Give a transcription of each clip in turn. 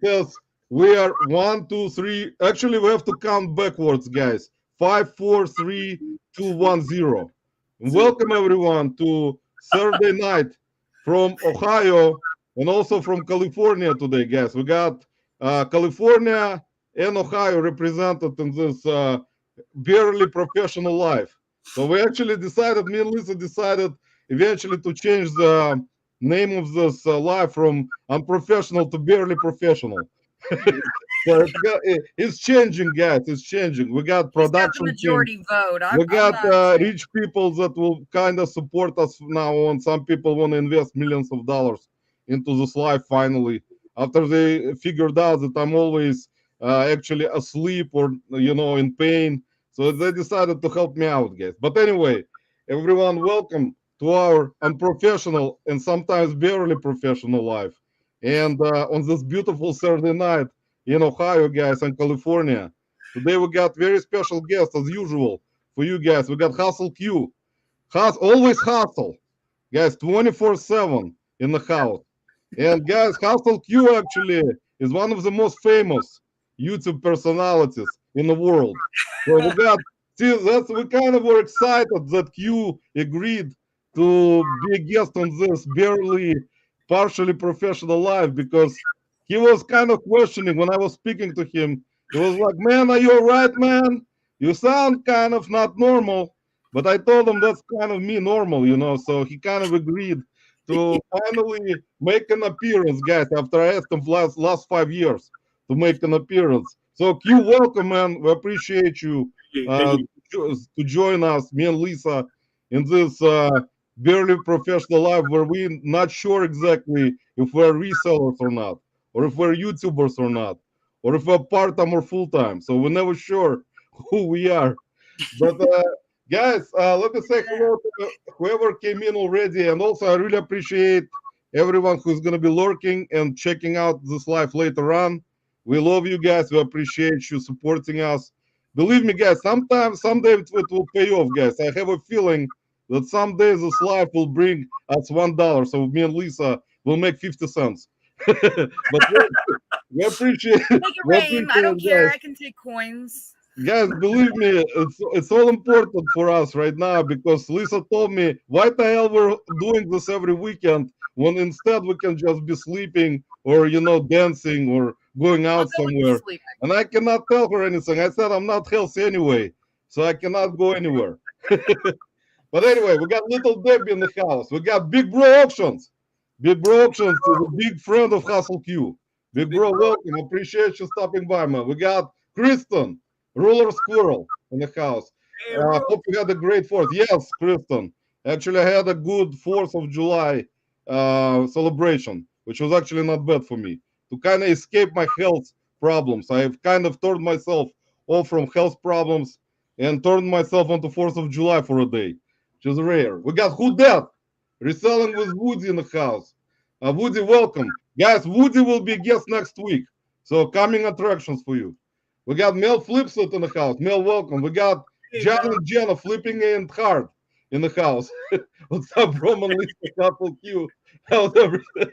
Yes, we are one, two, three. Actually, we have to count backwards, guys. Five, four, three, two, one, zero. Welcome everyone to Saturday night from Ohio and also from California today, guys. We got California and Ohio represented in this barely professional life. So we actually decided, me and Lisa decided eventually to change the name of this live from unprofessional to barely professional. So it's changing, guys. It's changing. We got He's got the production team. majority vote. We I'm got not saying. rich people that will kind of support us now on. Some people want to invest millions of dollars into this life finally after they figured out that I'm always actually asleep or in pain. So they decided to help me out, guys. But anyway, everyone, welcome to our unprofessional and sometimes barely professional life. And on this beautiful Saturday night in Ohio, guys, and California, today we got very special guests as usual for you guys. We got Hustle Q. Always hustle. Guys, 24/7 in the house. And guys, Hustle Q actually is one of the most famous YouTube personalities in the world. So we got, see, we kind of were excited that Q agreed to be a guest on this barely partially professional live because he was kind of questioning when I was speaking to him. He was like, "Man, are you all right, man? You sound kind of not normal." But I told him that's kind of me normal. So he kind of agreed to finally make an appearance, guys, after I asked him last 5 years to make an appearance. So Q, welcome, man. We appreciate you Thank you. to join us, me and Lisa, in this barely professional life where we're not sure exactly if we're resellers or not, or if we're YouTubers or not, or if we're part-time or full-time. So we're never sure who we are. But guys, let me say hello to whoever came in already, and also I really appreciate everyone who's going to be lurking and checking out this live later on. We love you guys. We appreciate you supporting us. Believe me, guys. Someday it will pay off, guys. I have a feeling that someday this live will bring us $1. So me and Lisa will make 50 cents. But we appreciate Make it we rain. I don't appreciate care. guys. I can take coins. Guys, believe me, it's all important for us right now because Lisa told me, why the hell we're doing this every weekend when instead we can just be sleeping or dancing or going I'll out go with the somewhere. sleeping. And I cannot tell her anything. I said I'm not healthy anyway, so I cannot go anywhere. But anyway, we got Little Debbie in the house. We got Big Bro Auctions. Big Bro Auctions is a big friend of Hustle Q. Big Bro, welcome. Appreciate you stopping by, man. We got Kristen, Ruler Squirrel in the house. Hey, bro. Hope you had a great 4th. Yes, Kristen. Actually, I had a good 4th of July celebration, which was actually not bad for me. To kind of escape my health problems, I've kind of turned myself off from health problems and turned myself onto 4th of July for a day, which is rare. We got Who Dat? Reselling with Woody in the house. Woody, welcome. Guys, Woody will be guest next week. So coming attractions for you. We got Mel Flipsut in the house. Mel, welcome. We got Hey, John man. and Jenna flipping and hard in the house. What's up, Roman, Lisa, Couple Q? How's everything?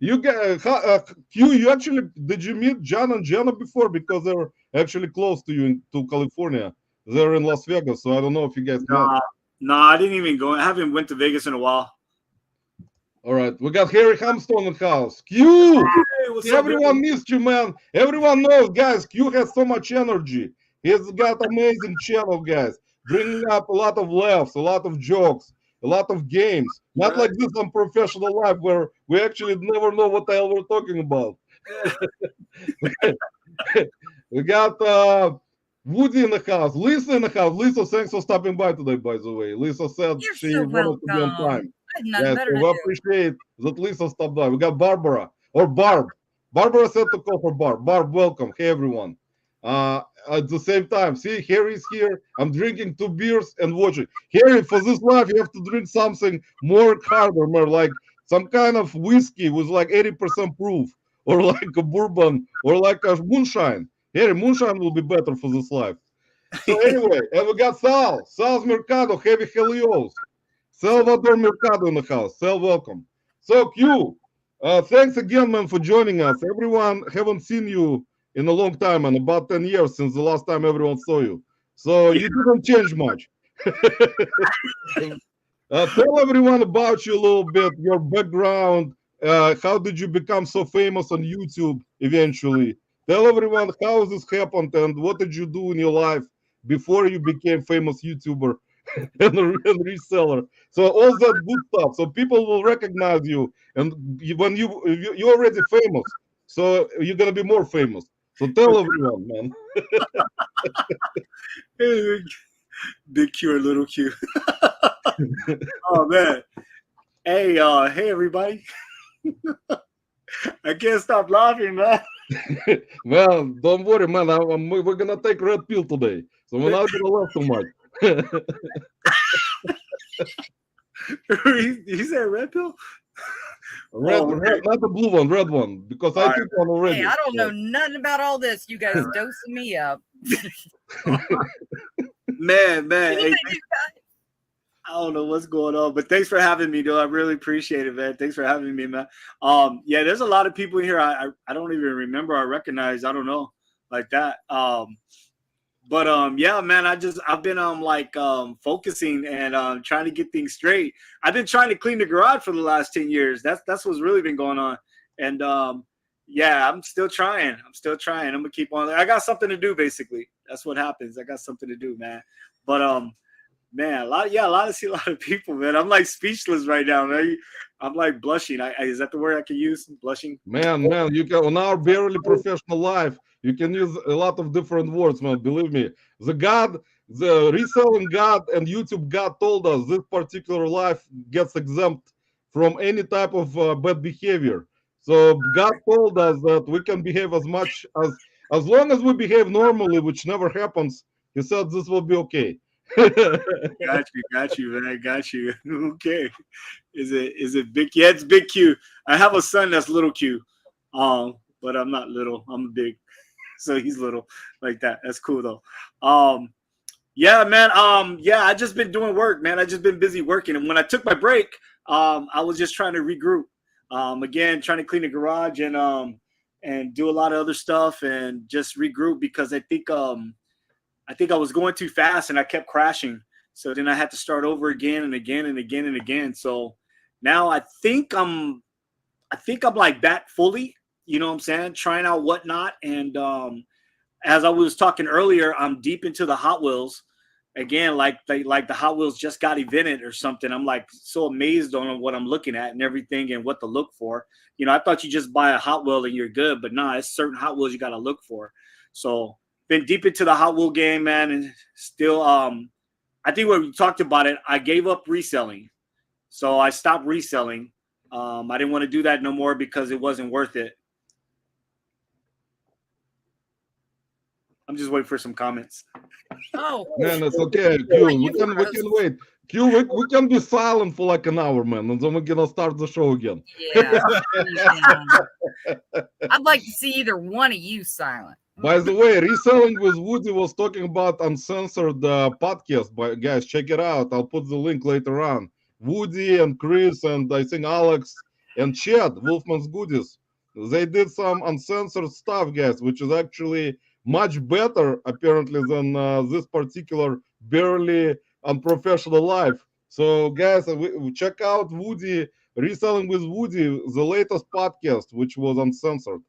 You got Q. You actually did you meet John and Jenna before because they're actually close to you to California? They're in Las Vegas, so I don't know if you guys met. Nah, I didn't even go. I haven't went to Vegas in a while. All right, we got Harry Hamstone in the house. Q. Hey, what's up, Everyone man? missed you, man. Everyone knows, guys. Q has so much energy. He's got amazing channel, guys. Bringing up a lot of laughs, a lot of jokes, a lot of games. Not like this on professional life where we actually never know what the hell we're talking about. We got Woody in the house, Lisa in the house. Lisa, thanks for stopping by today, by the way. Lisa said You're she so wanted to be on welcome. time. I have nothing Yes, better so to we do. appreciate that Lisa stopped by. We got Barbara or Barb. Barbara said to call for Barb. Barb, welcome. Hey, everyone. At the same time, see, Harry's here. I'm drinking 2 beers and watching. Harry, for this life, you have to drink something more harder, more like some kind of whiskey with like 80% proof, or like a bourbon, or like a moonshine. Harry, moonshine will be better for this life. So anyway, and we got Sal's Mercado, Heavy Helios. Salvador Mercado in the house. Sal, welcome. So Q, Thanks again, man, for joining us. Everyone haven't seen you in a long time, and about 10 years since the last time everyone saw you. So Yeah. you didn't change much. Tell everyone about you a little bit, your background. How did you become so famous on YouTube eventually? Tell everyone how this happened and what did you do in your life before you became famous YouTuber and reseller. So all that good stuff. So people will recognize you, and when you're already famous, so you're gonna be more famous. So tell everyone, man. Big Q or little Q. Oh man. Hey, hey everybody. I can't stop laughing, man. Well, don't worry, man. We're gonna take red pill today, so we're not gonna laugh too much. You said red pill? Red, Oh, red, okay. not the blue one, red one, because All I right. took one already. Hey, I don't know So. nothing about all this. You guys dosing me up. Man. Hey, Anybody do that? I don't know what's going on, but thanks for having me, though. I really appreciate it, man. Thanks for having me, man. Yeah, there's a lot of people here I don't even remember. I recognize. I don't know like that. But yeah, man. I've been focusing and trying to get things straight. I've been trying to clean the garage for the last 10 years. That's what's really been going on, and yeah, I'm still trying. I'm gonna keep on. I got something to do, basically. That's what happens. I got something to do, man. But man, I see a lot of people, man. I'm like speechless right now, man. I'm like blushing. Is that the word I can use? Blushing. Man, you can on our barely professional life, you can use a lot of different words, man. Believe me, the reselling God and YouTube God told us this particular life gets exempt from any type of bad behavior. So God told us that we can behave as long as we behave normally, which never happens. He said this will be okay. Got you, man. Got you. Okay. Is it big? Yeah, it's big Q. I have a son that's little Q, but I'm not little. I'm big, so he's little like that. That's cool though. Yeah, man. Yeah, I just been doing work, man. I just been busy working, and when I took my break, I was just trying to regroup. Again, trying to clean the garage and do a lot of other stuff and just regroup because I think I was going too fast and I kept crashing. So then I had to start over again and again and again and again. So now I think I'm like back fully, you know what I'm saying? Trying out whatnot. And as I was talking earlier, I'm deep into the Hot Wheels. Again, like the Hot Wheels just got evented or something. I'm like so amazed on what I'm looking at and everything and what to look for. You know, I thought you just buy a Hot Wheel and you're good, but nah, it's certain Hot Wheels you got to look for. So been deep into the Hot Wheel game, man, and still I think when we talked about it, I gave up reselling. So I stopped reselling. I didn't want to do that no more because it wasn't worth it. I'm just waiting for some comments. Oh, Man, it's okay. Q, we can wait. Q, we can be silent for like an hour, man, and then we're gonna start the show again. yeah. I'd like to see either one of you silent. By the way, Reselling with Woody was talking about uncensored podcast. But guys, check it out. I'll put the link later on. Woody and Chris and I think Alex and Chad, Wolfman's Goodies. They did some uncensored stuff, guys, which is actually much better apparently than this particular barely unprofessional life. So, guys, we check out Woody Reselling with Woody, the latest podcast, which was uncensored.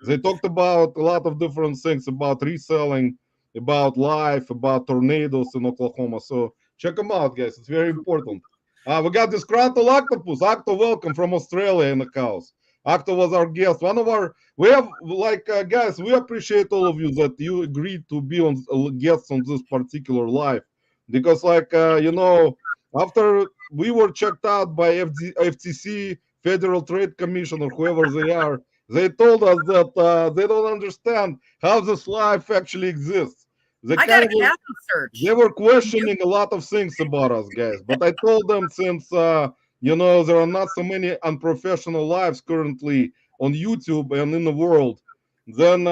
They talked about a lot of different things about reselling, about life, about tornadoes in Oklahoma. So check them out, guys. It's very important. We got this Disgruntled Octopus. Octo, welcome from Australia in the house. Octo was our guest. One of our, we have like guys. We appreciate all of you that you agreed to be on guests on this particular live, because like after we were checked out by FTC, Federal Trade Commission, or whoever they are, they told us that they don't understand how this life actually exists. They I got kind a of were, cabin search. they were questioning a lot of things about us, guys. But I told them since there are not so many unprofessional lives currently on YouTube and in the world, then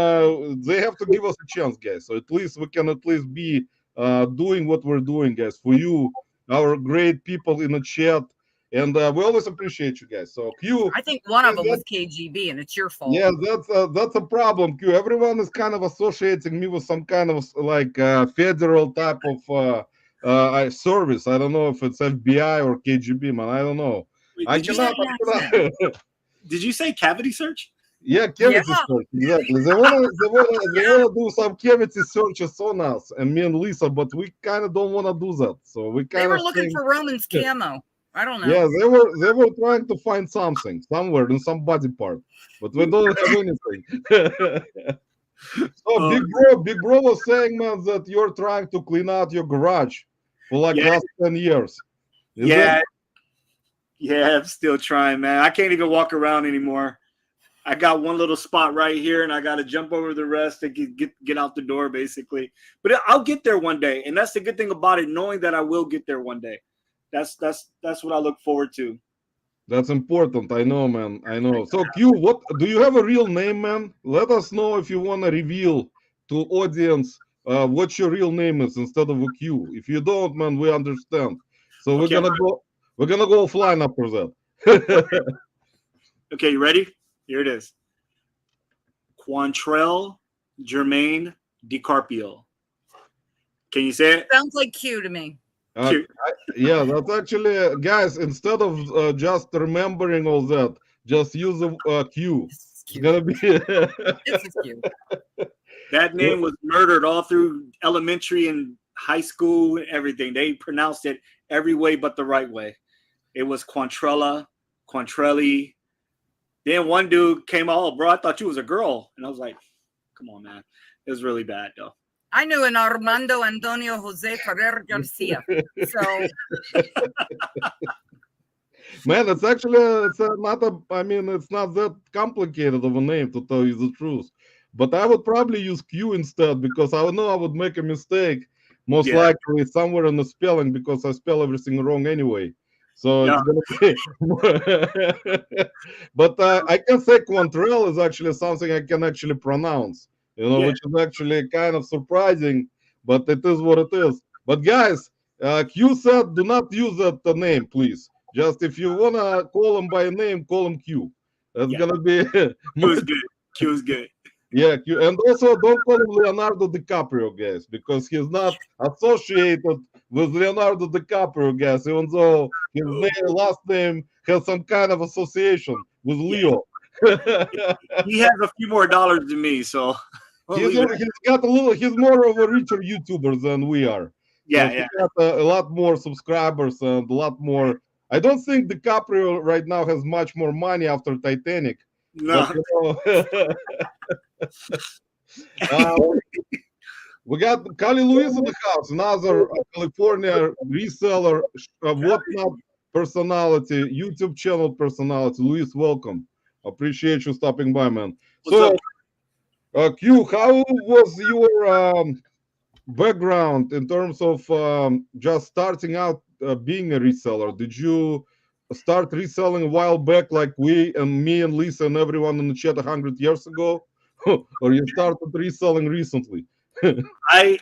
they have to give us a chance, guys. So at least we can at least be doing what we're doing, guys, for you, our great people in the chat. and we always appreciate you guys. So Q, I think one of them was KGB, and it's your fault. yeah, that's a problem. Q. Everyone is kind of associating me with some kind of like federal type of service. I don't know if it's FBI or KGB, man. I don't know. Wait, I did you cannot. say I cannot did you say cavity search? yeah, cavity search. Exactly. They wanna do some cavity searches on us and me and Lisa, but we kind of don't want to do that. So we They kind were of looking for Roman's camo. I don't know. yeah, they were trying to find something somewhere in some body part, but we don't have anything. So Big Bro was saying, man, that you're trying to clean out your garage for like Yeah. last 10 years. Is Yeah. that- Yeah, I'm still trying, man. I can't even walk around anymore. I got one little spot right here, and I got to jump over the rest to get out the door, basically. But I'll get there one day, and that's the good thing about it, knowing that I will get there one day. That's what I look forward to. That's important. I know, man. I know. So Q, what do you have a real name, man? Let us know if you want to reveal to audience what your real name is instead of a Q. If you don't, man, we understand. So Okay. we're gonna go offline after that. Okay, you ready? Here it is. Quantrell Germain DiCarpio. Can you say it? Sounds like Q to me. Yeah, that's actually, guys, instead of just remembering all that, just use a Q. It's gonna be. This is Q. That name was murdered all through elementary and high school and everything. They pronounced it every way but the right way. It was Quantrella, Quantrelli. Then one dude came out, oh, bro, I thought you was a girl. And I was like, come on, man. It was really bad, though. I knew an Armando Antonio Jose Ferrer Garcia. So, Man, it's actually not a. I mean, it's not that complicated of a name, to tell you the truth. But I would probably use Q instead, because I know I would make a mistake, most likely somewhere in the spelling, because I spell everything wrong anyway. So it's gonna be. But I can say Quantrell is actually something I can actually pronounce. Which is actually kind of surprising, but it is what it is. But guys, Q said, do not use that name, please. Just if you wanna call him by name, call him Q. That's gonna be. Q is good. Q is good. Yeah, Q. And also don't call him Leonardo DiCaprio, guys, because he's not associated with Leonardo DiCaprio, guys, even though his last name has some kind of association with Leo. He has a few more dollars than me, so he's got a little. He's more of a richer YouTuber than we are. Yeah, so he got a lot more subscribers and a lot more. I don't think DiCaprio right now has much more money after Titanic. No. But, we got Cali Luis in the house, another California reseller, whatnot personality, YouTube channel personality. Luis, welcome. Appreciate you stopping by, man. What's up? Q, how was your background in terms of just starting out being a reseller? Did you start reselling a while back, like me and Lisa and everyone in the chat 100 years ago, or you started reselling recently? I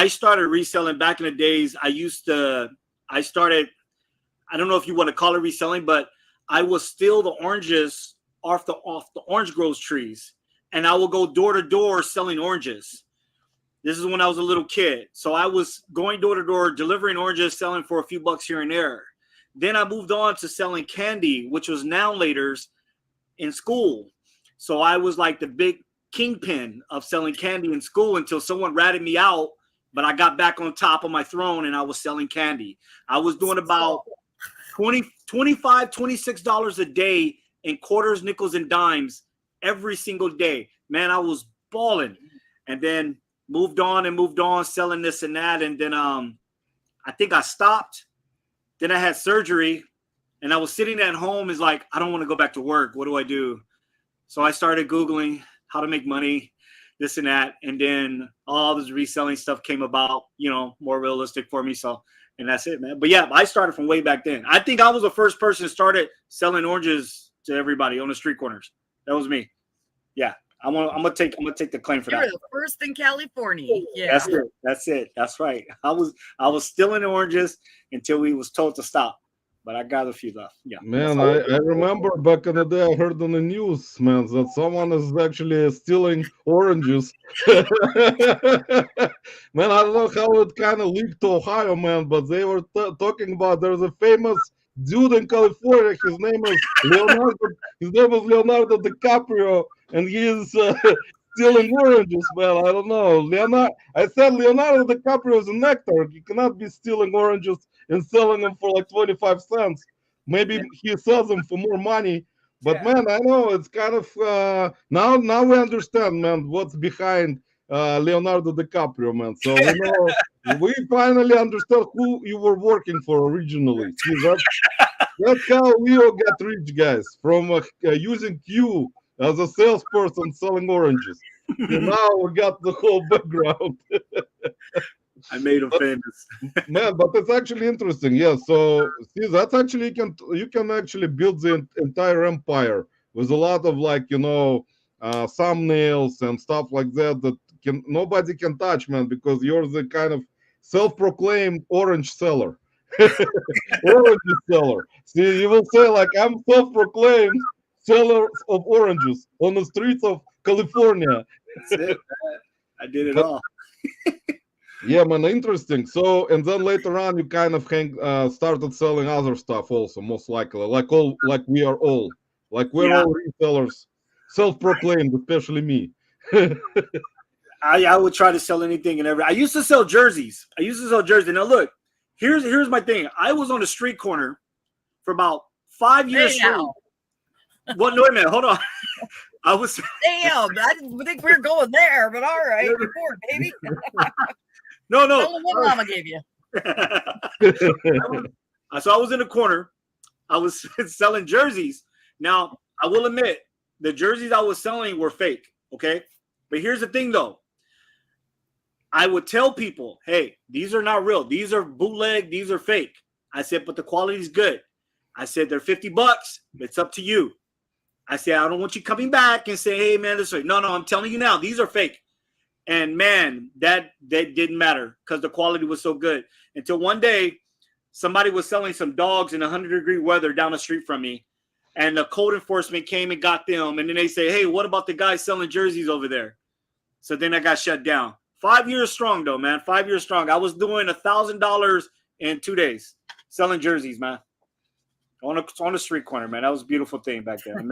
started reselling back in the days. I started. I don't know if you want to call it reselling, but I will steal the oranges off the orange groves trees, and I will go door to door selling oranges. This is when I was a little kid. So I was going door to door, delivering oranges, selling for a few bucks here and there. Then I moved on to selling candy, which was now laters in school. So I was like the big kingpin of selling candy in school until someone ratted me out, but I got back on top of my throne and I was selling candy. I was doing about $25, $26 a day in quarters, nickels, and dimes every single day. Man, I was balling. And then moved on, selling this and that. And then I think I stopped. Then I had surgery. And I was sitting at home, is like, I don't want to go back to work. What do I do? So I started Googling how to make money, this and that. And then all this reselling stuff came about, more realistic for me. So, and that's it, man. But yeah, I started from way back then. I think I was the first person that started selling oranges to everybody on the street corners. That was me. Yeah. I'm gonna take the claim for that. You're the first in California. Yeah. That's it. That's right. I was stealing oranges until we was told to stop. but I got a few left. Yeah, Man, I remember back in the day, I heard on the news, man, that someone is actually stealing oranges. Man, I don't know how it kind of leaked to Ohio, man, but they were talking about there's a famous dude in California. His name is Leonardo. His name is Leonardo DiCaprio, and he is stealing oranges, man. I don't know. I said Leonardo DiCaprio is an actor. He cannot be stealing oranges and selling them for like 25 cents. Maybe he sells them for more money. But man, I know it's kind of now we understand, man, what's behind Leonardo DiCaprio, man. So we finally understand who you were working for originally. See, that's how Leo got rich, guys, from using Q as a salesperson selling oranges. So now we got the whole background. I made him famous. Man, but it's actually interesting. Yeah, so see, that's actually you can actually build the entire empire with a lot of like thumbnails and stuff like that nobody can touch, man, because you're the kind of self-proclaimed orange seller. Orange seller. See, you will say like I'm self-proclaimed seller of oranges on the streets of California. That's it, man. I did it all. Yeah, man, interesting. So, and then later on, you kind of started selling other stuff also, most likely, like we're all resellers, self-proclaimed, especially me. I would try to sell anything and everything. I used to sell jerseys. Now look, here's my thing. I was on the street corner for about 5 years straight. What? No, wait a minute. Hold on. I was. Damn, I didn't think we were going there, but all right, you're bored, baby. No. Tell them what Mama gave you. So I was in the corner. I was selling jerseys. Now, I will admit, the jerseys I was selling were fake, okay? But here's the thing, though. I would tell people, hey, these are not real. These are bootleg. These are fake. I said, but the quality's good. I said, they're $50. It's up to you. I said, I don't want you coming back and say, hey, man, this is fake. No, I'm telling you now, these are fake. And man, that didn't matter because the quality was so good. Until one day, somebody was selling some dogs in 100-degree weather down the street from me. And the code enforcement came and got them. And then they say, hey, what about the guy selling jerseys over there? So then I got shut down. 5 years strong, though, man. 5 years strong. I was doing $1,000 in 2 days selling jerseys, man. On a street corner, man. That was a beautiful thing back then.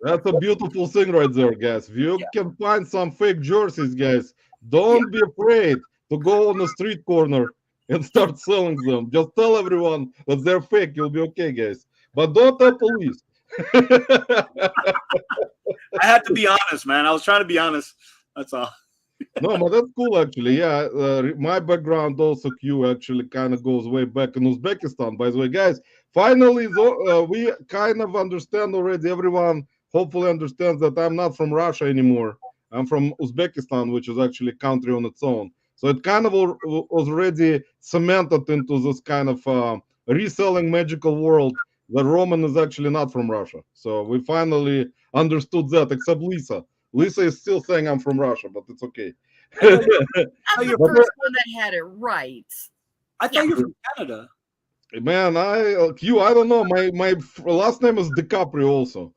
That's a beautiful thing right there, guys. If you can find some fake jerseys, guys, don't be afraid to go on the street corner and start selling them. Just tell everyone that they're fake. You'll be okay, guys. But don't tell police. I had to be honest, man. I was trying to be honest. That's all. No, but that's cool, actually. Yeah, my background also, Q, actually kind of goes way back in Uzbekistan, by the way. Guys, finally, we kind of understand already. Everyone hopefully understands that I'm not from Russia anymore. I'm from Uzbekistan, which is actually a country on its own. So it kind of was already cemented into this kind of reselling magical world that Roman is actually not from Russia. So we finally understood that, except Lisa. Lisa is still saying I'm from Russia, but it's okay. I'm the first one that had it right. I thought you're from Canada. Man, I don't know. My last name is DiCaprio also.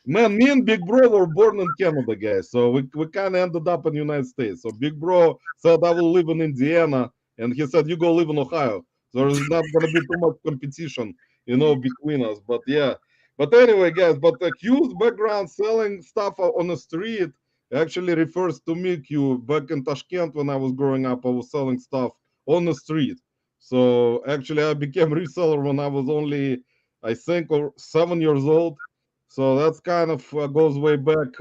Man, me and Big Bro were born in Canada, guys. So we kind of ended up in the United States. So Big Bro said I will live in Indiana, and he said you go live in Ohio. So there's not gonna be too much competition, between us. But yeah. But anyway, guys, but Q's background selling stuff on the street actually refers to me, Q. Back in Tashkent when I was growing up, I was selling stuff on the street. So actually, I became reseller when I was only, I think, 7 years old. So that's kind of goes way back,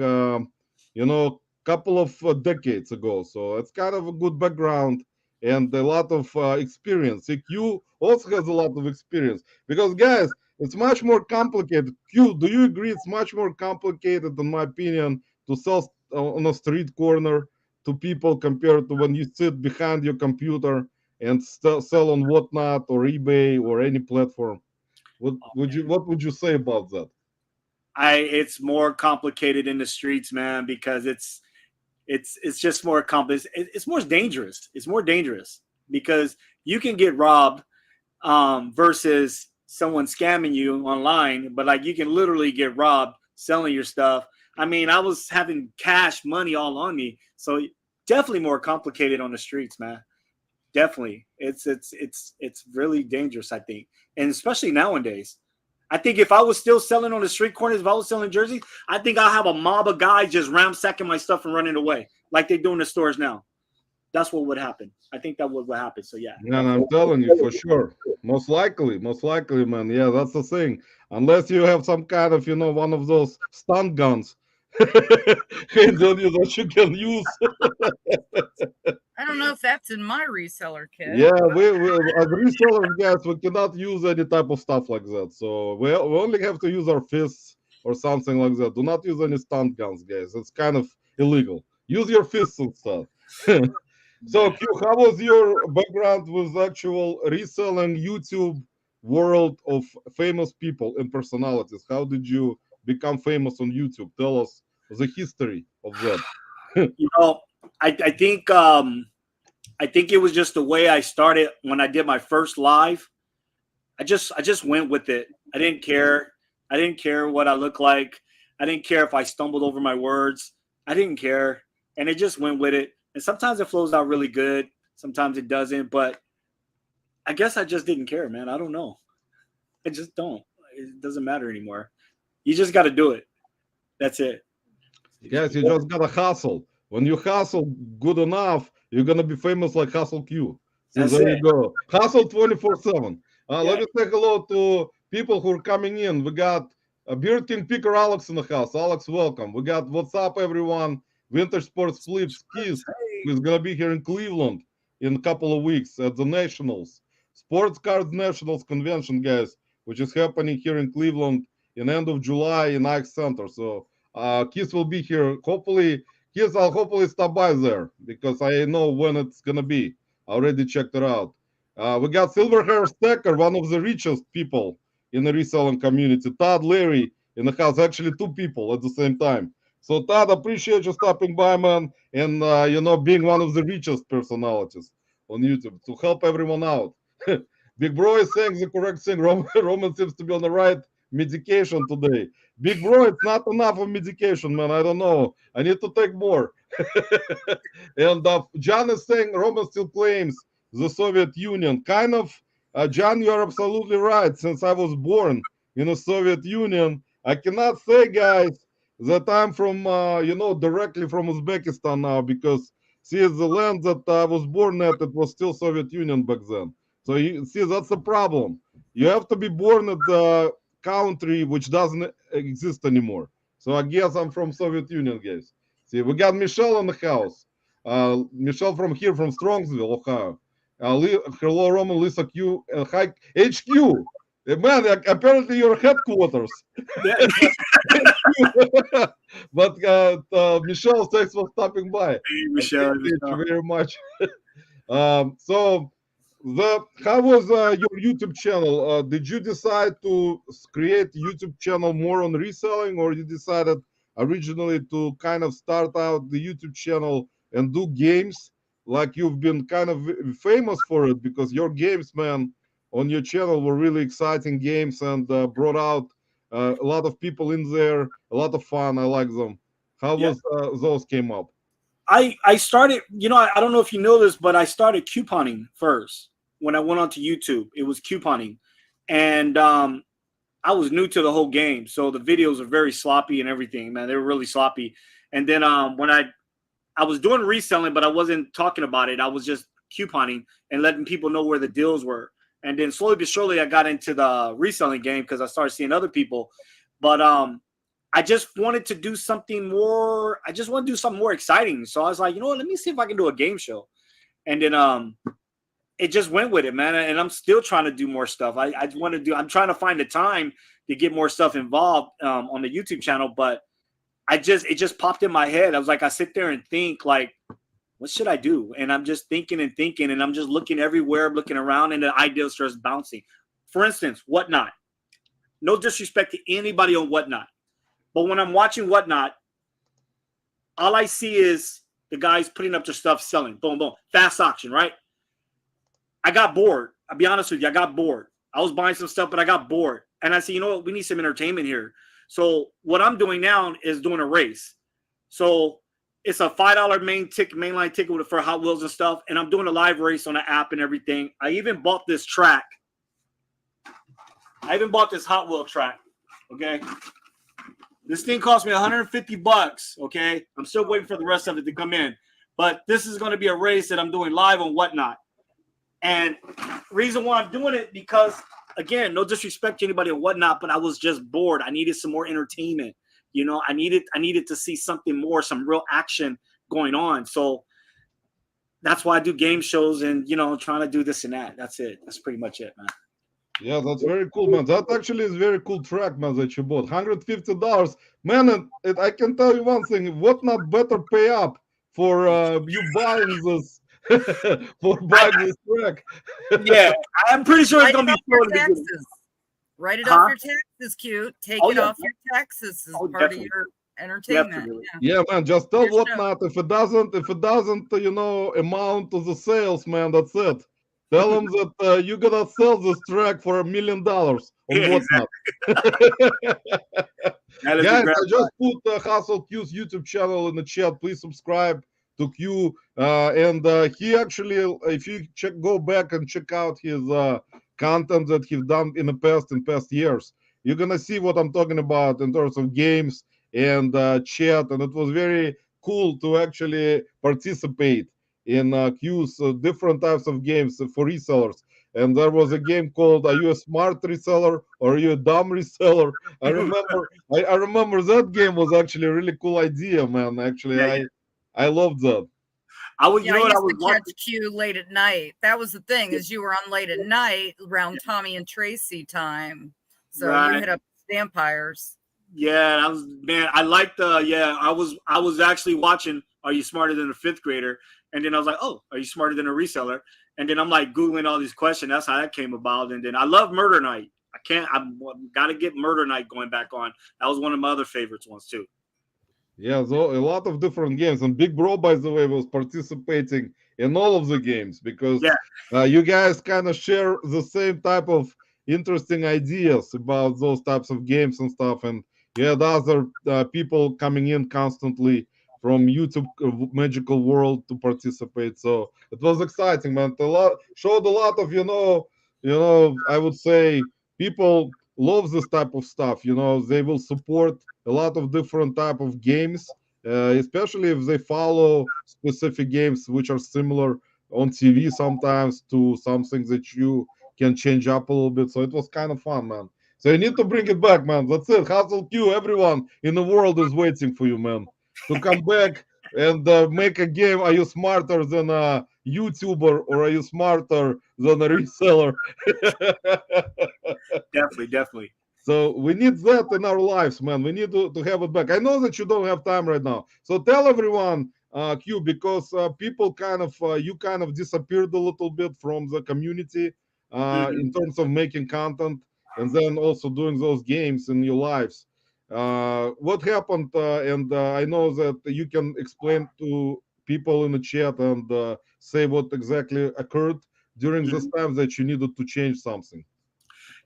couple of decades ago. So it's kind of a good background and a lot of experience. Q also has a lot of experience because, guys, it's much more complicated. Q, do you agree it's much more complicated, in my opinion, to sell on a street corner to people compared to when you sit behind your computer and sell on Whatnot or eBay or any platform? What would you say about that? It's more complicated in the streets, man, because it's just more complicated. It's more dangerous. It's more dangerous because you can get robbed versus someone scamming you online, but like you can literally get robbed selling your stuff. I mean, I was having cash money all on me, so definitely more complicated on the streets, man. Definitely, it's really dangerous, I think, and especially nowadays. I think if I was still selling on the street corners, if I was selling jerseys, I think I'll have a mob of guys just ransacking my stuff and running away like they do in the stores now. That's what would happen. I think that would happen. So yeah. And I'm telling you for sure, most likely, man. Yeah, that's the thing. Unless you have some kind of, one of those stun guns, hands on you that you can use. I don't know if that's in my reseller kit. Yeah, we as resellers, guys, we cannot use any type of stuff like that. So we only have to use our fists or something like that. Do not use any stun guns, guys. It's kind of illegal. Use your fists instead. So, Q, how was your background with actual reselling YouTube world of famous people and personalities? How did you become famous on YouTube? Tell us the history of that. I think it was just the way I started when I did my first live. I just went with it. I didn't care. I didn't care what I looked like. I didn't care if I stumbled over my words. I didn't care. And it just went with it. And sometimes it flows out really good. Sometimes it doesn't. But I guess I just didn't care, man. I don't know. I just don't. It doesn't matter anymore. You just got to do it. That's it. Guys, you just got to hustle. When you hustle good enough, you're going to be famous like Hustle Q. So there you go. Hustle 24/7. Let me say hello to people who are coming in. We got Beard King Picker Alex in the house. Alex, welcome. We got What's Up, everyone? Vintage Sports Flips Keys, who's going to be here in Cleveland in a couple of weeks at the Nationals. Sports Cards Nationals Convention, guys, which is happening here in Cleveland in end of July in Ike Center. So Keys will be here. Hopefully, Keys, I'll hopefully stop by there because I know when it's going to be. I already checked it out. We got Silver Hair Stacker, one of the richest people in the reselling community. Todd Larry in the house. Actually, two people at the same time. So, Todd, appreciate you stopping by, man, and, being one of the richest personalities on YouTube to help everyone out. Big Bro is saying the correct thing. Roman seems to be on the right medication today. Big Bro, it's not enough of medication, man. I don't know. I need to take more. And John is saying Roman still claims the Soviet Union. Kind of, John, you're absolutely right. Since I was born in the Soviet Union, I cannot say, guys, that I'm from, directly from Uzbekistan now, because, see, the land that I was born at, it was still Soviet Union back then. So, you see, that's the problem. You have to be born at the country which doesn't exist anymore. So, I guess I'm from Soviet Union, guys. See, we got Michelle in the house. Michelle from here, from Strongsville, Ohio. Hello, Roman, Lisa Q, hi, HQ. Man, apparently your headquarters. But Michelle, thanks for stopping by. Hey, Michelle. Thank you very much. So, how was your YouTube channel? Did you decide to create YouTube channel more on reselling, or you decided originally to kind of start out the YouTube channel and do games? Like you've been kind of famous for it because your games, man, on your channel were really exciting games and brought out a lot of people in there, a lot of fun. I like them. How was those came up? I started, I don't know if you know this, but I started couponing first when I went onto YouTube. It was couponing, and I was new to the whole game, so the videos are very sloppy and everything, man. They were really sloppy. And then when I was doing reselling, but I wasn't talking about it. I was just couponing and letting people know where the deals were. And then slowly but surely, I got into the reselling game because I started seeing other people. But I just wanted to do something more. I just want to do something more exciting. So I was like, let me see if I can do a game show. And then it just went with it, man. And I'm still trying to do more stuff. I'm trying to find the time to get more stuff involved on the YouTube channel. But it just popped in my head. I was like, I sit there and think like, what should I do? And I'm just thinking, and I'm just looking everywhere, looking around, and the idea starts bouncing. For instance, Whatnot. No disrespect to anybody on Whatnot, but when I'm watching Whatnot, all I see is the guys putting up their stuff, selling, boom, boom, fast auction, right? I got bored. I'll be honest with you. I got bored. I was buying some stuff, but I got bored. And I said, you know what? We need some entertainment here. So what I'm doing now is doing a race. So it's a $5 mainline ticket for Hot Wheels and stuff. And I'm doing a live race on the app and everything. I even bought this track. I even bought this Hot Wheel track. Okay. This thing cost me $150. Okay. I'm still waiting for the rest of it to come in. But this is going to be a race that I'm doing live on Whatnot. And reason why I'm doing it, because again, no disrespect to anybody or Whatnot, but I was just bored. I needed some more entertainment. You know, I needed to see something more, some real action going on. So that's why I do game shows and, you know, trying to do this and that. That's it. That's pretty much it, man. Yeah, that's very cool, man. That actually is very cool track, man, that you bought. $150. Man, I can tell you one thing. What not better pay up for you buying this, for buying this track? Yeah, I'm pretty sure it's going to be your fun. taxes. Write it off your taxes, cute. Take it off your taxes as part of your entertainment. Yeah, man, just tell Whatnot if it doesn't, you know, amount to the sales, man, that's it. Tell them that you're gonna sell this track for $1 million on Whatnot. Guys, I just put Hustle Q's YouTube channel in the chat. Please subscribe to Q. And he actually, if you go back and check out his content that he's done in past years, you're gonna see what I'm talking about in terms of games and chat. And it was very cool to actually participate in Q's different types of games for resellers. And there was a game called "Are you a smart reseller or are you a dumb reseller?" I remember, I remember that game was actually a really cool idea, man. Actually, I loved that. I used to catch Q late at night. That was the thing, is you were on late at night around Tommy and Tracy time. So you hit up Vampires. Yeah, that was, man. I liked I was actually watching Are You Smarter Than a Fifth Grader? And then I was like, oh, are you smarter than a reseller? And then I'm like Googling all these questions. That's how that came about. And then I love Murder Night. I've got to get Murder Night going back on. That was one of my other favorites ones too. Yeah, so a lot of different games. And Big Bro, by the way, was participating in all of the games because you guys kind of share the same type of interesting ideas about those types of games and stuff. And you had other people coming in constantly from YouTube magical world to participate. So it was exciting, man. Showed a lot of, you know, I would say people love this type of stuff. You know, they will support a lot of different type of games, especially if they follow specific games which are similar on TV sometimes to something that you can change up a little bit. So it was kind of fun, man. So you need to bring it back, man. That's it. Hustle Q. Everyone in the world is waiting for you, man, to come back and make a game. Are you smarter than a YouTuber or are you smarter than a reseller? Definitely. So we need that in our lives, man. We need to have it back. I know that you don't have time right now. So tell everyone, Q, because people you kind of disappeared a little bit from the community in terms of making content and then also doing those games in your lives. What happened? And I know that you can explain to people in the chat and say what exactly occurred during this time that you needed to change something.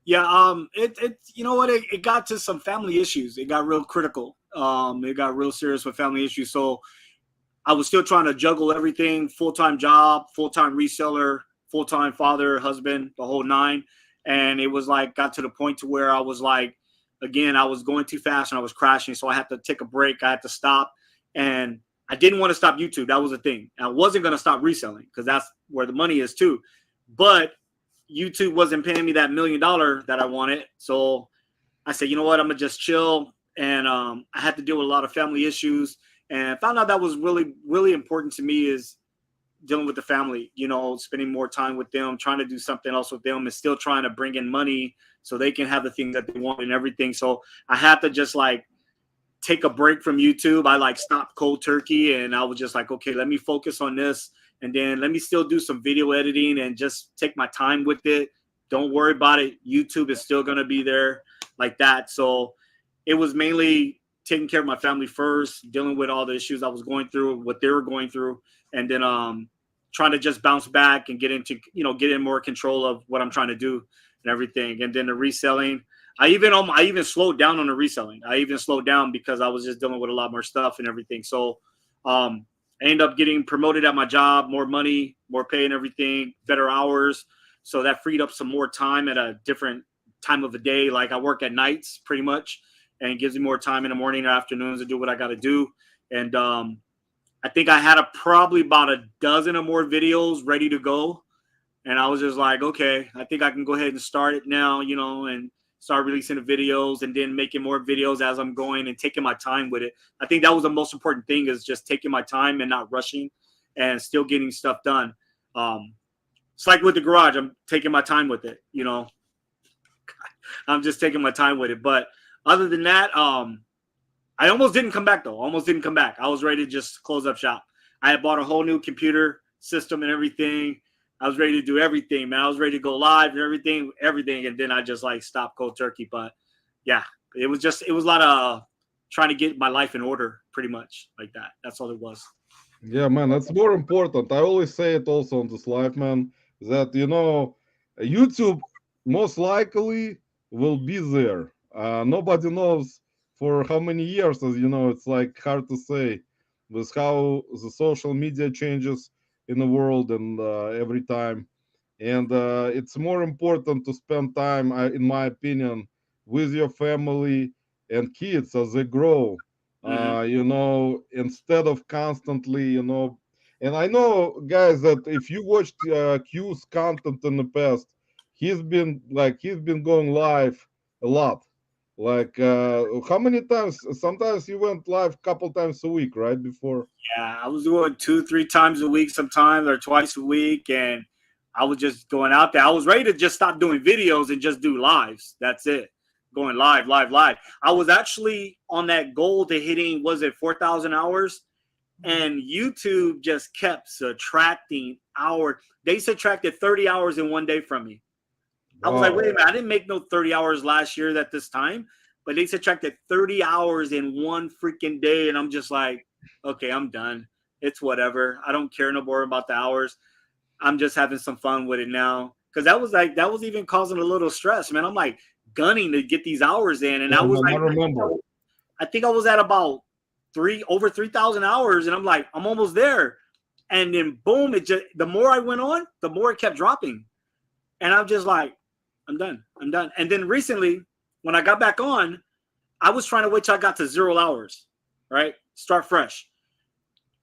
Yeah, it you know what, it got to some family issues. It got real critical. It got real serious with family issues. So I was still trying to juggle everything, full-time job, full-time reseller, full-time father, husband, the whole nine. And it was like, got to the point to where I was like, again, I was going too fast and I was crashing. So I had to take a break. I had to stop. And I didn't want to stop YouTube. That was the thing. And I wasn't going to stop reselling because that's where the money is too. But YouTube wasn't paying me that $1 million that I wanted. So I said, you know what, I'm going to just chill. And I had to deal with a lot of family issues. And I found out that was really, really important to me, is dealing with the family, you know, spending more time with them, trying to do something else with them and still trying to bring in money so they can have the things that they want and everything. So I had to just like take a break from YouTube. I like stopped cold turkey and I was just like, okay, let me focus on this. And then let me still do some video editing and just take my time with it. Don't worry about it. YouTube is still going to be there like that. So it was mainly taking care of my family first, dealing with all the issues I was going through, what they were going through. And then trying to just bounce back and get into, get in more control of what I'm trying to do and everything. And then the reselling, I even slowed down on the reselling. I even slowed down because I was just dealing with a lot more stuff and everything. So I ended up getting promoted at my job, more money, more pay and everything, better hours. So that freed up some more time at a different time of the day. Like I work at nights pretty much, and it gives me more time in the morning or afternoons to do what I got to do. And I think I had probably about a dozen or more videos ready to go. And I was just like, okay, I think I can go ahead and start it now, and start releasing the videos and then making more videos as I'm going and taking my time with it. I think that was the most important thing, is just taking my time and not rushing and still getting stuff done. It's like with the garage, I'm taking my time with it, I'm just taking my time with it. But other than that, I almost didn't come back, though. Almost didn't come back. I was ready to just close up shop. I had bought a whole new computer system and everything. I was ready to do everything, man. I was ready to go live and everything. And then I just stopped cold turkey. But yeah, it was a lot of trying to get my life in order, pretty much like that. That's all it was. Yeah, man, that's more important. I always say it also on this live, man, that, YouTube most likely will be there. Nobody knows for how many years, as you know, it's hard to say with how the social media changes in the world and every time. And it's more important to spend time, in my opinion, with your family and kids as they grow. Instead of constantly, and I know, guys, that if you watched Q's content in the past, he's been going live a lot. How many times? Sometimes he went live a couple times a week, right? Before. Yeah, I was doing 2-3 times a week sometimes, or twice a week, and I was just going out there. I was ready to just stop doing videos and just do lives. That's it. Going live, live, live. I was actually on that goal to hitting, was it 4,000 hours? And YouTube just kept subtracting hours. They subtracted 30 hours in one day from me. I was like, wait a minute, I didn't make no 30 hours last year at this time, but they subtracted 30 hours in one freaking day. And I'm just like, okay, I'm done. It's whatever. I don't care no more about the hours. I'm just having some fun with it now. Because that was even causing a little stress, man. I'm like gunning to get these hours in. And I was like, I think I was at about over 3,000 hours. And I'm like, I'm almost there. And then boom, the more I went on, the more it kept dropping. And I'm just like, I'm done. And then recently, when I got back on, I was trying to wait till I got to 0 hours, right? Start fresh.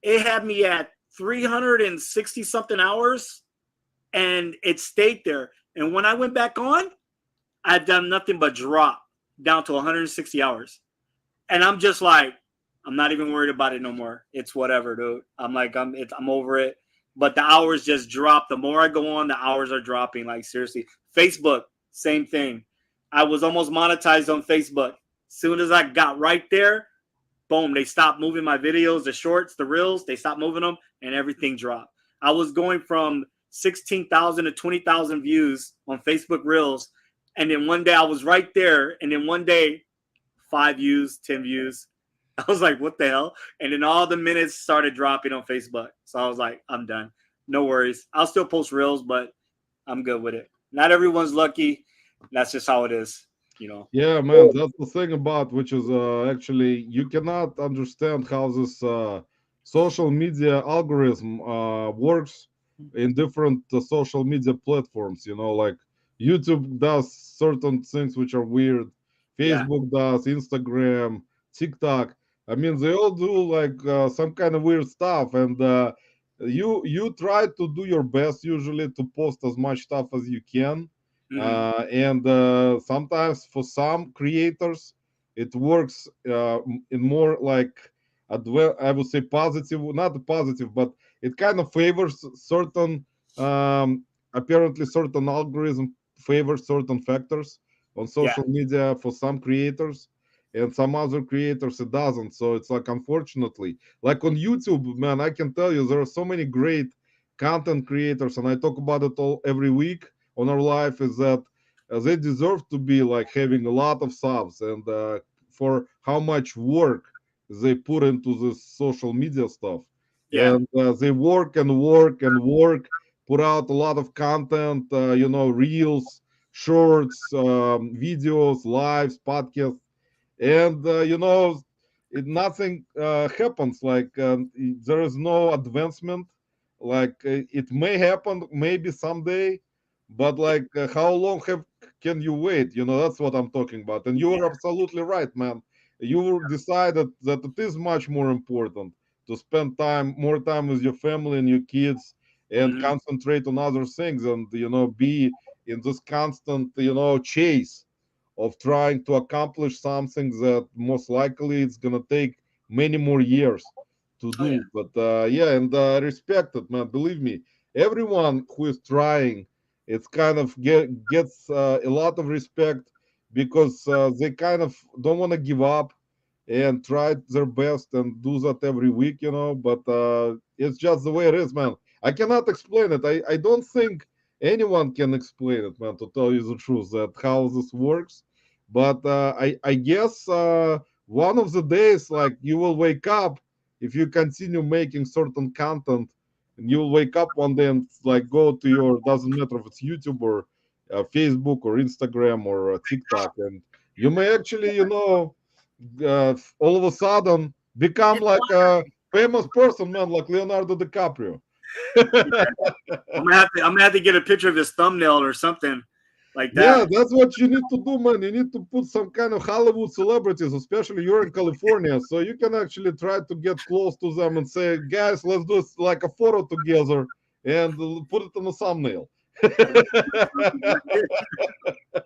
It had me at 360 something hours, and it stayed there. And when I went back on, I've done nothing but drop down to 160 hours. And I'm just like, I'm not even worried about it no more. It's whatever, dude. I'm like, I'm over it. But the hours just drop. The more I go on, the hours are dropping. Like, seriously. Facebook, same thing. I was almost monetized on Facebook. Soon as I got right there, boom, they stopped moving my videos, the shorts, the reels. They stopped moving them, and everything dropped. I was going from 16,000 to 20,000 views on Facebook Reels. And then one day I was right there. And then one day, 5 views, 10 views. I was like, what the hell? And then all the minutes started dropping on Facebook. So I was like, I'm done. No worries. I'll still post Reels, but I'm good with it. Not everyone's lucky. That's just how it is, Yeah, man, that's the thing about which is actually you cannot understand how this social media algorithm works in different social media platforms. Like YouTube does certain things which are weird, Facebook does, Instagram, TikTok. I mean, they all do some kind of weird stuff, and you try to do your best usually to post as much stuff as you can. And sometimes for some creators it works in more I would say positive, not positive, but it kind of favors certain apparently certain algorithm favors certain factors on social media for some creators, and some other creators it doesn't. So it's unfortunately, like on YouTube, man, I can tell you there are so many great content creators, and I talk about it all every week on our life, is that they deserve to be having a lot of subs, and for how much work they put into this social media stuff. and they work and work and work, put out a lot of content, reels, shorts, videos, lives, podcasts, and nothing happens. Like there is no advancement. Like it may happen maybe someday, but like how long can you wait? That's what I'm talking about. And you are absolutely right, man. You decided that it is much more important to spend more time with your family and your kids, and concentrate on other things, and be in this constant chase of trying to accomplish something that most likely it's gonna take many more years to do. But and respect it, man. Believe me, everyone who is trying, it's kind of gets a lot of respect, because they kind of don't want to give up and try their best and do that every week, But it's just the way it is, man. I cannot explain it. I don't think anyone can explain it, man, to tell you the truth, that how this works. But I guess one of the days, like, you will wake up, if you continue making certain content, and you'll wake up one day and like go to your, doesn't matter if it's YouTube or Facebook or Instagram or TikTok, and you may actually, all of a sudden become like a famous person, man, like Leonardo DiCaprio. I'm gonna have to get a picture of this thumbnail or something like that. Yeah, that's what you need to do, man. You need to put some kind of Hollywood celebrities, especially you're in California, so you can actually try to get close to them and say, guys, let's do like a photo together and put it on the thumbnail. I'm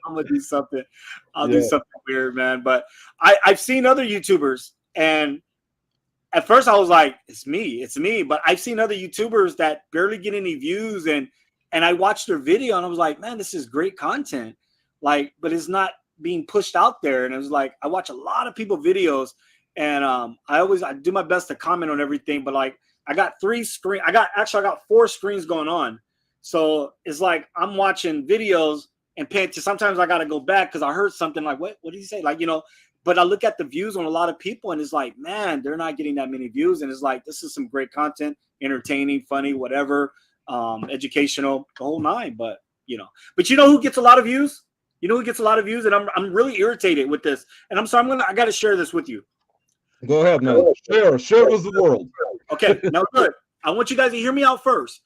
gonna do something. I'll do something weird, man. But I've seen other YouTubers, and at first I was like, it's me. But I've seen other YouTubers that barely get any views, and I watched their video and I was like, man, this is great content. Like, but it's not being pushed out there. And it was like, I watch a lot of people videos, and I do my best to comment on everything. But like, I got 4 screens going on. So it's like I'm watching videos and sometimes I got to go back because I heard something like, what did he say? Like, but I look at the views on a lot of people and it's like, man, they're not getting that many views. And it's like, this is some great content, entertaining, funny, whatever, educational, the whole nine. But who gets a lot of views? You know who gets a lot of views? And I'm really irritated with this. And I got to share this with you. Go ahead, man. Share with the world. Okay. Now, look, I want you guys to hear me out first.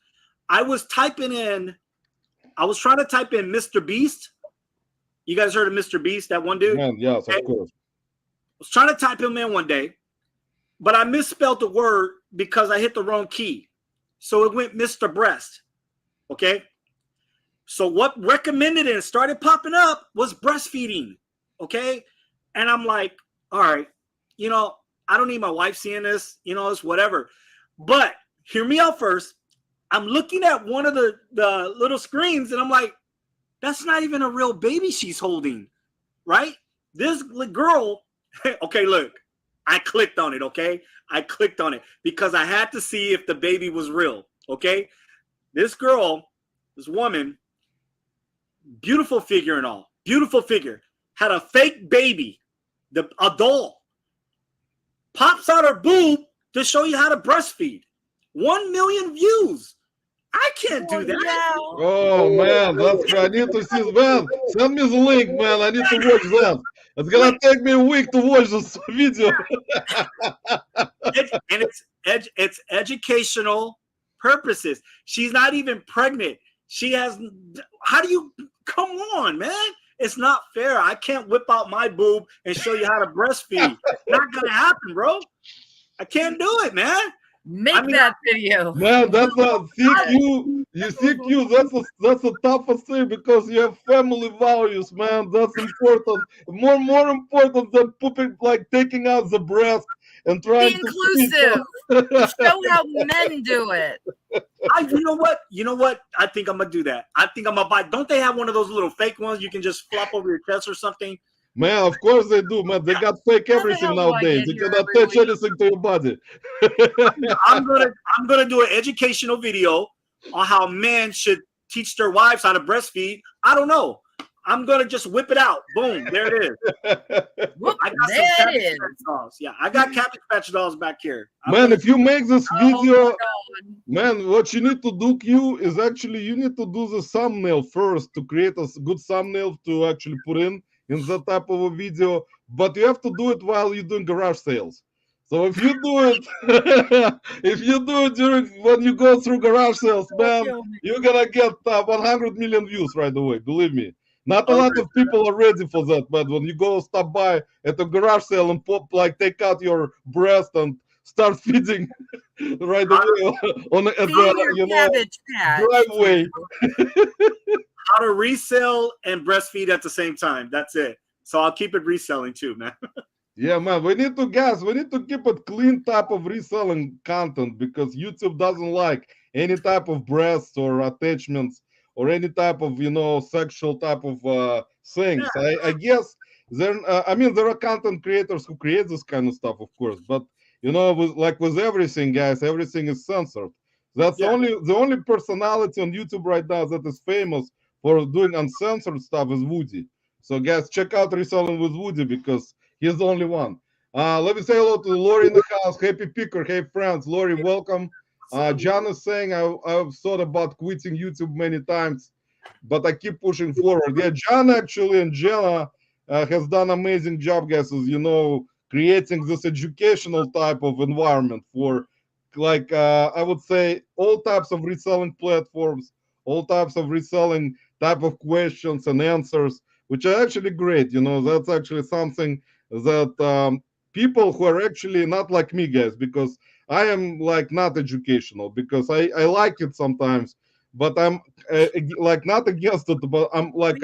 I was trying to type in Mr. Beast. You guys heard of Mr. Beast, that one dude? Yes, of course. I was trying to type him in one day, but I misspelled the word because I hit the wrong key. So it went Mr. Breast. Okay. So what recommended and started popping up was breastfeeding. Okay. And I'm like, all right, I don't need my wife seeing this, it's whatever. But hear me out first. I'm looking at one of the little screens and I'm like, that's not even a real baby she's holding, right? This girl, okay, look, I clicked on it, okay? I clicked on it because I had to see if the baby was real, okay? This woman, beautiful figure and all, beautiful figure, had a fake baby, a doll, pops out her boob to show you how to breastfeed. 1 million views. I can't do that. Yeah. Oh man, I need to see, man. Send me the link, man. I need to watch that. It's gonna take me a week to watch this video. And it's educational purposes. She's not even pregnant. Come on, man. It's not fair. I can't whip out my boob and show you how to breastfeed. Not gonna happen, bro. I can't do it, man. Make that video. Man, that's that's the toughest thing, because you have family values, man. That's important. More important than taking out the breast and trying Be inclusive. Show how men do it. You know what? I think I'm gonna do that. I think I'm gonna buy. Don't they have one of those little fake ones you can just flop over your chest or something? Man, of course they do, man. They got fake everything nowadays. You cannot attach anything to your body. I'm gonna do an educational video on how men should teach their wives how to breastfeed. I don't know. I'm gonna just whip it out. Boom, there it is. Whoop, I got some there Cabbage it is. Patch dolls. Yeah, I got Cabbage Patch dolls back here. Man, if you make this Oh video, my God. man, what you need to do, Q, is actually you need to do the thumbnail first to create a good thumbnail to actually put in that type of a video. But you have to do it while you're doing garage sales. So if you do it, if you do it during when you go through garage sales, man, you're gonna get 100 million views right away. Believe me. Not a lot of people are ready for that, but when you go stop by at a garage sale and pop, like take out your breast and start feeding right away on at the Cabbage Patch, driveway. How to resell and breastfeed at the same time. That's it. So I'll keep it reselling too, man. Yeah, man, we need to keep it clean type of reselling content because YouTube doesn't like any type of breasts or attachments or any type of sexual type of things. I guess there are content creators who create this kind of stuff, of course, but with everything, guys, everything is censored. That's the only personality on YouTube right now that is famous for doing uncensored stuff is Woody. So guys, check out Reselling with Woody because he's the only one. Let me say hello to Lori in the house. Happy Picker. Hey, friends. Lori, welcome. John is saying I've thought about quitting YouTube many times, but I keep pushing forward. Yeah, John actually and Jenna has done amazing job, guys, as creating this educational type of environment for, like, I would say, all types of reselling platforms, all types of reselling type of questions and answers, which are actually great. That's actually something that people who are actually not like me, guys, because I am like not educational because I like it sometimes, but I'm like not against it, but I'm like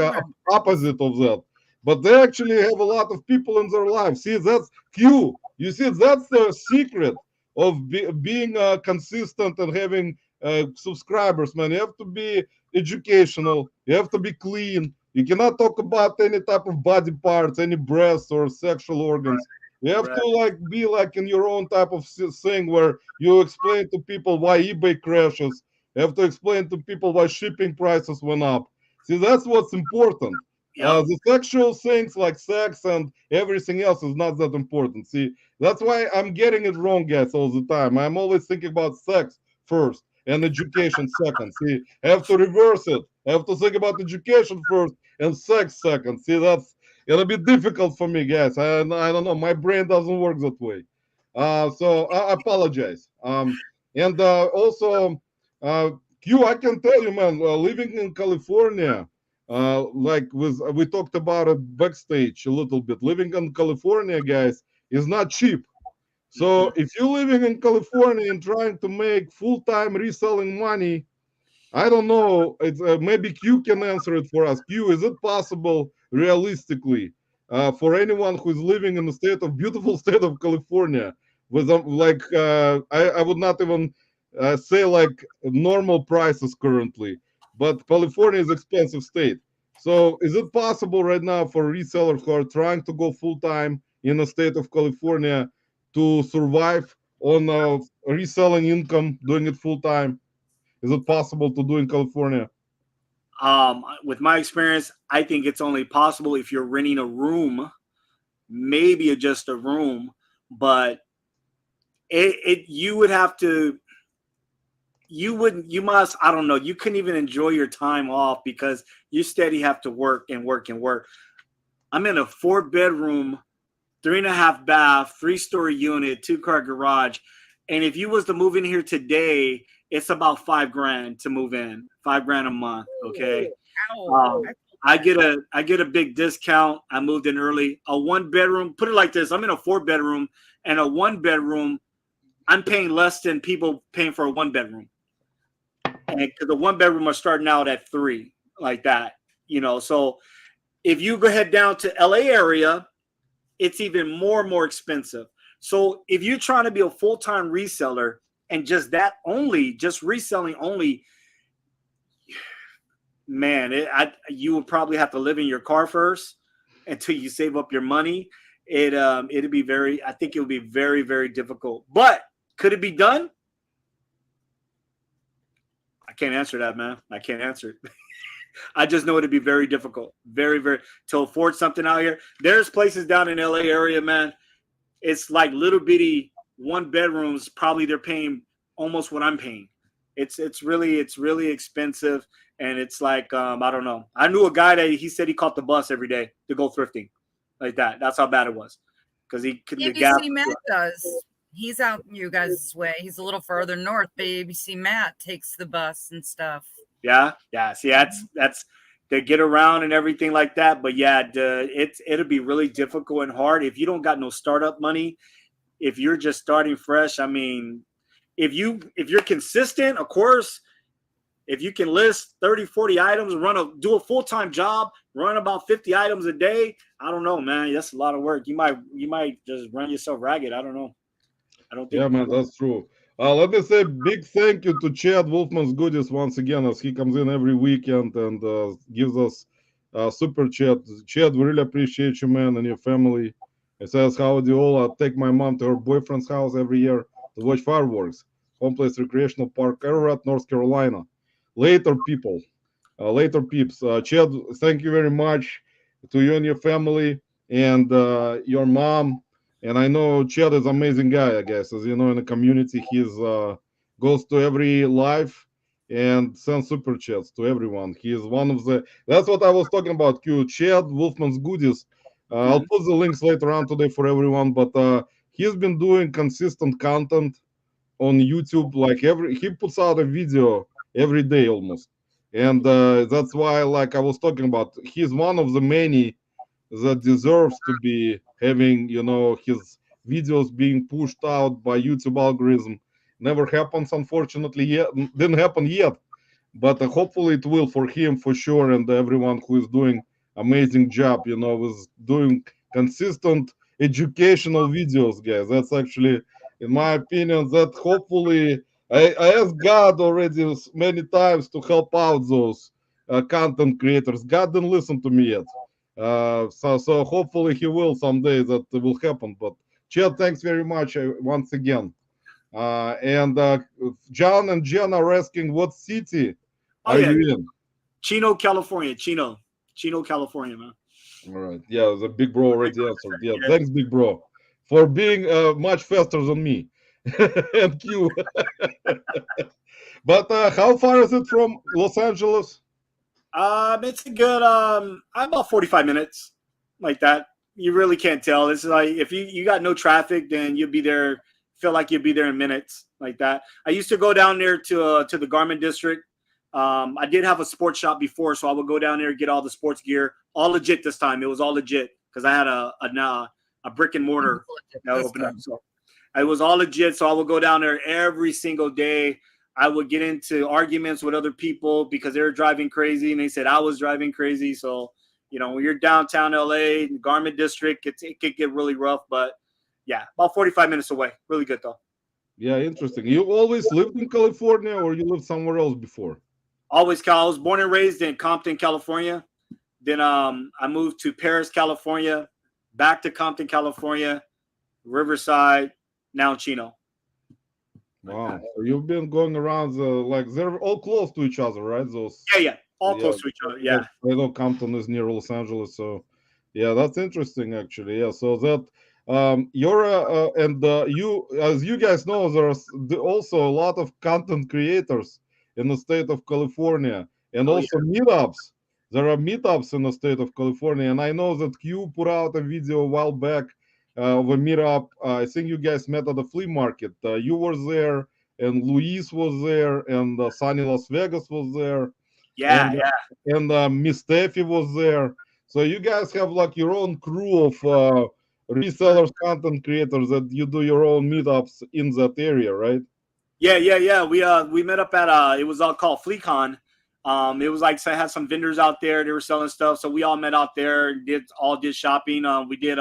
opposite of that. But they actually have a lot of people in their lives. See, that's Q. You see, that's the secret of being consistent and having subscribers, man. You have to be educational. You have to be clean. You cannot talk about any type of body parts, any breasts or sexual organs. You have to be like in your own type of thing where you explain to people why eBay crashes. You have to explain to people why shipping prices went up. See, that's what's important. The sexual things like sex and everything else is not that important. See, that's why I'm getting it wrong, guys, all the time. I'm always thinking about sex first and education second. See, I have to reverse it. I have to think about education first and sex second. See, it'll be difficult for me, guys. I don't know. My brain doesn't work that way. So I apologize. And also, Q, I can tell you, man, living in California, we talked about it backstage a little bit. Living in California, guys, is not cheap. So if you're living in California and trying to make full-time reselling money, I don't know. It's maybe Q can answer it for us. Q, is it possible realistically for anyone who's living in the beautiful state of California, with I would not even say like normal prices currently, but California is expensive state. So is it possible right now for resellers who are trying to go full time in the state of California to survive on reselling income, doing it full time? Is it possible to do in California? With my experience, I think it's only possible if you're renting a room, maybe just a room, but you would have to, I don't know, you couldn't even enjoy your time off because you steady have to work and work and work. I'm in a 4-bedroom, 3.5 bath, 3-story unit, 2-car garage. And if you was to move in here today, it's about $5,000 to move in, $5,000 a month. Okay. I get a big discount. I moved in early. A 1-bedroom, put it like this. I'm in a 4-bedroom and a 1-bedroom. I'm paying less than people paying for a 1-bedroom. And because the 1-bedroom are starting out at $3,000 like that, so if you go head down to LA area, it's even more expensive. So if you're trying to be a full-time reseller and just reselling only, man, you would probably have to live in your car first until you save up your money. I think it would be very, very difficult. But could it be done? I can't answer that, man. I can't answer it. I just know it'd be very difficult, very, very, to afford something out here. There's places down in LA area, man. It's like little bitty 1 bedrooms. Probably they're paying almost what I'm paying. It's really expensive, and it's like I don't know. I knew a guy that he said he caught the bus every day to go thrifting, like that. That's how bad it was, because he couldn't get gas. ABC Matt does. He's out you guys' way. He's a little further north, but ABC Matt takes the bus and stuff. Yeah. See, that's they get around and everything like that. But yeah, it'll be really difficult and hard if you don't got no startup money. If you're just starting fresh, I mean, if you're consistent, of course, if you can list 30, 40 items, do a full-time job, run about 50 items a day, I don't know, man. That's a lot of work. You might just run yourself ragged. I don't know. I don't think. Yeah, man, that's true. Let me say big thank you to Chad Wolfman's Goodies once again, as he comes in every weekend and gives us super chat. Chad, we really appreciate you, man, and your family. It says, how do you all take my mom to her boyfriend's house every year to watch fireworks? Home Place Recreational Park, Ararat, North Carolina. Later, people. Later, peeps. Chad, thank you very much to you and your family and your mom. And I know Chad is an amazing guy, I guess. As you know, in the community, he's goes to every live and sends super chats to everyone. He is one of the. That's what I was talking about. Q Chad Wolfman's Goodies. I'll put the links later on today for everyone. But he's been doing consistent content on YouTube. Like he puts out a video every day almost, and that's why, like I was talking about, he's one of the many that deserves to be having, his videos being pushed out by YouTube algorithm. Never happens, unfortunately, yet. Didn't happen yet, but hopefully it will for him for sure, and everyone who is doing amazing job, with doing consistent educational videos, guys. That's actually, in my opinion, that hopefully I asked God already many times to help out those content creators. God didn't listen to me yet. So hopefully he will someday. That will happen. But Chad, thanks very much once again. And John and Jen are asking, what city are you in? Chino, California. Chino, California, man. All right. Yeah, the big bro already answered. Yeah, thanks, big bro, for being much faster than me. And Q. But how far is it from Los Angeles? It's a good about 45 minutes, like that. You really can't tell. It's like if you got no traffic, then you'll be there. Feel like you'll be there in minutes, like that. I used to go down there to the garment district. I did have a sports shop before, so I would go down there and get all the sports gear, all legit this time. It was all legit because I had a brick and mortar that opened up. So it was all legit. So I would go down there every single day. I would get into arguments with other people because they were driving crazy, and they said I was driving crazy. So, when you're downtown LA, garment district, it could get really rough. But yeah, about 45 minutes away. Really good though. Yeah, interesting. You always lived in California, or you lived somewhere else before? Always, Cal. I was born and raised in Compton, California. Then I moved to Paris, California, back to Compton, California, Riverside, now Chino. Wow. So you've been going around, like they're all close to each other, right? Those. Yeah. All close to each other. Yeah. I know Compton is near Los Angeles, so yeah, that's interesting actually. Yeah. So that you're you, as you guys know, there's also a lot of content creators in the state of California, and also meetups. There are meetups in the state of California, and I know that Q put out a video a while back of a meetup. I think you guys met at the flea market. You were there, and Luis was there, and Sunny Las Vegas was there. Yeah, and Miss Steffi was there. So you guys have like your own crew of resellers, content creators that you do your own meetups in that area, right? Yeah. We met up at it was all called FleaCon. It was like, so I had some vendors out there. They were selling stuff, so we all met out there and did shopping. We did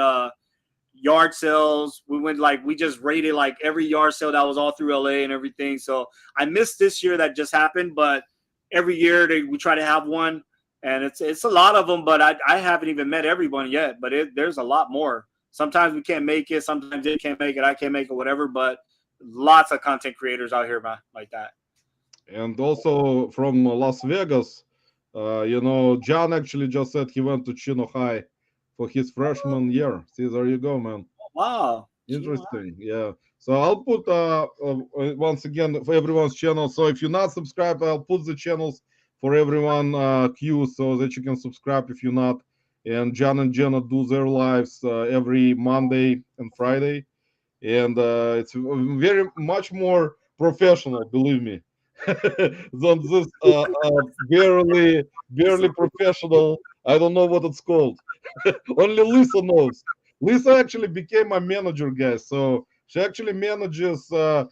yard sales. We just raided like every yard sale that was all through LA and everything. So I missed this year that just happened, but every year we try to have one, and it's a lot of them. But I haven't even met everyone yet. But there's a lot more. Sometimes we can't make it. Sometimes they can't make it. I can't make it. Whatever. But lots of content creators out here, man, like that. And also from Las Vegas, John actually just said he went to Chino High for his freshman year. See, there you go, man. Wow. Interesting. Yeah. So I'll put once again for everyone's channel. So if you're not subscribed, I'll put the channels for everyone queue so that you can subscribe if you're not. And John and Jenna do their lives every Monday and Friday, and it's very much more professional, believe me, than this barely professional. I don't know what it's called. Only Lisa knows. Lisa actually became my manager, guys. So she actually manages. She said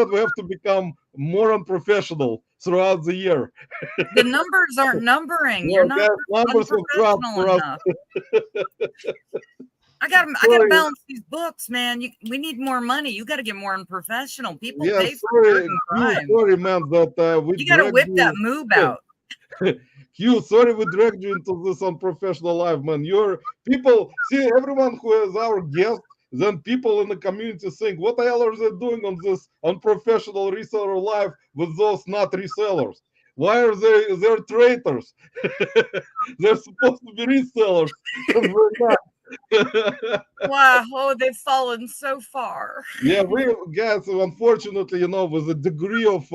we have to become more unprofessional throughout the year. The numbers aren't numbering. Yeah, You're not guys, numbers have dropped unprofessional for us. enough. I gotta balance these books, man. We need more money. You gotta get more unprofessional. People Yeah, pay for certain crime. sorry, man, that we You gotta dragged whip you. that moob out. Q, sorry we dragged you into this unprofessional life, man. You're people see everyone who is our guest, then people in the community think, what the hell are they doing on this unprofessional reseller life with those not resellers? Why are they're traitors? They're supposed to be resellers. We're not. Wow, oh, they've fallen so far. Yeah, we guys, unfortunately, with a degree of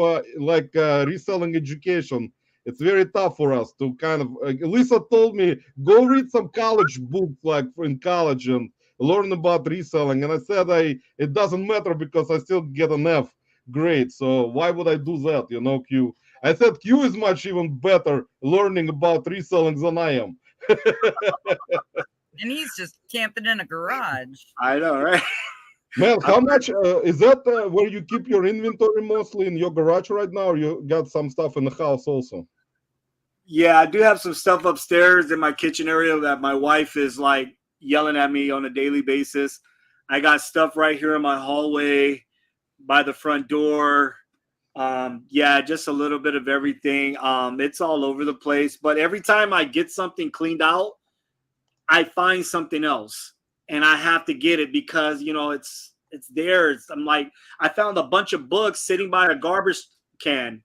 reselling education, it's very tough for us to kind of. Lisa told me go read some college books, like in college, and learn about reselling. And I said, it doesn't matter because I still get an F grade. So why would I do that? Q. I said Q is much even better learning about reselling than I am. And he's just camping in a garage. I know, right? Man, how much is that where you keep your inventory mostly in your garage right now, or you got some stuff in the house also? Yeah, I do have some stuff upstairs in my kitchen area that my wife is like yelling at me on a daily basis. I got stuff right here in my hallway by the front door. Yeah, just a little bit of everything. It's all over the place. But every time I get something cleaned out, I find something else and I have to get it because, it's there. I'm like, I found a bunch of books sitting by a garbage can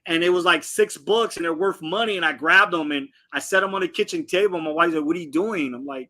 and it was like 6 books and they're worth money. And I grabbed them and I set them on the kitchen table. My wife's like, what are you doing? I'm like,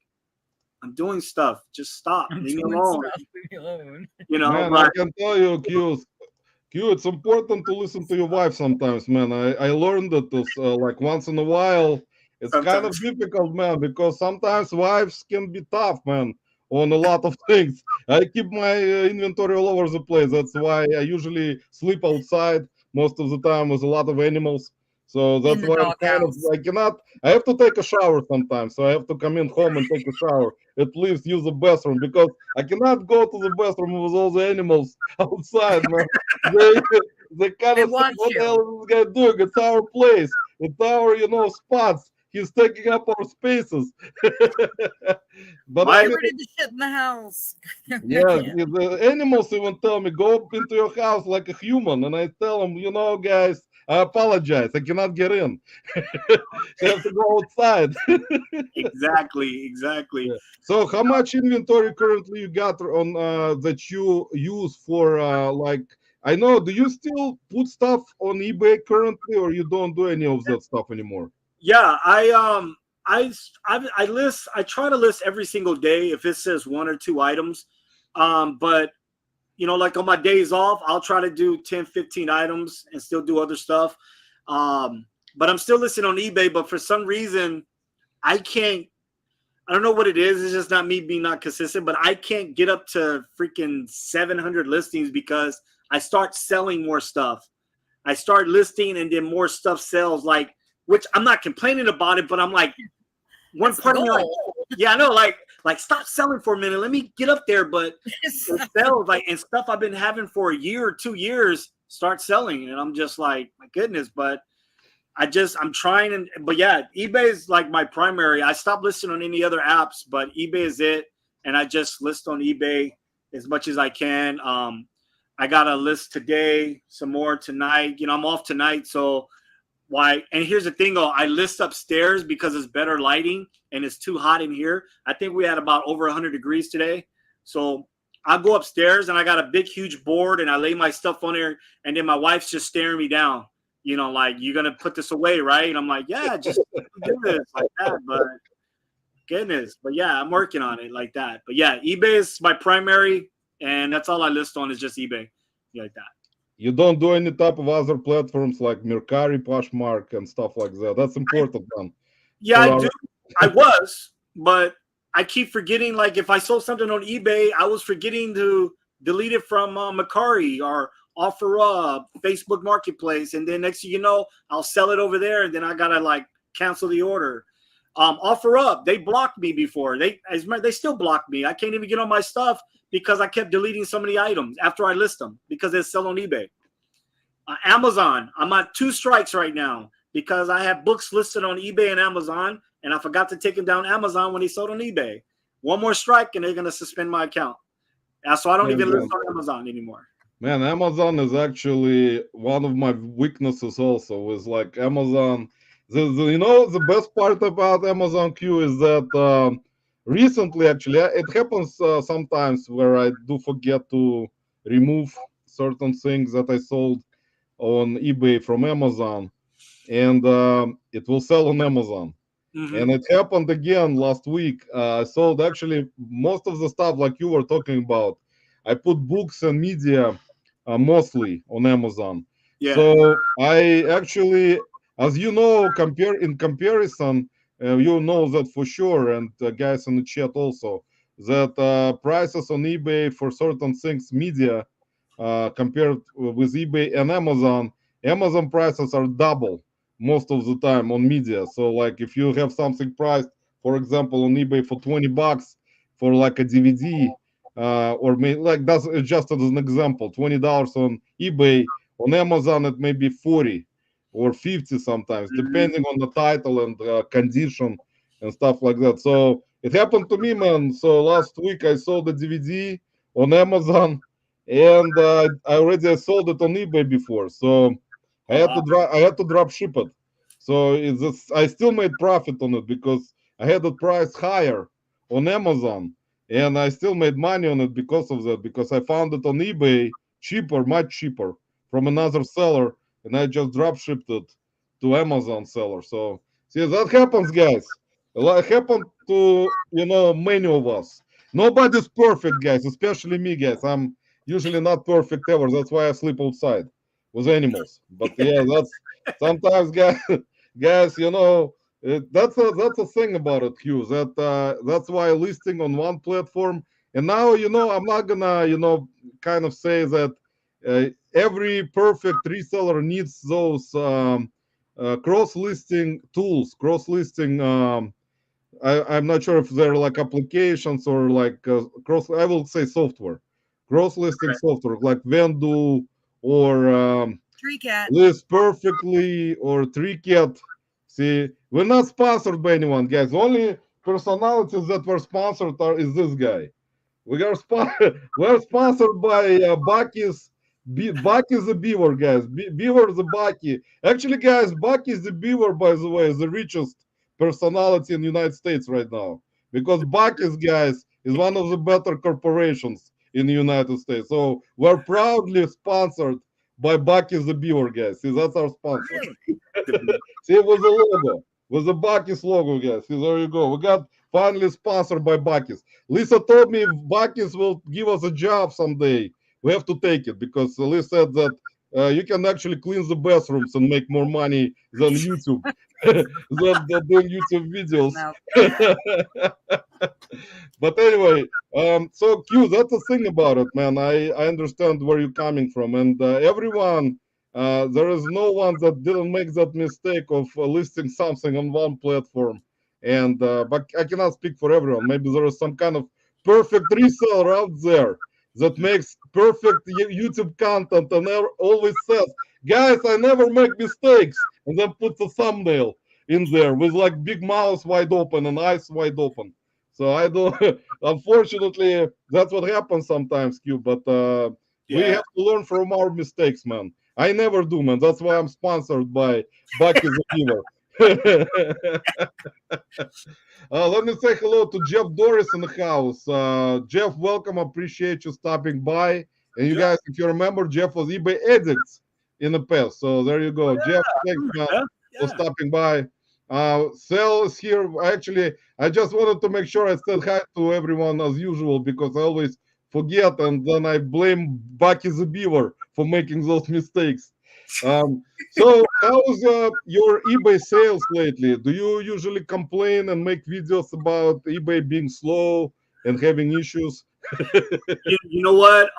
I'm doing stuff. Just stop. Leave me alone. Man, I can tell you, Q, it's important to listen to your wife sometimes, man. I learned that this like once in a while. It's kind of difficult, man, because sometimes wives can be tough, man, on a lot of things. I keep my inventory all over the place. That's why I usually sleep outside most of the time with a lot of animals. So that's why I have to take a shower sometimes. So I have to come in home and take a shower, at least use the bathroom, because I cannot go to the bathroom with all the animals outside, man. They kind of think, what the hell is this guy doing? It's our place. It's our, spots. He's taking up our spaces. But get rid of the shit in the house. Yeah, the animals even tell me, go into your house like a human. And I tell them, guys, I apologize. I cannot get in. You have to go outside. Exactly. Yeah. So how much inventory currently you got on that you use for I know, do you still put stuff on eBay currently, or you don't do any of that stuff anymore? Yeah, I try to list every single day if it says 1 or 2 items. But like on my days off, I'll try to do 10, 15 items and still do other stuff. But I'm still listing on eBay, but for some reason I don't know what it is. It's just not me being not consistent, but I can't get up to freaking 700 listings because I start selling more stuff. I start listing and then more stuff sells, which I'm not complaining about it, but I'm like, one part of me like, yeah, I know, like stop selling for a minute. Let me get up there. But it sells and stuff I've been having for a year or 2 years start selling. And I'm just like, my goodness. But I'm trying. But yeah, eBay is like my primary. I stopped listing on any other apps, but eBay is it. And I just list on eBay as much as I can. I got a list today, some more tonight. I'm off tonight. So why? And here's the thing, though. I list upstairs because it's better lighting and it's too hot in here. I think we had about over 100 degrees today. So I go upstairs and I got a big, huge board and I lay my stuff on there. And then my wife's just staring me down. you know, like, you're gonna put this away, right? And I'm like, yeah, just do this like that. But goodness, but yeah, I'm working on it like that. But yeah, eBay is my primary, and that's all I list on is just eBay, like that. You don't do any type of other platforms like Mercari, Poshmark, and stuff like that. That's important, man. Yeah, I do. I was, but I keep forgetting. Like, if I sold something on eBay, I was forgetting to delete it from Mercari or OfferUp, Facebook Marketplace, and then next thing you know, I'll sell it over there, and then I gotta like cancel the order. OfferUp, they blocked me before. They still block me. I can't even get on my stuff because I kept deleting so many items after I list them because they sell on eBay. Amazon, I'm at 2 strikes right now because I have books listed on eBay and Amazon, and I forgot to take them down Amazon when they sold on eBay. 1 more strike, and they're gonna suspend my account. So I don't even list on Amazon anymore. Man, Amazon is actually one of my weaknesses also. Is like Amazon. You know, the best part about Amazon Q is that recently, actually, it happens sometimes where I do forget to remove certain things that I sold on eBay from Amazon, and it will sell on Amazon. And it happened again last week. I sold actually most of the stuff like you were talking about. I put books and media mostly on Amazon. Yeah. So I actually, as you know, in comparison, you know that for sure, and guys in the chat also, that prices on eBay for certain things, media, compared with eBay and Amazon prices are double most of the time on media. So like if you have something priced, for example, on eBay for $20 for like a DVD, or like that's just as an example, $20 on eBay, on Amazon it may be 40 or 50 sometimes, depending on the title and condition and stuff like that. So it happened to me, man. So last week I sold the DVD on Amazon, and I already sold it on eBay before. So I had to drop ship it. So I still made profit on it because I had the price higher on Amazon, and I still made money on it because of that. Because I found it on eBay cheaper, much cheaper, from another seller, and I just drop shipped it to Amazon seller. So see, that happens, guys. It happened to many of us. Nobody's perfect, guys, especially me, guys. I'm usually not perfect ever. That's why I sleep outside with animals. But yeah, that's sometimes, guys, that's a thing about it, Hugh. That's why listing on one platform. And now, I'm not gonna, kind of say that every perfect reseller needs those cross-listing tools, cross-listing. I'm not sure if they're like applications or like I will say software, cross-listing software like Vendu or TreeCat. List Perfectly or TreeCat. See, we're not sponsored by anyone, guys. Only personalities that were sponsored is this guy. We're sponsored by Bucky's. Bucky's the Beaver, guys. Beaver the Bucky. Actually, guys, Bucky's the Beaver, by the way, is the richest personality in the United States right now. Because Bucky's, guys, is one of the better corporations in the United States. So we're proudly sponsored by Bucky's the Beaver, guys. See, that's our sponsor. See, it was a logo. With the Bucky's logo, guys. See, there you go. We got finally sponsored by Bucky's. Lisa told me if Bucky's will give us a job someday, we have to take it because Lisa said that you can actually clean the bathrooms and make more money than YouTube, than doing YouTube videos. But anyway, so Q, that's the thing about it, man. I understand where you're coming from, and everyone. There is no one that didn't make that mistake of listing something on one platform, and but I cannot speak for everyone. Maybe there is some kind of perfect reseller out there that makes perfect YouTube content and always says, "Guys, I never make mistakes," and then puts a thumbnail in there with like big mouth wide open and eyes wide open. So I don't. Unfortunately, that's what happens sometimes, Q. But we have to learn from our mistakes, man. I never do, man. That's why I'm sponsored by Bucky the Beaver. Let me say hello to Jeff Doris in the house. Jeff, welcome. Appreciate you stopping by. And you guys, if you remember, Jeff was eBay Addicts in the past. So there you go. Jeff, thanks, man, for stopping by. Sal is here. Actually, I just wanted to make sure I said hi to everyone as usual because I always forget and then I blame Bucky the Beaver for making those mistakes. So how's your eBay sales lately? Do you usually complain and make videos about eBay being slow and having issues? You know what?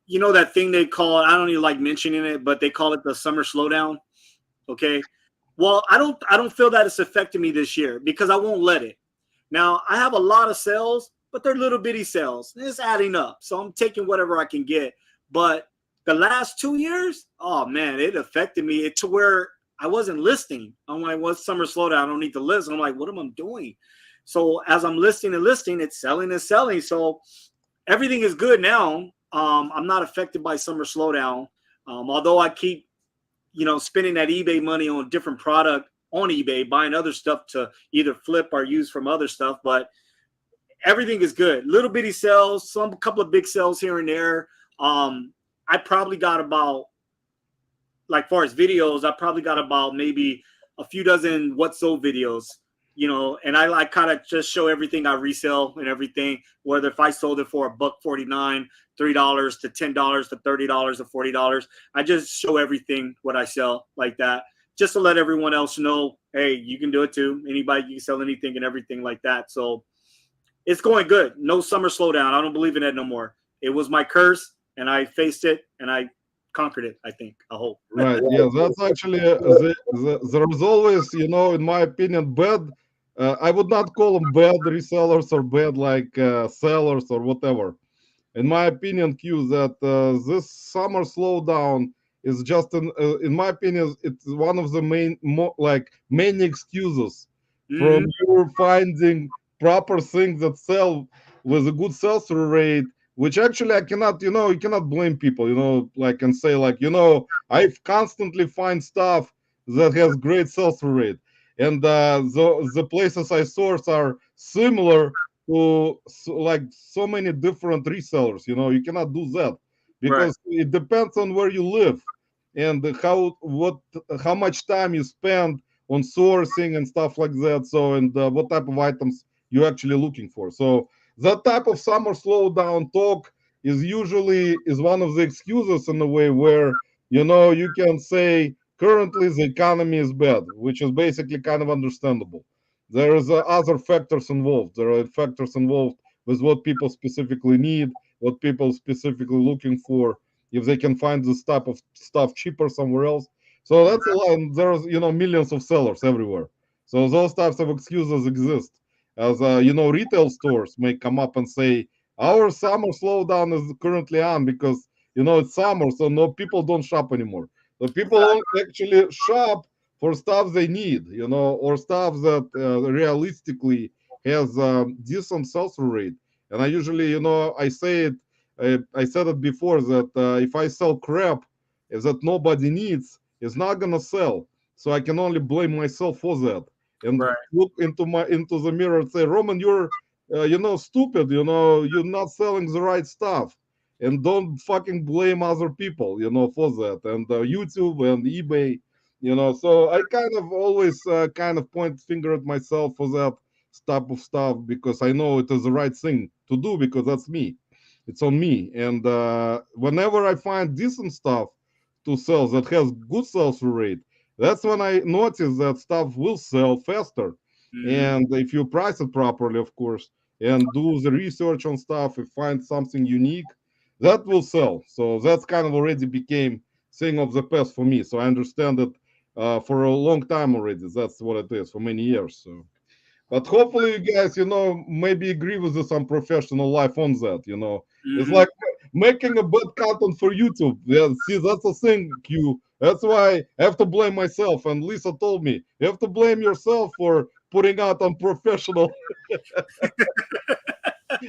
You know that thing they call it, I don't even like mentioning it, but they call it the summer slowdown. Okay. Well, I don't feel that it's affected me this year because I won't let it. Now I have a lot of sales, but they're little bitty sales. It's adding up. So I'm taking whatever I can get. But the last 2 years, oh man, it affected me to where I wasn't listing. I'm like, what's summer slowdown? I don't need to list. I'm like, what am I doing? So as I'm listing and listing, it's selling and selling. So everything is good now. I'm not affected by summer slowdown. Although I keep, spending that eBay money on different product on eBay, buying other stuff to either flip or use from other stuff. But everything is good. Little bitty sales, a couple of big sales here and there. I probably got about, like far as videos, I probably got about maybe a few dozen What's Sold videos. And I kind of just show everything I resell and everything, whether if I sold it for $1.49, $3 to $10 to $30 to $40. I just show everything what I sell like that, just to let everyone else know, hey, you can do it too. Anybody, you can sell anything and everything like that. So it's going good. No summer slowdown. I don't believe in that no more. It was my curse and I faced it and I conquered it, I think. I hope. Right. Yeah, that's actually there is always, in my opinion, bad. I would not call them bad resellers or bad sellers or whatever. In my opinion, Q, that this summer slowdown is just in my opinion, it's one of the main excuses from you finding proper things that sell with a good sell-through rate. Which actually I cannot, you cannot blame people, and say I constantly find stuff that has great sell-through rate, and the places I source are similar to so many different resellers. You cannot do that because it depends on where you live and how much time you spend on sourcing and stuff like that. So and what type of items you're actually looking for. So that type of summer slowdown talk is one of the excuses in a way where you can say currently the economy is bad, which is basically kind of understandable. There is other factors involved. There are factors involved with what people specifically need, what people specifically looking for, if they can find this type of stuff cheaper somewhere else. So that's a lot. And there's millions of sellers everywhere. So those types of excuses exist. As retail stores may come up and say our summer slowdown is currently on because it's summer, so no people don't shop anymore. So people don't actually shop for stuff they need, or stuff that realistically has decent sell-through rate. And I usually, I say it, I said it before that if I sell crap that nobody needs, it's not gonna sell. So I can only blame myself for that. And look into the mirror and say, Roman, you're stupid. You're not selling the right stuff, and don't fucking blame other people, for that. And YouTube and eBay, So I kind of always kind of point finger at myself for that type of stuff because I know it is the right thing to do because that's me. It's on me. And whenever I find decent stuff to sell that has good sell-through rate, that's when I notice that stuff will sell faster. And if you price it properly, of course, and do the research on stuff, if find something unique, that will sell. So that's kind of already became thing of the past for me. So I understand it for a long time already. That's what it is for many years. So, but hopefully you guys, maybe agree with this Unprofessional life on that. It's like making a bad content for YouTube. Yeah, see, that's the thing, Q. That's why I have to blame myself. And Lisa told me, you have to blame yourself for putting out unprofessional,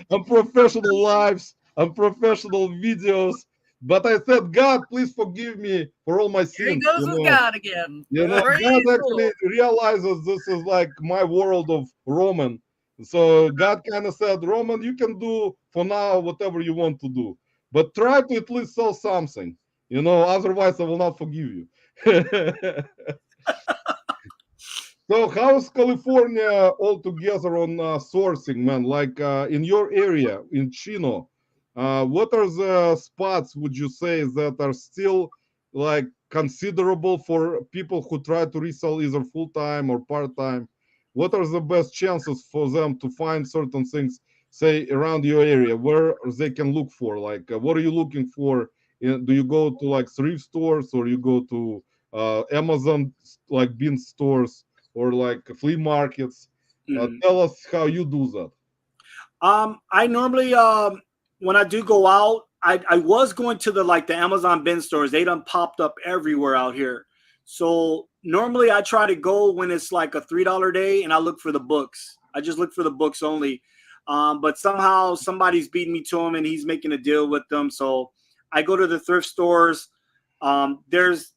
unprofessional lives, unprofessional videos. But I said, God, please forgive me for all my sins. Here he goes with God again. God actually realizes this is like my world of Roman. So God kind of said, Roman, you can do for now whatever you want to do, but try to at least sell something. You know, otherwise I will not forgive you. So how's California altogether on sourcing, man? Like in your area, in Chino, what are the spots, would you say, that are still like considerable for people who try to resell either full-time or part-time? What are the best chances for them to find certain things, say, around your area, where they can look for? Like, what are you looking for? Do you go to like thrift stores, or you go to Amazon, like bin stores, or like flea markets? Tell us how you do that. I normally when I do go out, I was going to the Amazon bin stores. They done popped up everywhere out here. So normally I try to go when it's like a $3 day, and I look for the books. I just look for the books only. But somehow somebody's beating me to him, and he's making a deal with them. So I go to the thrift stores. There's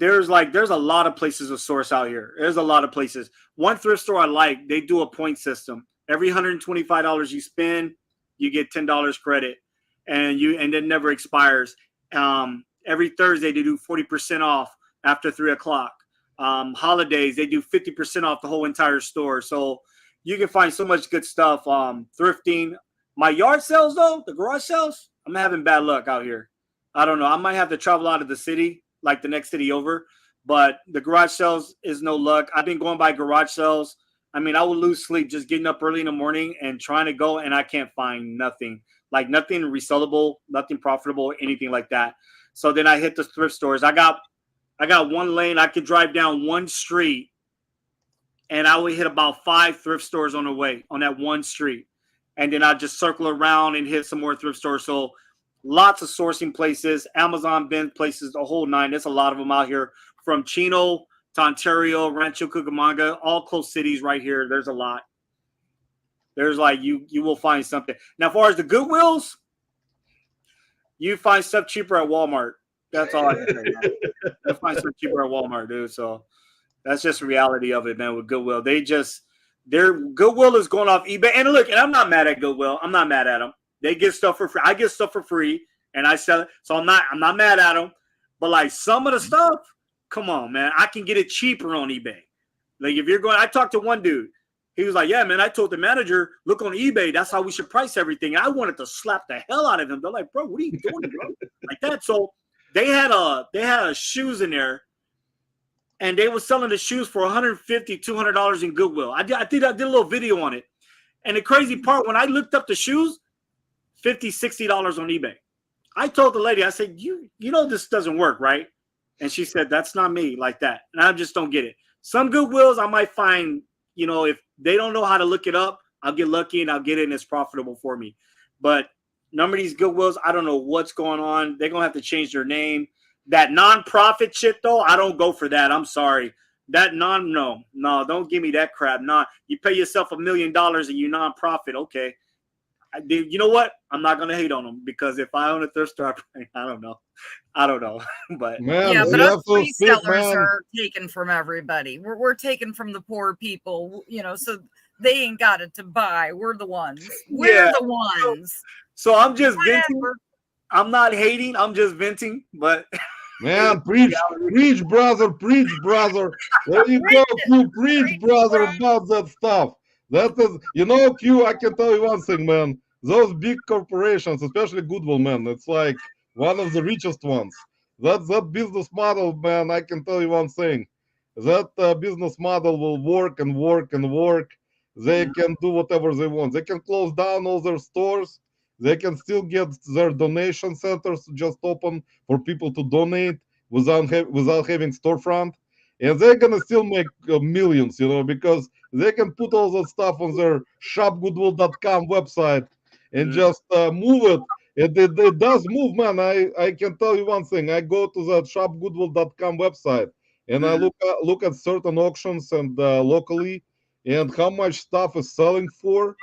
a lot of places to source out here. There's a lot of places. One thrift store I like, they do a point system. Every $125 you spend, you get $10 credit, and it never expires. Every Thursday they do 40% off after 3 o'clock. Holidays they do 50% off the whole entire store. So you can find so much good stuff. Thrifting. My yard sales though, the garage sales, I'm having bad luck out here. I don't know. I might have to travel out of the city, like the next city over. But the garage sales is no luck. I've been going by garage sales. I mean, I will lose sleep just getting up early in the morning and trying to go, and I can't find nothing. Like nothing resellable, nothing profitable, anything like that. So then I hit the thrift stores. I got one lane. I could drive down one street, and I would hit about 5 thrift stores on the way on that one street. And then I just circle around and hit some more thrift stores. So lots of sourcing places, Amazon bin places, the whole nine. There's a lot of them out here from Chino to Ontario, Rancho Cucamonga, all close cities right here. There's a lot. There's like you will find something. Now, as far as the Goodwills, you find stuff cheaper at Walmart. That's all I can say. You'll find stuff cheaper at Walmart, dude. So that's just the reality of it, man. With Goodwill, their Goodwill is going off eBay. And look, and I'm not mad at Goodwill. I'm not mad at them. They get stuff for free. I get stuff for free, and I sell it. So I'm not mad at them. But like some of the stuff, come on, man. I can get it cheaper on eBay. Like if you're going, I talked to one dude. He was like, yeah, man, I told the manager, look on eBay. That's how we should price everything. And I wanted to slap the hell out of him. They're like, bro, what are you doing, bro? Like that. So they had shoes in there, and they were selling the shoes for $150, $200 in Goodwill. I did a little video on it. And the crazy part, when I looked up the shoes, $50, $60 on eBay. I told the lady, I said, you know this doesn't work, right? And she said, that's not me like that. And I just don't get it. Some Goodwills I might find, if they don't know how to look it up, I'll get lucky and I'll get it and it's profitable for me. But none of these Goodwills, I don't know what's going on. They're going to have to change their name. That nonprofit shit, though, I don't go for that. I'm sorry. No, don't give me that crap. You pay yourself $1 million and you nonprofit. Okay. You know what? I'm not gonna hate on them because if I own a thrift store, I don't know. But man, yeah, but us resellers are taken from everybody. We're taken from the poor people, so they ain't got it to buy. We're the ones. We're the ones. So I'm just venting. I'm not hating. I'm just venting. But man, preach, brother. There you go, Q. Preach, brother, about that stuff. That is, Q. I can tell you one thing, man. Those big corporations, especially Goodwill, man, it's like one of the richest ones. That business model, man, I can tell you one thing. That business model will work and work and work. They can do whatever they want. They can close down all their stores. They can still get their donation centers just open for people to donate without having storefront. And they're going to still make millions, because they can put all that stuff on their shopgoodwill.com website and just move it. It does move, man. I can tell you one thing. I go to that shopgoodwill.com website and I look at certain auctions and locally and how much stuff is selling for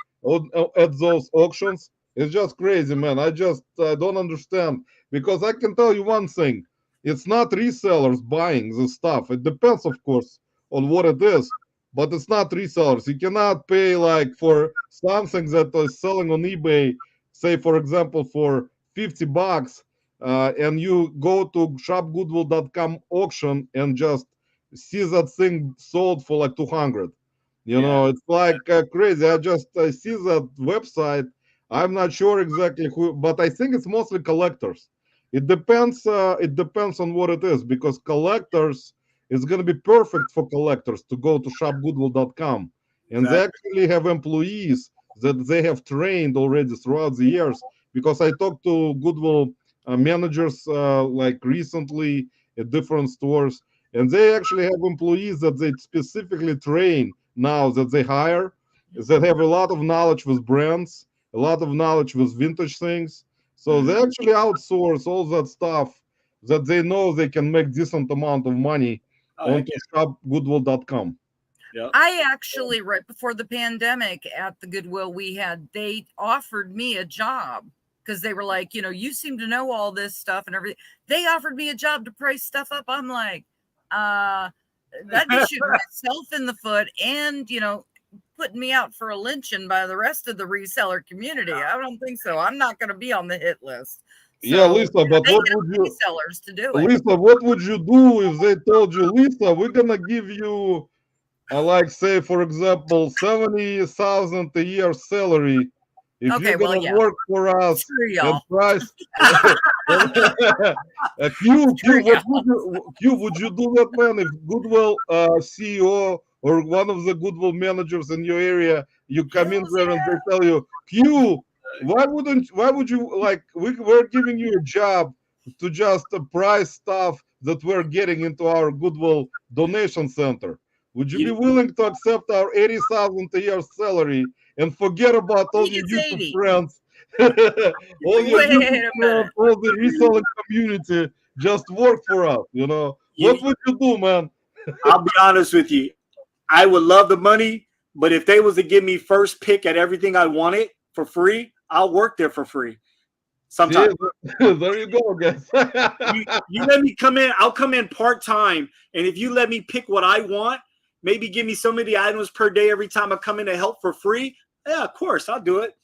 at those auctions. It's just crazy, man. I don't understand, because I can tell you one thing. It's not resellers buying the stuff. It depends, of course, on what it is, but it's not resellers. You cannot pay like for something that is selling on eBay, say, for example, for $50. and you go to shopgoodwill.com auction and just see that thing sold for like 200. You know, it's like crazy. I just see that website. I'm not sure exactly who, but I think it's mostly collectors. It depends. It depends on what it is, because collectors, it's going to be perfect for collectors to go to shopgoodwill.com, and they actually have employees that they have trained already throughout the years. Because I talked to Goodwill managers like recently at different stores, and they actually have employees that they specifically train now, that they hire, that have a lot of knowledge with brands, a lot of knowledge with vintage things. So they actually outsource all that stuff that they know they can make decent amount of money onto shopgoodwill.com. I actually, right before the pandemic at the Goodwill they offered me a job, because they were like, you know, you seem to know all this stuff and everything. They offered me a job to price stuff up. I'm like, that'd be shooting myself in the foot and, you know, putting me out for a lynching by the rest of the reseller community. I don't think so. I'm not going to be on the hit list. So, yeah, Lisa, but what would you, resellers to do it. Lisa, what would you do if they told you, Lisa, we're going to give you, like, say, for example, 70,000 a year salary if you're going to work for us and price. Q, would you do that, man? If Goodwill CEO or one of the Goodwill managers in your area, you come in there and they tell you, Q, why would you, like, we're giving you a job to just price stuff that we're getting into our Goodwill donation center. Would you be willing to accept our 80,000 a year salary and forget about all your YouTube friends, all your YouTube friends, all the reselling community, just work for us, you know? What would you do, man? I'll be honest with you. I would love the money, but if they was to give me first pick at everything I wanted for free, I'll work there for free. Sometimes. Yeah, there you go, guys. you let me come in, I'll come in part-time, and if you let me pick what I want, maybe give me so many items per day every time I come in to help for free. Yeah, of course, I'll do it.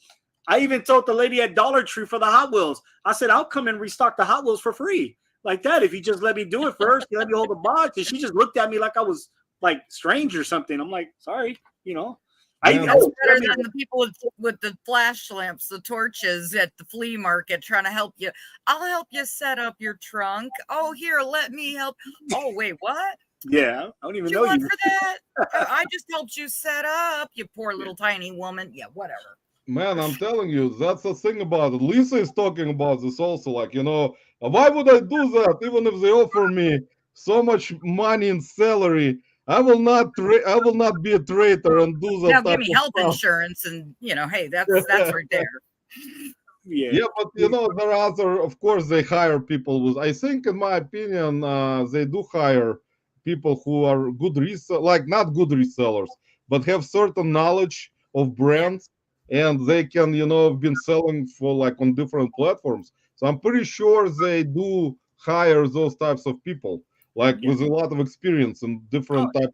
I even told the lady at Dollar Tree for the Hot Wheels, I said, I'll come and restock the Hot Wheels for free. Like that, if you just let me do it first, you let me hold the box. And she just looked at me like I was like strange or something. I'm like, sorry, you know. That's better than the people with the flash lamps, the torches at the flea market trying to help you. I'll help you set up your trunk. Oh, here, let me help. Oh, wait, what? Yeah, I don't even know you. For that? I just helped you set up, you poor little tiny woman. Yeah, whatever. Man, I'm telling you, that's the thing about it. Lisa is talking about this also. Like, you know, why would I do that? Even if they offer me so much money in salary, I will not be a traitor and do that. Now give me health insurance, and you know, hey, that's right there. Yeah, but you know, there are other. Of course, they hire people with. I think, in my opinion, they do hire people who are good resellers, like not good resellers, but have certain knowledge of brands, and they can, you know, been selling for like on different platforms. So I'm pretty sure they do hire those types of people, like with a lot of experience in different type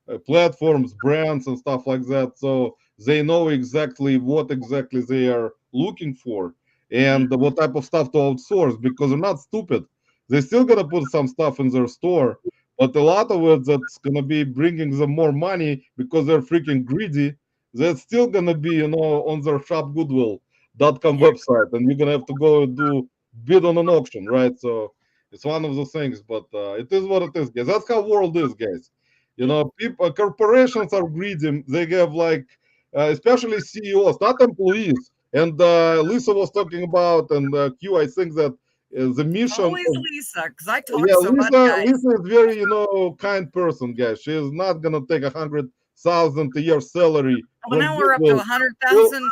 of platforms, brands, and stuff like that. So they know exactly what exactly they are looking for and what type of stuff to outsource, because they're not stupid. They're still gonna put some stuff in their store, but a lot of it that's gonna be bringing them more money because they're freaking greedy. That's still gonna be, you know, on their shopgoodwill.com website, and you're gonna have to go do bid on an auction, right? So it's one of the things, but it is what it is, guys. That's how world is, guys. You know, people, corporations are greedy. They have like, especially CEOs, not employees. And Lisa was talking about, and Q, I think that the mission. Always Lisa, because I talk so much. Lisa is very, you know, kind person, guys. She is not gonna take 100,000 a year salary. Well, now we're up to 100,000.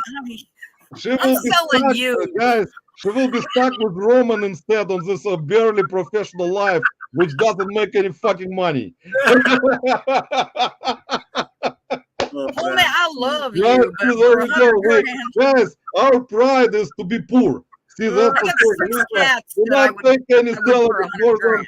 I'm selling you, guys. She will be stuck with Roman instead on this barely professional life, which doesn't make any fucking money. Oh, man, I love you. Guys, our pride is to be poor. See, that's the thing. We're not taking any salary more than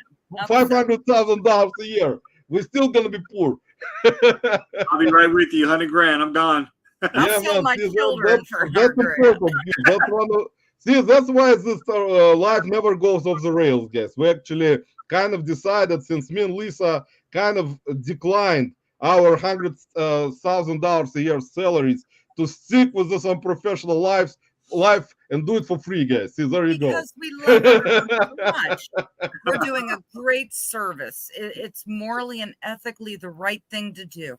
$500,000 a year. We're still gonna be poor. I'll be right with you. 100 grand. I'm gone. I'll sell my children for 100 grand. That's important. See, that's why this life never goes off the rails, guys. We actually kind of decided, since me and Lisa kind of declined our $100,000 a year salaries, to stick with this unprofessional life and do it for free, guys. See, there you go. Because we love our work so much. We're doing a great service. It's morally and ethically the right thing to do.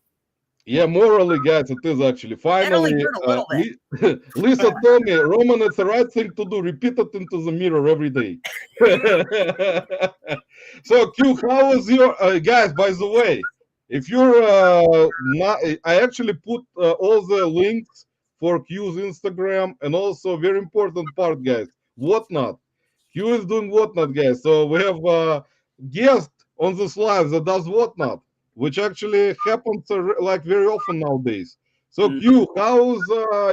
Yeah, morally, guys, it is actually. And only Finally, hurt a little bit. Lisa told me, Roman, it's the right thing to do. Repeat it into the mirror every day. So, Q, how is your guys? By the way, if you're not, I actually put all the links for Q's Instagram, and also very important part, guys. Whatnot. Q is doing whatnot, guys. So we have a guest on this live that does whatnot, which actually happens like very often nowadays. So Q, how's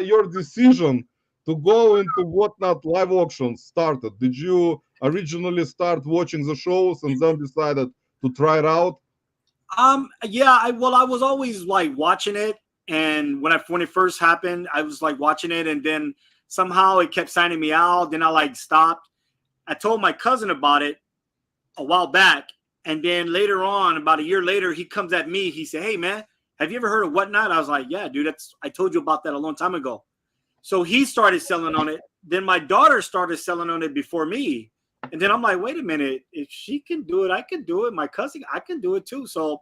your decision to go into whatnot live auctions started? Did you originally start watching the shows and then decided to try it out? Yeah, I was always like watching it, and when it first happened, I was like watching it, and then somehow it kept signing me out. Then I like stopped. I told my cousin about it a while back, and then later on, about a year later, he comes at me. He said, "Hey man, have you ever heard of Whatnot?" I was like, "Yeah, dude, I told you about that a long time ago." So he started selling on it. Then my daughter started selling on it before me. And then I'm like, wait a minute, if she can do it, I can do it. My cousin, I can do it too. So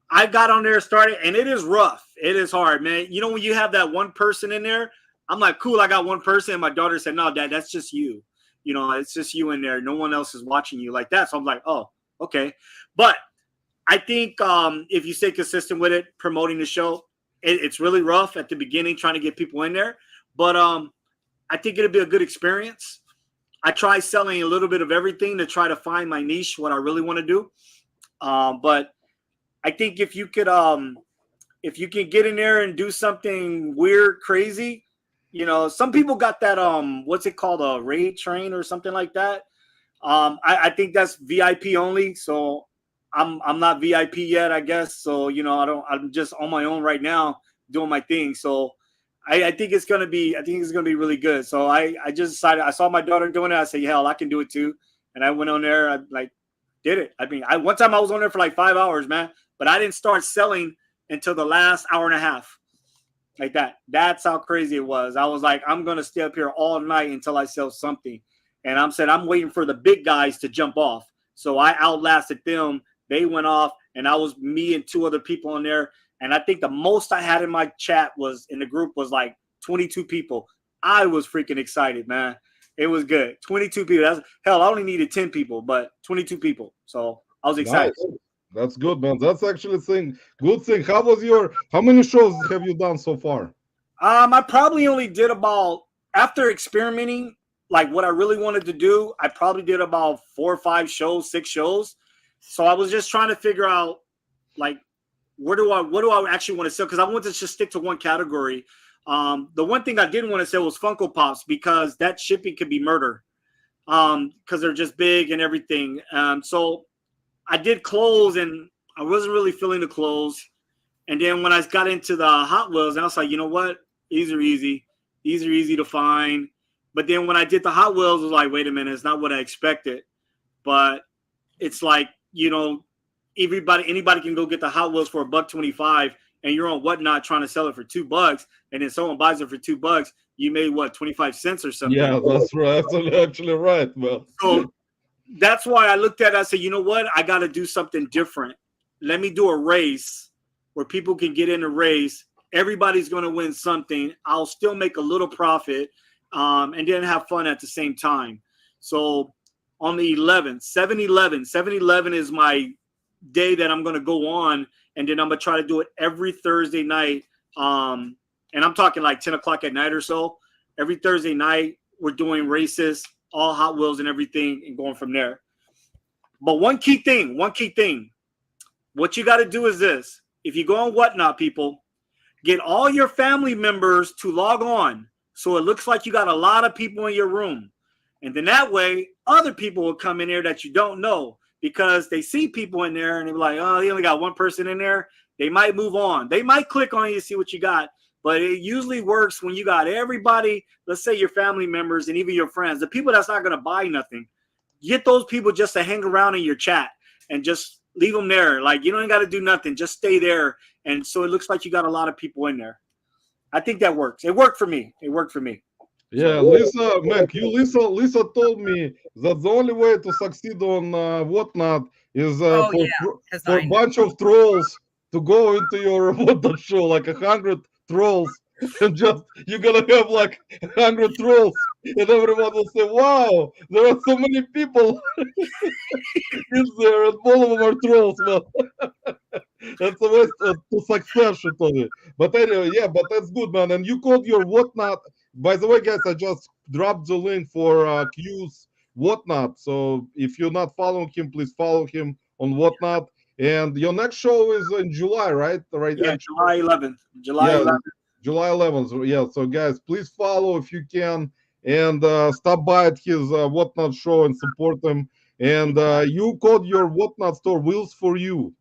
I got on there, started, and it is rough. It is hard, man. You know, when you have that one person in there, I'm like, cool, I got one person. And my daughter said, no, Dad, that's just you. You know, it's just you in there. No one else is watching you like that. So I'm like, oh, okay. But I think if you stay consistent with it, promoting the show, it's really rough at the beginning trying to get people in there. But I think it'll be a good experience. I try selling a little bit of everything to try to find my niche, what I really want to do. But I think if you can get in there and do something weird, crazy, you know, some people got that what's it called, a raid train or something like that. I think that's VIP only. So I'm not VIP yet, I guess. So you know, I'm just on my own right now doing my thing. So I think it's gonna be really good. So I just decided, I saw my daughter doing it. I said, hell, I can do it too. And I went on there. I like did it. I mean, one time I was on there for like 5 hours, man. But I didn't start selling until the last hour and a half. Like that. That's how crazy it was. I was like, I'm gonna stay up here all night until I sell something. And I'm waiting for the big guys to jump off. So I outlasted them. They went off, and I was me and two other people on there. And I think the most I had in my chat was in the group was like 22 people. I was freaking excited, man. It was good. 22 people. Hell, I only needed 10 people, but 22 people. So I was excited. Nice. That's good, man. That's actually good thing. How many shows have you done so far? I probably only did about, after experimenting, like what I really wanted to do, I probably did about 4 or 5 shows, 6 shows. So I was just trying to figure out, like, what do I actually want to sell? Because I wanted to just stick to one category. The one thing I didn't want to sell was Funko Pops, because that shipping could be murder, because they're just big and everything. So I did clothes, and I wasn't really feeling the clothes. And then when I got into the Hot Wheels, I was like, you know what? These are easy. These are easy to find. But then when I did the Hot Wheels, I was like, wait a minute, it's not what I expected. But it's like, you know, anybody can go get the Hot Wheels for $1.25, and you're on Whatnot trying to sell it for $2, and then someone buys it for $2. You made what, 25 cents or something? Yeah, that's right. That's actually right, man. So that's why I looked at it. I said, you know what? I got to do something different. Let me do a race where people can get in a race. Everybody's going to win something. I'll still make a little profit, and then have fun at the same time. So on the 11th, 7-11 is my day that I'm going to go on, and then I'm going to try to do it every Thursday night. And I'm talking like 10 o'clock at night or so. Every Thursday night, we're doing races, all Hot Wheels and everything, and going from there. But one key thing, what you got to do is this. If you go on Whatnot, people, get all your family members to log on, so it looks like you got a lot of people in your room. And then that way, other people will come in there that you don't know, because they see people in there and they're like, oh, they only got one person in there. They might move on. They might click on you to see what you got. but it usually works when you got everybody, let's say your family members and even your friends, the people that's not going to buy nothing. Get those people just to hang around in your chat and just leave them there. Like, you don't got to do nothing. Just stay there. And so it looks like you got a lot of people in there. I think that works. It worked for me. It worked for me. Yeah, Lisa, man, Lisa told me that the only way to succeed on Whatnot is Oh yeah, because for I a know. bunch of trolls to go into your Whatnot show, like 100 trolls, and just you're gonna have like 100 trolls, and everyone will say, "Wow, there are so many people in there, and all of them are trolls." Man, that's the way to success, she told me. But anyway, yeah, but that's good, man. And you called your Whatnot. By the way, guys, I just dropped the link for Q's Whatnot. So if you're not following him, please follow him on Whatnot. And your next show is in July, right? Right. Yeah, July 11th. July Yeah, 11th. July 11th. Yeah. So guys, please follow if you can, and stop by at his Whatnot show and support him. And you called your Whatnot store Wheels for You.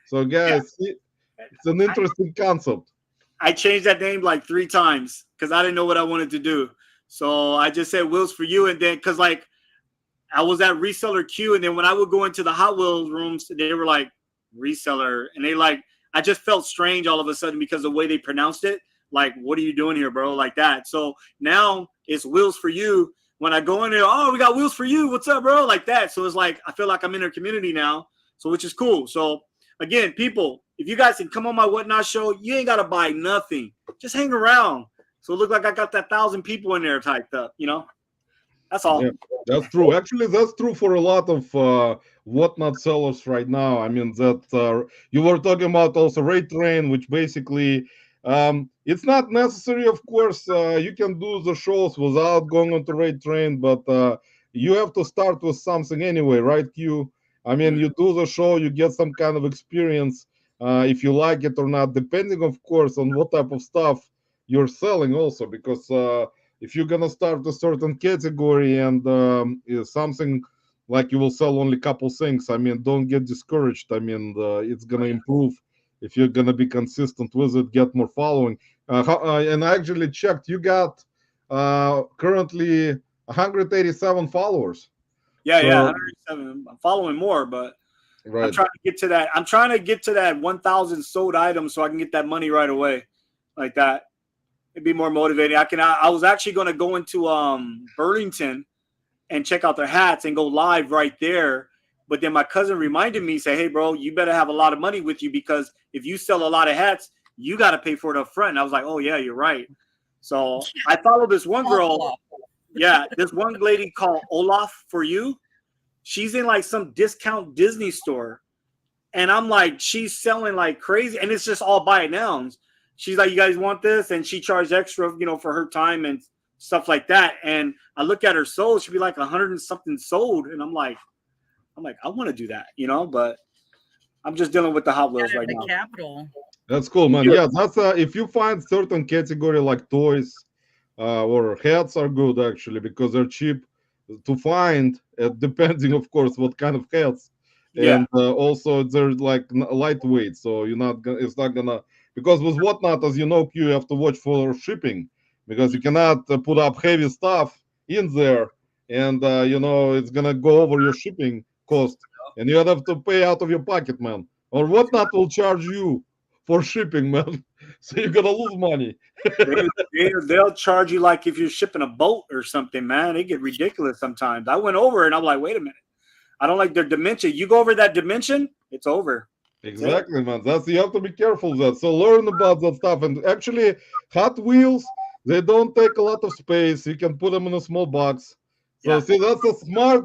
So guys, it's an interesting concept. I changed that name like 3 times because I didn't know what I wanted to do. So I just said Wheels for You. And then because like I was at Reseller Q, and then when I would go into the Hot Wheels rooms, they were like Reseller. And they like, I just felt strange all of a sudden because the way they pronounced it. Like, what are you doing here, bro? Like that. So now it's Wheels for You. When I go in there, oh, we got Wheels for You. What's up, bro? Like that. So it's like, I feel like I'm in their community now. So which is cool. So again, people, if you guys can come on my Whatnot show, you ain't got to buy nothing. Just hang around. So it look like I got that 1,000 people in there typed up, you know? That's all. Yeah, that's true. Actually, that's true for a lot of Whatnot sellers right now. I mean, that you were talking about also Rate Train, which basically it's not necessary, of course. You can do the shows without going on to Rate Train, but you have to start with something anyway, right, Q? I mean, you do the show, you get some kind of experience, if you like it or not, depending, of course, on what type of stuff you're selling also, because if you're gonna start a certain category and is something like you will sell only a couple things, I mean, don't get discouraged. I mean, it's gonna improve if you're gonna be consistent with it, get more following. And I actually checked, you got currently 187 followers. Yeah, So, yeah, 107. I'm following more, but right. I'm trying to get to that. I'm trying to get to that 1,000 sold items so I can get that money right away, like that. It'd be more motivating. I was actually going to go into Burlington and check out their hats and go live right there. But then my cousin reminded me, say, hey, bro, you better have a lot of money with you because if you sell a lot of hats, you got to pay for it up front. And I was like, oh, yeah, you're right. So I follow this one girl. Yeah, this one lady called Olaf for You. She's in like some discount Disney store. And I'm like, she's selling like crazy. And it's just all buy it nouns. She's like, you guys want this? And she charged extra, you know, for her time and stuff like that. And I look at her sold, she'd be like 100 and something sold. And I'm like, I want to do that, you know, but I'm just dealing with the Hot Wheels right now. Capital. That's cool, man. Yeah, that's if you find certain category like toys or hats are good actually because they're cheap to find, depending, of course, what kind of hats. Yeah. And also they're like lightweight, so you're not gonna, it's not gonna, because with Whatnot, as you know, you have to watch for shipping because you cannot put up heavy stuff in there, and you know it's gonna go over your shipping cost, and you have to pay out of your pocket, man. Or Whatnot will charge you for shipping, man. So you're gonna lose money. They'll charge you like if you're shipping a boat or something, man. They get ridiculous sometimes. I went over and I'm like, wait a minute. I don't like their dimension. You go over that dimension, it's over. Exactly, man. That's, you have to be careful with that. So learn about that stuff. And actually, Hot Wheels, they don't take a lot of space. You can put them in a small box. So Yeah. see, that's a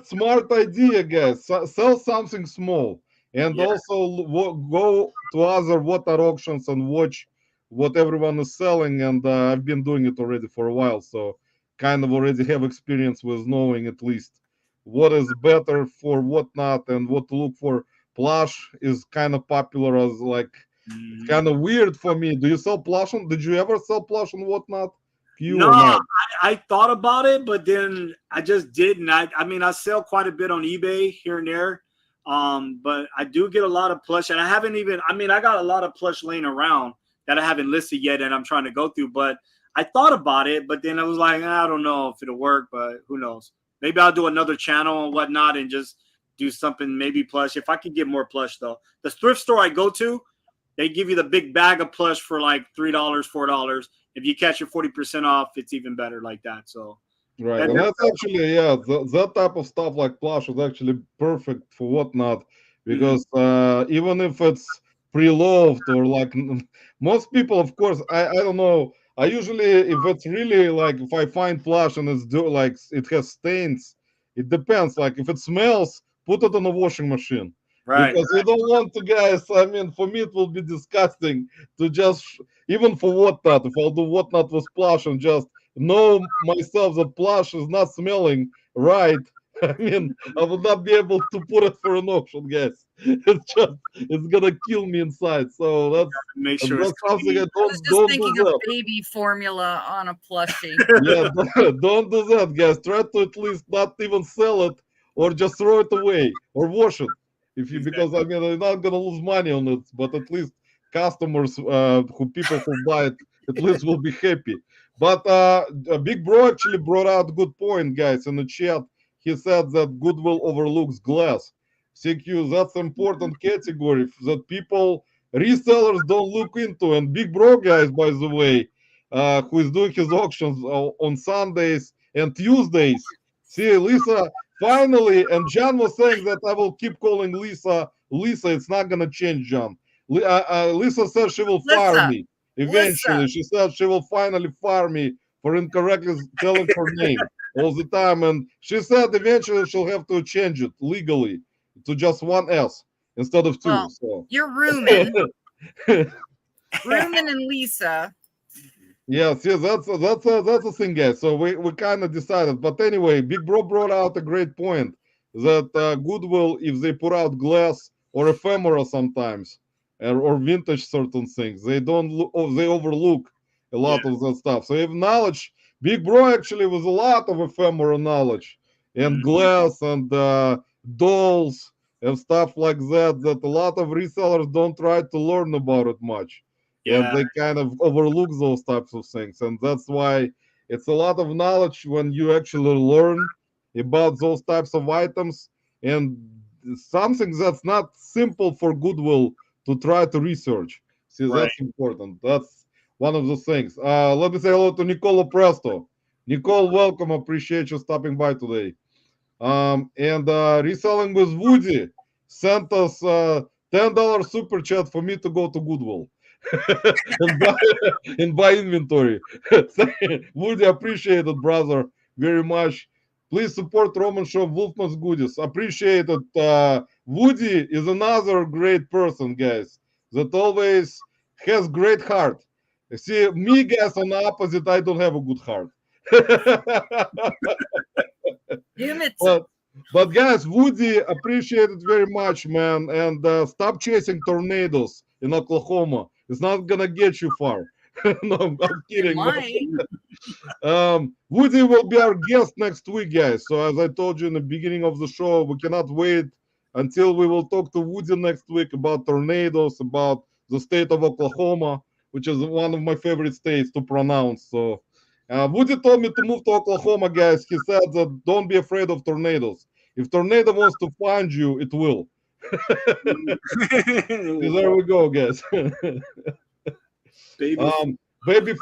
smart idea, guys. Sell something small, and also go to other water auctions and watch what everyone is selling. And I've been doing it already for a while, so kind of already have experience with knowing at least what is better for Whatnot and what to look for. Plush is kind of popular as like, it's kind of weird for me. Do you sell plush? Did you ever sell plush and Whatnot? No, I thought about it, but then I just didn't. I mean, I sell quite a bit on eBay here and there, but I do get a lot of plush, and I haven't even. I mean, I got a lot of plush laying around that I haven't listed yet and I'm trying to go through. But I thought about it, but then I was like, I don't know if it'll work, but who knows? Maybe I'll do another channel and whatnot and just do something maybe plush. If I could get more plush, though. The thrift store I go to, they give you the big bag of plush for like $3, $4. If you catch your 40% off, it's even better like that. So, Right, and that's actually, yeah, that type of stuff like plush is actually perfect for whatnot, because even if it's pre-loved or like most people, of course, I don't know. I usually, if it's really like, if I find plush and it's like it has stains, it depends. Like if it smells, put it in a washing machine. right. Because you don't want to, guys. I mean, for me, it will be disgusting to just, even for whatnot, if I'll do whatnot with plush and just know myself that plush is not smelling right. I mean, I would not be able to put it for an auction, guys. It's gonna kill me inside. So Make sure that's it's something I clean. I was just don't do thinking of that. baby formula on a plushie. Yeah, don't do that, guys. Try to at least not even sell it or just throw it away or wash it. If you, because I mean, you're not gonna lose money on it, but at least customers, people who buy it, at least will be happy. But Big Bro actually brought out a good point, guys, in the chat. He said that Goodwill overlooks glass. CQ, that's important category that people, resellers don't look into. And Big Bro, guys, by the way, who is doing his auctions on Sundays and Tuesdays. See, Lisa, finally, and John was saying that I will keep calling Lisa. Lisa, it's not going to change, John. Lisa says she will fire me eventually. Lisa. She said she will finally fire me for incorrectly telling her name all the time. And she said eventually she'll have to change it legally to just one S instead of two. Well, so you're Rumen. Rumen and Lisa. Yes, yes, that's a thing, guys. So we kind of decided, but anyway, Big Bro brought out a great point that Goodwill, if they put out glass or ephemera sometimes, or vintage certain things, they don't they overlook a lot of that stuff. So if knowledge, Big Bro actually was a lot of ephemera knowledge and glass and dolls and stuff like that that a lot of resellers don't try to learn about it much. And Yeah. they kind of overlook those types of things, and that's why it's a lot of knowledge when you actually learn about those types of items, and something that's not simple for Goodwill to try to research. See, Right. that's important. That's one of the things. Let me say hello to Nicolo Presto. Nicole, welcome. Appreciate you stopping by today. And Reselling with Woody sent us $10 super chat for me to go to Goodwill. and buy inventory. Woody, appreciate it, brother, very much. Please support Roman Shop Wolfman's Goodies. Appreciate it. Woody is another great person, guys, that always has great heart. See, me, guys, on the opposite, I don't have a good heart. but, but guys, Woody, appreciate it very much, man. And stop chasing tornadoes in Oklahoma. It's not gonna get you far. No, I'm kidding. Woody will be our guest next week, guys. So as I told you in the beginning of the show, we cannot wait until we will talk to Woody next week about tornadoes, about the state of Oklahoma, which is one of my favorite states to pronounce. So Woody told me to move to Oklahoma, guys. He said that don't be afraid of tornadoes. If tornado wants to find you, it will. There we go, guys. Baby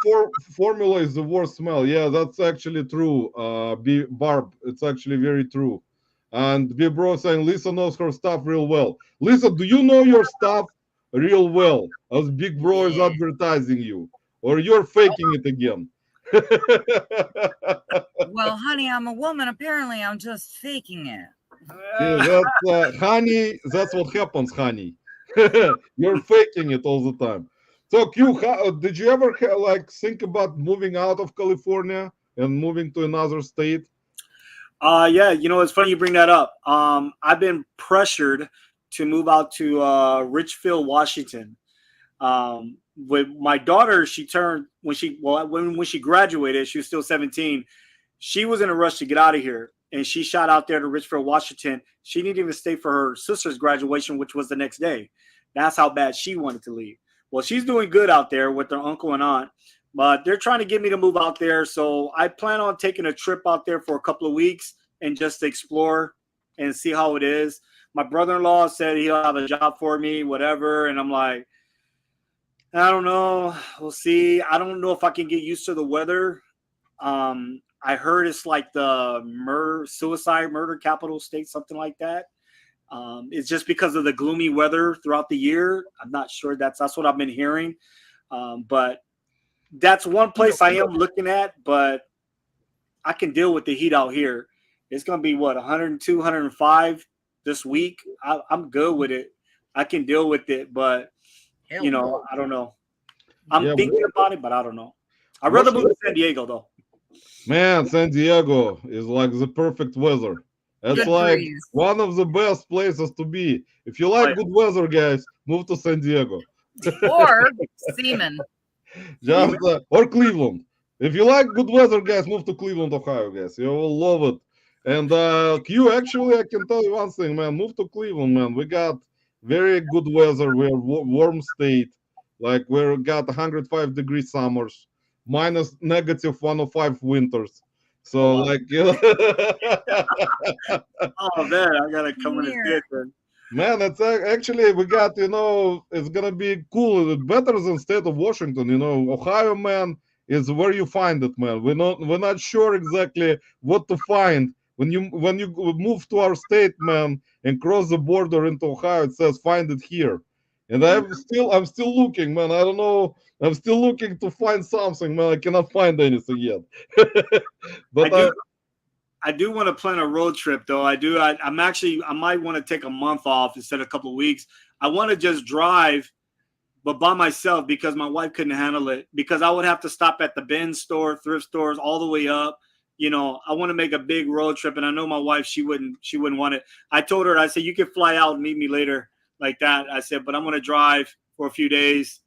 formula is the worst smell. Yeah, that's actually true. Barb, it's actually very true. And B Bro saying Lisa knows her stuff real well. Lisa, do you know your stuff real well? As Big Bro is advertising you, or you're faking it again? Well, honey, I'm a woman. Apparently, I'm just faking it. See, that's honey. That's what happens, honey. You're faking it all the time. So, Q, did you ever think about moving out of California and moving to another state? Yeah, it's funny you bring that up. I've been pressured to move out to Richfield, Washington. With my daughter, she turned when she graduated, she was still 17. She was in a rush to get out of here, and she shot out there to Richfield, Washington. She didn't even stay for her sister's graduation, which was the next day. That's how bad she wanted to leave. Well, she's doing good out there with her uncle and aunt, but they're trying to get me to move out there. So I plan on taking a trip out there for a couple of weeks and just explore and see how it is. My brother-in-law said he'll have a job for me, whatever. And I'm like, I don't know. We'll see. I don't know if I can get used to the weather. I heard it's like the murder capital state, something like that. It's just because of the gloomy weather throughout the year. I'm not sure that's what I've been hearing. But that's one place I am looking at, but I can deal with the heat out here. It's going to be what, 102, 105 this week. I'm good with it. I can deal with it, but I don't know. I'm thinking about it, but I don't know. I'd rather move to San Diego though. Man, San Diego is like the perfect weather. It's like one of the best places to be. If you like good weather, guys, move to San Diego. Or Seaman. Or Cleveland. If you like good weather, guys, move to Cleveland, Ohio, guys. You will love it. And Q, actually, I can tell you one thing, man. Move to Cleveland, man. We got very good weather. We're warm state. Like we got 105-degree summers, minus negative 105 winters. So like, oh man, I gotta come in and get it. Man, it's actually we got it's gonna be cool. It's better than state of Washington. Ohio, man, is where you find it, man. We're not sure exactly what to find when you move to our state, man, and cross the border into Ohio. It says find it here, and I'm still looking, man. I don't know. I'm still looking to find something, man. I cannot find anything yet. But I do want to plan a road trip, though. I might want to take a month off instead of a couple of weeks. I want to just drive, but by myself because my wife couldn't handle it. Because I would have to stop at the bin store, thrift stores, all the way up. I want to make a big road trip, and I know my wife, she wouldn't want it. I told her, I said, you can fly out and meet me later like that. I said, but I'm going to drive for a few days,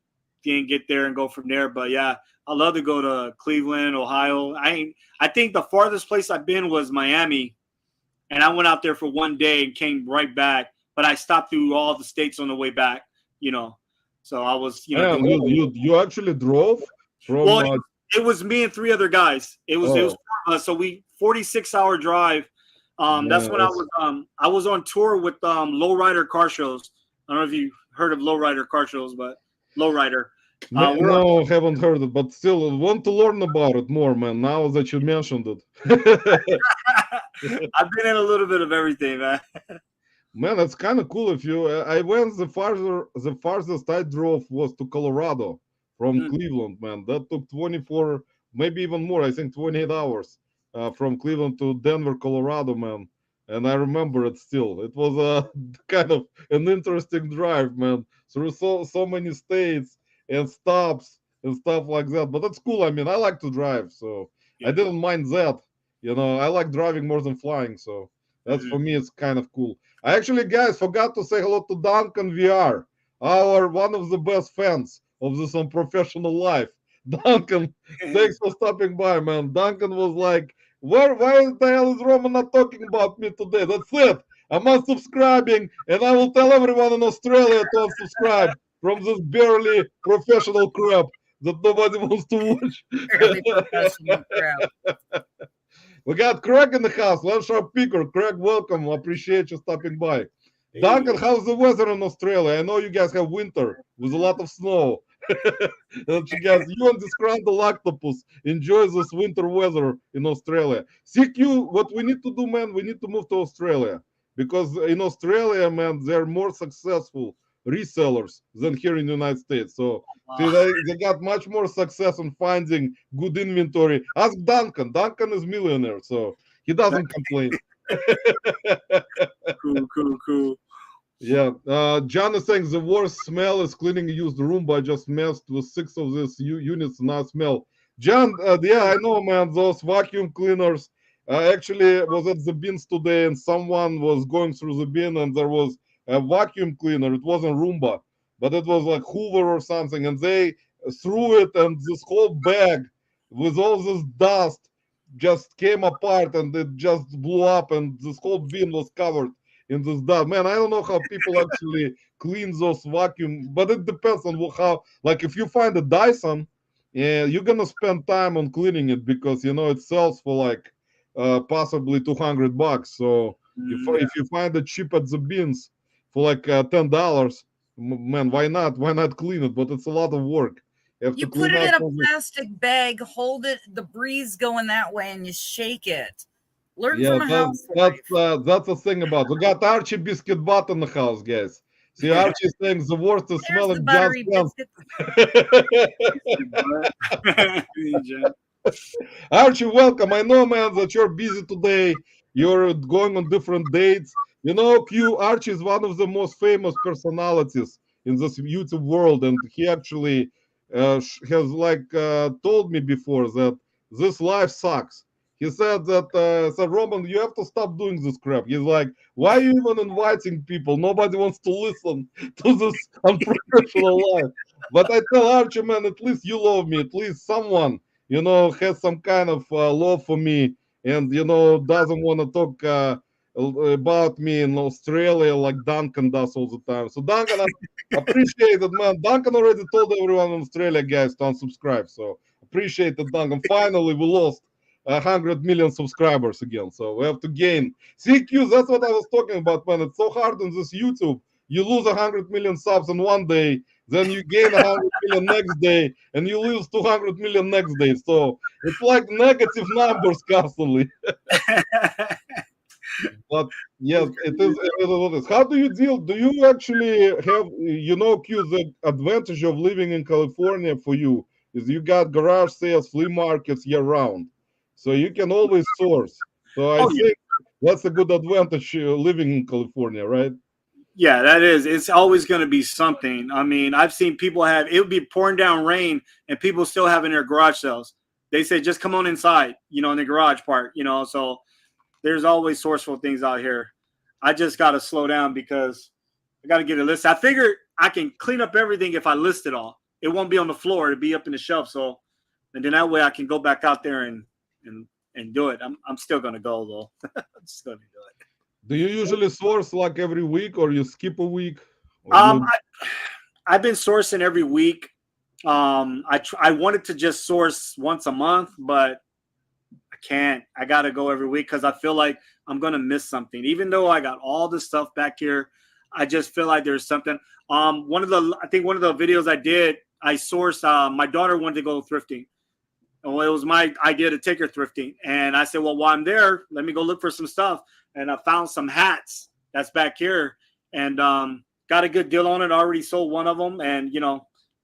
then get there and go from there. But yeah, I'd love to go to Cleveland, Ohio. I think the farthest place I've been was Miami, and I went out there for one day and came right back. But I stopped through all the states on the way back, So I was, you actually drove from. Well, it was me and three other guys. It was so 46-hour drive. That's when I was on tour with Lowrider car shows. I don't know if you heard of Lowrider car shows, but Lowrider. No, haven't heard it, but still want to learn about it more, man. Now that you mentioned it, I've been in a little bit of everything, man. Man, that's kind of cool. I went the farthest I drove was to Colorado from Cleveland, man. That took 24, maybe even more. I think 28 hours from Cleveland to Denver, Colorado, man. And I remember it still. It was a kind of an interesting drive, man, through so many states and stops and stuff like that. But that's cool. I mean, I like to drive, so I didn't mind that. I like driving more than flying, so that's for me. It's kind of cool. I actually, guys, forgot to say hello to Duncan VR, one of the best fans of this Unprofessional life. Duncan, thanks for stopping by, man. Duncan was like, why the hell is Roman not talking about me today? That's it. I'm unsubscribing, and I will tell everyone in Australia to unsubscribe from this barely professional crap that nobody wants to watch. Barely professional crap. We got Craig in the house, Land Sharp Picker. Craig, welcome. Appreciate you stopping by. Hey. Duncan, how's the weather in Australia? I know you guys have winter with a lot of snow. And you and this Scrandle octopus enjoy this winter weather in Australia. CQ, what we need to do, man, we need to move to Australia. Because in Australia, man, they're more successful resellers than here in the United States. So they got much more success in finding good inventory. Ask Duncan. Duncan is millionaire, so he doesn't complain. Cool. Yeah. John is saying the worst smell is cleaning a used Roomba. I just messed with 6 of these units, now smell. John, yeah, I know, man, those vacuum cleaners. Actually, was at the bins today, and someone was going through the bin, and there was a vacuum cleaner. It wasn't Roomba, but it was like Hoover or something, and they threw it, and this whole bag with all this dust just came apart, and it just blew up, and this whole bin was covered in this dust. Man, I don't know how people actually clean those vacuum, but it depends on how. Like if you find a Dyson, yeah, you're gonna spend time on cleaning it because it sells for like possibly $200. So Yeah. if you find it cheap at the bins for like $10, man, why not? Why not clean it? But it's a lot of work. You have to You put clean it out in a all the. plastic bag, hold it, the breeze going that way, and you shake it. Learn Yeah, from a housewife. that's the thing about. We got Archie Biscuit Butt in the house, guys. See, Archie's saying the worst is There's the smelling John's buttery pants. Yeah. Archie, welcome. I know, man, that you're busy today. You're going on different dates. Q, Archie is one of the most famous personalities in this YouTube world, and he actually has like told me before that this life sucks. He said that, Roman, you have to stop doing this crap. He's like, why are you even inviting people? Nobody wants to listen to this unprofessional life. But I tell Archie, man, at least you love me. At least someone has some kind of love for me, and doesn't want to talk about me in Australia like Duncan does all the time. So Duncan, I appreciate it, man. Duncan already told everyone in Australia, guys, to unsubscribe. So appreciate it, Duncan. Finally, we lost 100 million subscribers again. So we have to gain. CQ, that's what I was talking about, man. It's so hard on this YouTube. You lose 100 million subs in one day, then you gain 100 million next day, and you lose 200 million next day. So it's like negative numbers constantly. But yes, it is what it is. How do you deal? Do you actually have, Q, the advantage of living in California for you is you got garage sales, flea markets year round. So you can always source. So I Oh yeah. think that's a good advantage living in California, right? Yeah, that is. It's always going to be something. I mean, I've seen people have it would be pouring down rain and people still having their garage sales. They say just come on inside, in the garage part, So there's always sourceful things out here. I just got to slow down because I got to get a list. I figure I can clean up everything if I list it all. It won't be on the floor; it'll be up in the shelf. So, and then that way I can go back out there and do it. I'm still going to go though. I'm just going to do it. Do you usually source like every week, or you skip a week? Or I've been sourcing every week. I wanted to just source once a month, but I can't. I got to go every week because I feel like I'm going to miss something. Even though I got all this stuff back here, I just feel like there's something. I think one of the videos I did, I sourced, my daughter wanted to go thrifting. Well, it was my idea to take her thrifting. And I said, well, while I'm there, let me go look for some stuff. And I found some hats that's back here and got a good deal on it. I already sold one of them. And,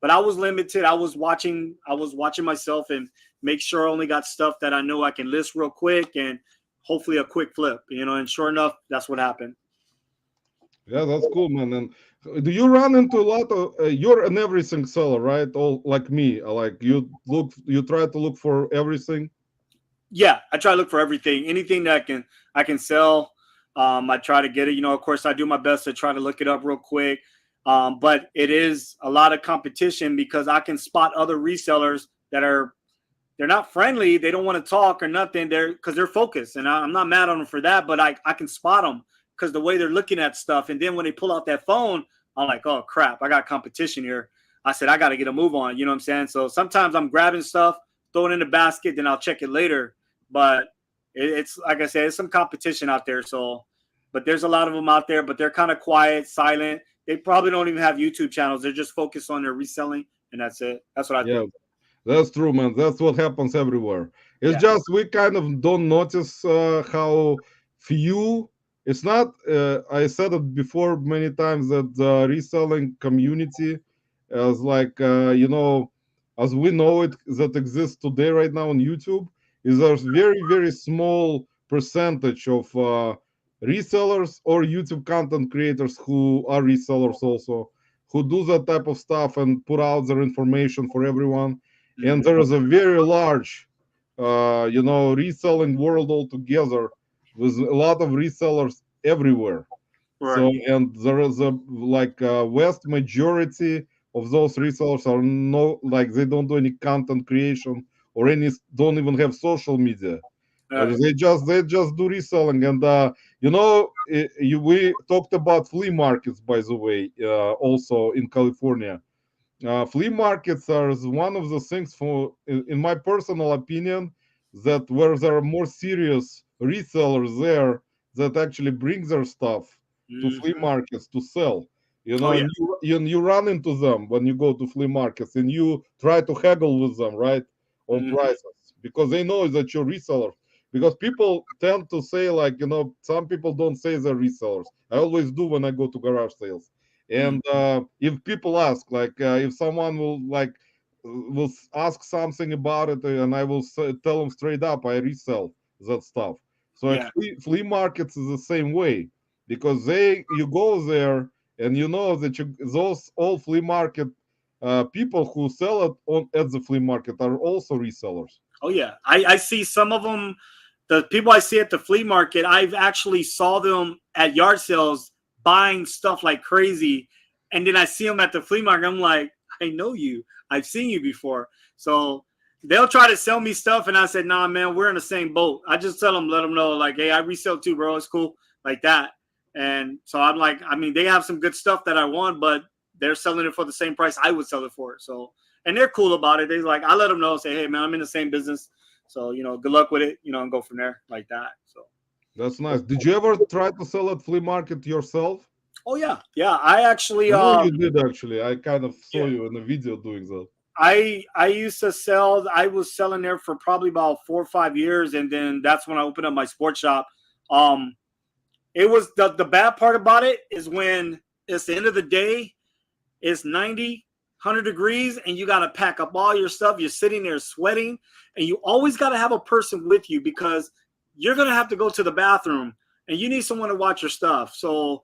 but I was limited. I was watching myself and make sure I only got stuff that I know I can list real quick and hopefully a quick flip, and sure enough, that's what happened. Yeah, that's cool, man. And do you run into a lot of you're an everything seller, right? All like me, like you try to look for everything. Yeah, I try to look for everything, anything that I can sell. I try to get it. Of course, I do my best to try to look it up real quick. But it is a lot of competition because I can spot other resellers that they're not friendly. They don't want to talk or nothing. Because they're focused, and I'm not mad on them for that. But I can spot them because the way they're looking at stuff. And then when they pull out that phone, I'm like, oh crap, I got competition here. I said I got to get a move on. You know what I'm saying? So sometimes I'm grabbing stuff, throw it in the basket, then I'll check it later. But it's like I said, it's some competition out there. So, but there's a lot of them out there, but they're kind of quiet, silent. They probably don't even have YouTube channels. They're just focused on their reselling, and that's it. That's what I think. That's true, man. That's what happens everywhere. It's just we kind of don't notice how few. It's not. I said it before many times that the reselling community is like as we know it that exists today right now on YouTube is a very very small percentage of resellers or YouTube content creators who are resellers also, who do that type of stuff and put out their information for everyone. And there is a very large, reselling world altogether with a lot of resellers everywhere. Right. So, and there is a vast majority of those resellers are they don't do any content creation or don't even have social media. Right. They just do reselling, and we talked about flea markets, by the way, also in California. Flea markets are one of the things, in my personal opinion, that where there are more serious resellers there that actually bring their stuff to flea Hmm. markets to sell. Oh yeah. And you run into them when you go to flea markets and you try to haggle with them, right, on Hmm. prices because they know that you're resellers. Because people tend to say, like, some people don't say they're resellers. I always do when I go to garage sales. And if people ask, like, if someone will ask something about it, and I will tell them straight up, I resell that stuff. So at Yeah. flea markets is the same way because you go there and you know that those all flea market people who sell it at the flea market are also resellers. Oh yeah. I see some of them. The people I see at the flea market, I've actually saw them at yard sales buying stuff like crazy, and then I see them at the flea market. I'm like, I know you. I've seen you before. So they'll try to sell me stuff, and I said, Nah, man, we're in the same boat. I just tell them, let them know, like, hey, I resell too, bro. It's cool, like that. And so I'm like, I mean, they have some good stuff that I want, but they're selling it for the same price I would sell it for. So, and they're cool about it. They're like, I let them know, say, hey, man, I'm in the same business. So, good luck with it, and go from there like that. So, That's nice. Did you ever try to sell at flea market yourself? oh yeah, yeah. I actually, I know you did actually. I kind of saw yeah, you in the video doing that. I used to sell. I was selling there for probably about 4 or 5 years, and then that's when I opened up my sports shop. Um, it was the bad part about it is when it's the end of the day, it's 90, 100 degrees, and you got to pack up all your stuff. You're sitting there sweating, and you always got to have a person with you because you're going to have to go to the bathroom, and you need someone to watch your stuff. So,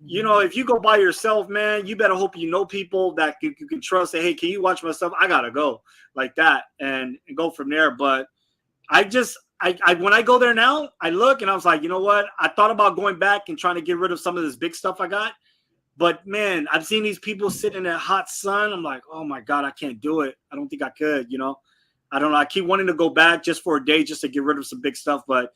if you go by yourself, man, you better hope you know people that you can trust. Say, hey, can you watch my stuff? I got to go like that and go from there. But I just, when I go there now, I look and I was like, you know what? I thought about going back and trying to get rid of some of this big stuff I got. But man, I've seen these people sit in that hot sun. I'm like, oh my God, I can't do it. I don't think I could. I don't know. I keep wanting to go back just for a day just to get rid of some big stuff. But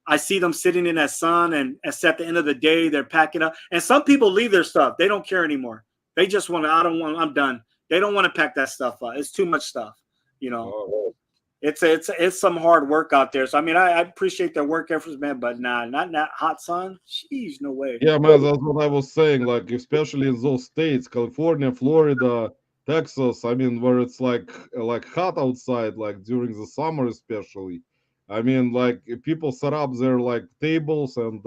I see them sitting in that sun, and at the end of the day, they're packing up. And some people leave their stuff. They don't care anymore. They just want to, I don't want, I'm done. They don't want to pack that stuff up. It's too much stuff, you know. Oh, It's some hard work out there. So I mean, I appreciate their work efforts, man. But nah, not in that hot sun. Jeez, no way. yeah, man, that's what I was saying. Like, especially in those states, California, Florida, Texas. I mean, where it's like hot outside, like during the summer, especially. I mean, like people set up their like tables, and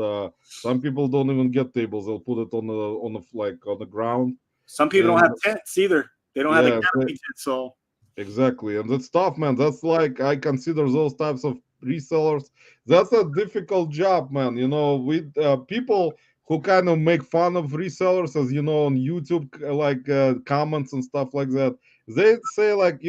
some people don't even get tables. They'll put it on the ground, Some people don't and have tents either. They don't have a yeah, canopy tent. So exactly, and that's tough, man. That's like I consider those types of resellers. That's a difficult job, man. With people who kind of make fun of resellers, as you know, on YouTube, like comments and stuff like that. They say like,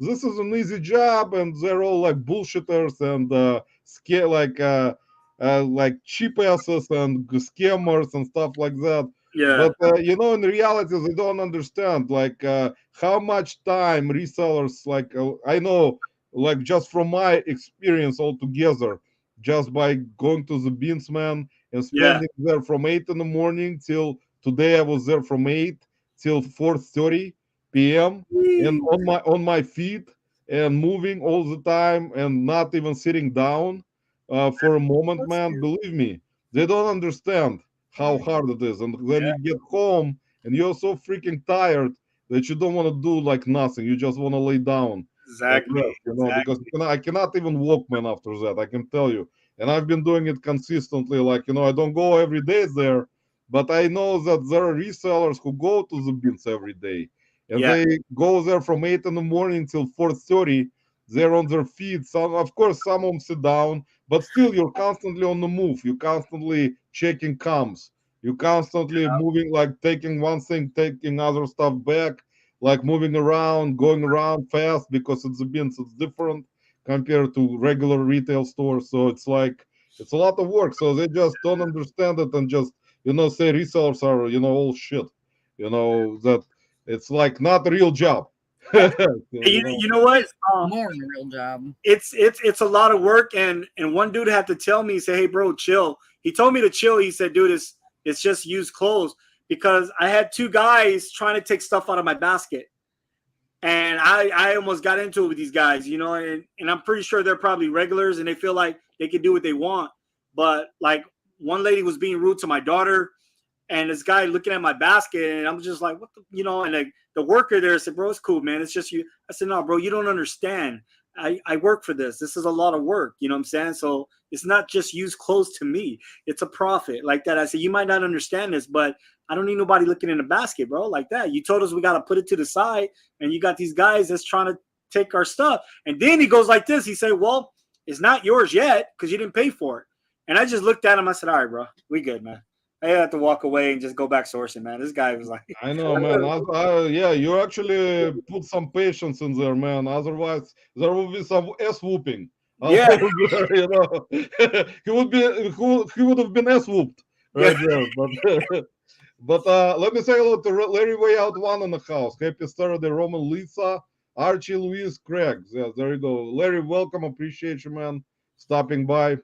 this is an easy job, and they're all like bullshitters and scare like cheap asses and scammers and stuff like that. yeah, But in reality, they don't understand like how much time resellers like I know, like just from my experience altogether, just by going to the beans, man, and yeah, spending there from 8 in the morning till today. I was there from 8 till 4:30 p.m. and on my feet and moving all the time and not even sitting down for a moment, man. Believe me, they don't understand how hard it is. And then yeah, you get home and you're so freaking tired that you don't want to do like nothing. You just want to lay down and exactly, rest, because exactly. I cannot even walk, man, after that. I can tell you. And I've been doing it consistently. Like, I don't go every day there, but I know that there are resellers who go to the bins every day. And Yeah, they go there from 8 in the morning till 4:30. They're on their feet. Some, of course, some of them sit down, but still, you're constantly on the move. You're constantly checking comms. You're constantly moving, like taking one thing, taking other stuff back, like moving around, going around fast because it's a bins. It's different compared to regular retail stores. So it's like it's a lot of work. So they just don't understand it and just say resellers are all shit. That it's like not a real job. Yeah. So, And you know what? More than a real job. It's a lot of work, and one dude had to tell me, say, hey bro, chill. He told me to chill. He said, dude, it's just used clothes, because I had two guys trying to take stuff out of my basket, and I almost got into it with these guys, and I'm pretty sure they're probably regulars and they feel like they can do what they want. But like, one lady was being rude to my daughter, and this guy looking at my basket, and I'm just like, what and the worker there said, bro, it's cool, man. It's just you. I said, no, bro, you don't understand. I work for this. This is a lot of work. You know what I'm saying? So it's not just used clothes to me. It's a profit like that. I said, you might not understand this, but I don't need nobody looking in the basket, bro, like that. You told us we got to put it to the side, and you got these guys that's trying to take our stuff. And then he goes like this. He said, well, it's not yours yet because you didn't pay for it. And I just looked at him. I said, all right, bro, we good, man. I had to walk away and just go back sourcing, man. This guy was like, I know, man. Yeah, you actually put some patience in there, man. Otherwise, there will be some ass whooping. yeah, You know, he would have been ass whooped yeah. right there. But let me say hello to Larry Way Out One in the house. Happy Saturday, Roman, Lisa, Archie, Luis, Craig. Yeah, there you go. Larry, welcome. Appreciate you, man, stopping by.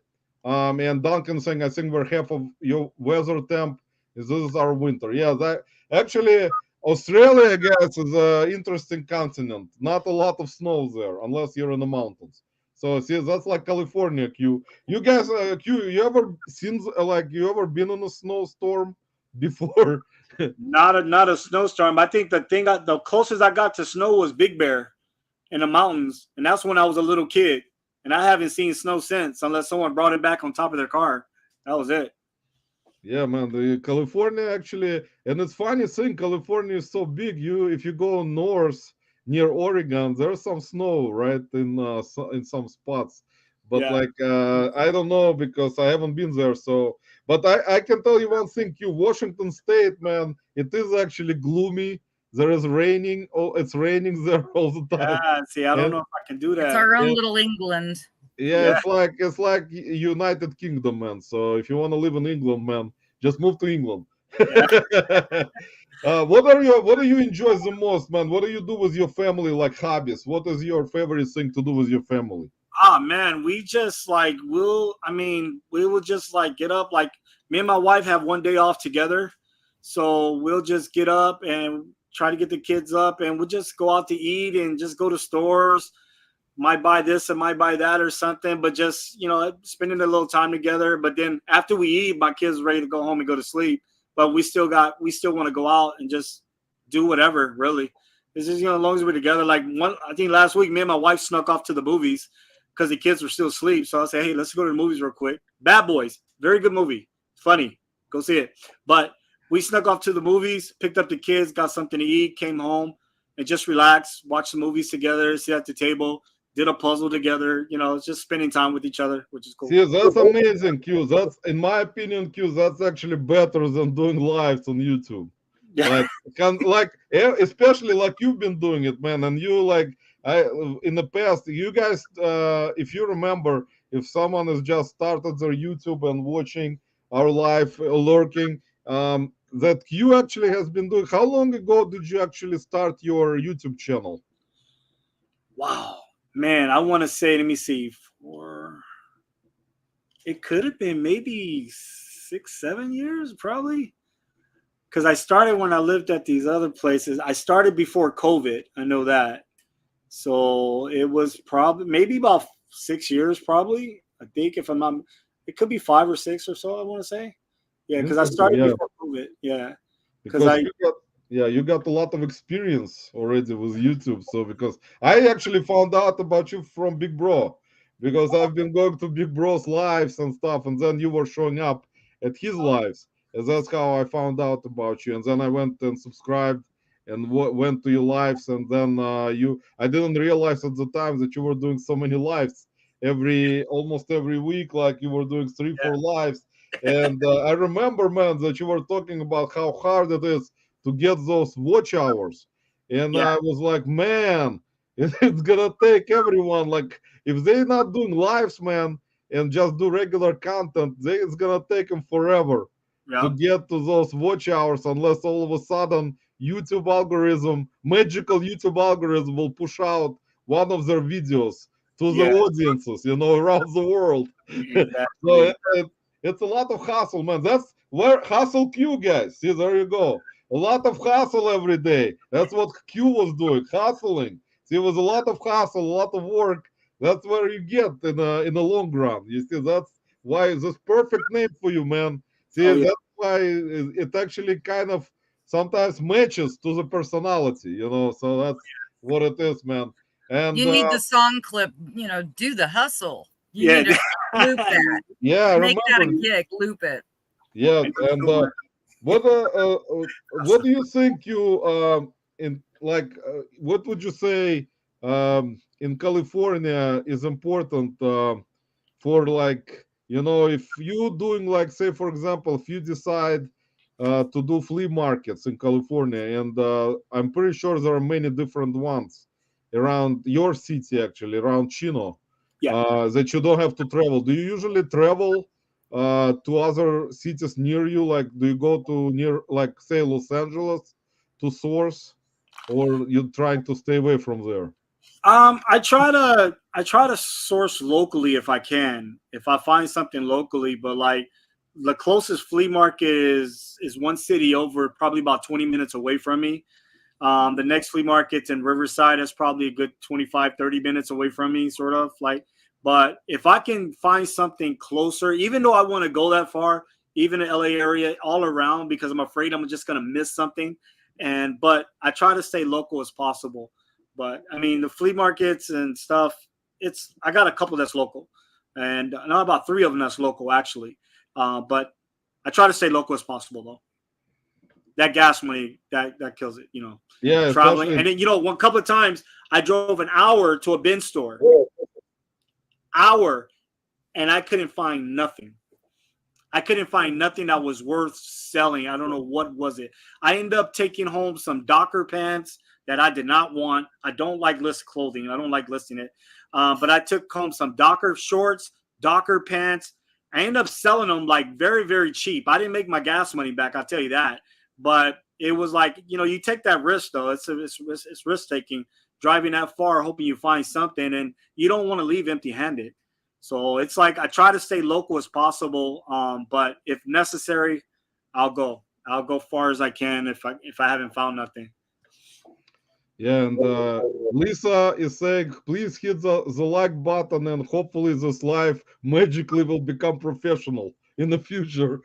And Duncan saying, I think we're half of your weather temp. This is our winter. Yeah, that actually Australia, I guess, is an interesting continent. Not a lot of snow there, unless you're in the mountains. So see, that's like California. Q. You guys, Q, you ever seen like you ever been in a snowstorm before? Not a snowstorm. I think the closest I got to snow was Big Bear in the mountains, and that's when I was a little kid. And I haven't seen snow since, unless someone brought it back on top of their car. That was it. Yeah, man, the California actually, and it's funny thing, California is so big. If you go north near Oregon, there's some snow, right, in some spots. But Yeah. like, I don't know because I haven't been there. So, but I can tell you one thing, Washington State, man, it is actually gloomy. There is raining. Oh, it's raining there all the time. Yeah. See, I don't And know if I can do It's that. our own and little England. yeah, Yeah. it's like United Kingdom, man. So if you want to live in England, man, just move to England. Yeah. What do you enjoy the most, man? What do you do with your family, like hobbies? What is your favorite thing to do with your family? Ah, man, we just like we will just like get up. Like, me and my wife have one day off together, so we'll just get up and try to get the kids up, and we'll just go out to eat and just go to stores. Might buy this and might buy that or something, but just spending a little time together. But then after we eat, my kids ready to go home and go to sleep. But we still want to go out and just do whatever. Really, it's just as long as we're together. Like, I think last week, me and my wife snuck off to the movies because the kids were still asleep. So I said, hey, let's go to the movies real quick. Bad Boys, very good movie, funny. Go see it. But we snuck off to the movies, picked up the kids, got something to eat, came home, and just relaxed, watched the movies together, sit at the table, did a puzzle together. It's just spending time with each other, which is cool. See, that's amazing, Q. That's, in my opinion, Q. That's actually better than doing lives on YouTube. Yeah. Like, especially like you've been doing it, man. And you like, in the past, you guys, if you remember, if someone has just started their YouTube and watching our live, lurking, that Q actually has been doing. How long ago did you actually start your YouTube channel? Wow, man, I want to say, let me see, it could have been maybe 6, 7 years, probably. Because I started when I lived at these other places. I started before COVID. I know that. So it was probably maybe about 6 years, probably. I think, if I'm not, it could be 5 or 6 or so, I want to say. Yeah, because I started Yeah, before COVID. Yeah. because you got a lot of experience already with YouTube. So because I actually found out about you from Big Bro, because I've been going to Big Bro's lives and stuff, and then you were showing up at his lives, and that's how I found out about you. And then I went and subscribed and went to your lives, and then I didn't realize at the time that you were doing so many lives almost every week, like you were doing three, Yeah. four lives. And I remember, man, that you were talking about how hard it is to get those watch hours. And Yeah. I was like, man, it's gonna take everyone. Like, if they're not doing lives, man, and just do regular content, it's gonna take them forever to Yeah. get to those watch hours, unless all of a sudden YouTube algorithm, magical YouTube algorithm will push out one of their videos to the Yeah. audiences, around the world. So Exactly. it's a lot of hustle, man. That's where hustle Q, guys. See, there you go. A lot of hustle every day. That's what Q was doing, hustling. See, it was a lot of hustle, a lot of work. That's where you get in the long run. You see, that's why this perfect name for you, man. See, Oh yeah. that's why it actually kind of sometimes matches to the personality. So that's what it is, man. And You need the song clip, do the hustle. You Yeah. need to loop that. yeah, I Make that a remember. gig, loop it. Yeah, and what do you think what would you say in California is important for if you doing like say for example if you decide to do flea markets in California and I'm pretty sure there are many different ones around your city actually around Chino Yeah. that you don't have to travel. Do you usually travel to other cities near you? Like, do you go to near, like, say, Los Angeles to source, or you trying to stay away from there? I try to source locally if I can, if I find something locally, but like the closest flea market is one city over, probably about 20 minutes away from me. The next flea market's in Riverside. That's probably a good 25, 30 minutes away from me, sort of like. But if I can find something closer, even though I want to go that far, even in LA area, all around, because I'm afraid I'm just going to miss something. But I try to stay local as possible. But I mean, the flea markets and stuff, I got a couple that's local, and not about three of them that's local actually. But I try to stay local as possible though. That gas money that kills it. Yeah, Traveling, especially. and then one couple of times I drove an hour to a bin store, hour, and I couldn't find nothing. I couldn't find nothing that was worth selling. I don't know what was it. I ended up taking home some Docker pants that I did not want. I don't like list clothing. I don't like listing it. But I took home some Docker shorts, Docker pants. I ended up selling them like very, very cheap. I didn't make my gas money back, I'll tell you that. But it was like, you take that risk though. It's risk taking, driving that far, hoping you find something, and you don't want to leave empty handed. So it's like I try to stay local as possible. But if necessary, I'll go. I'll go far as I can if I haven't found nothing. Yeah, and Lisa is saying, please hit the like button, and hopefully this live magically will become professional in the future.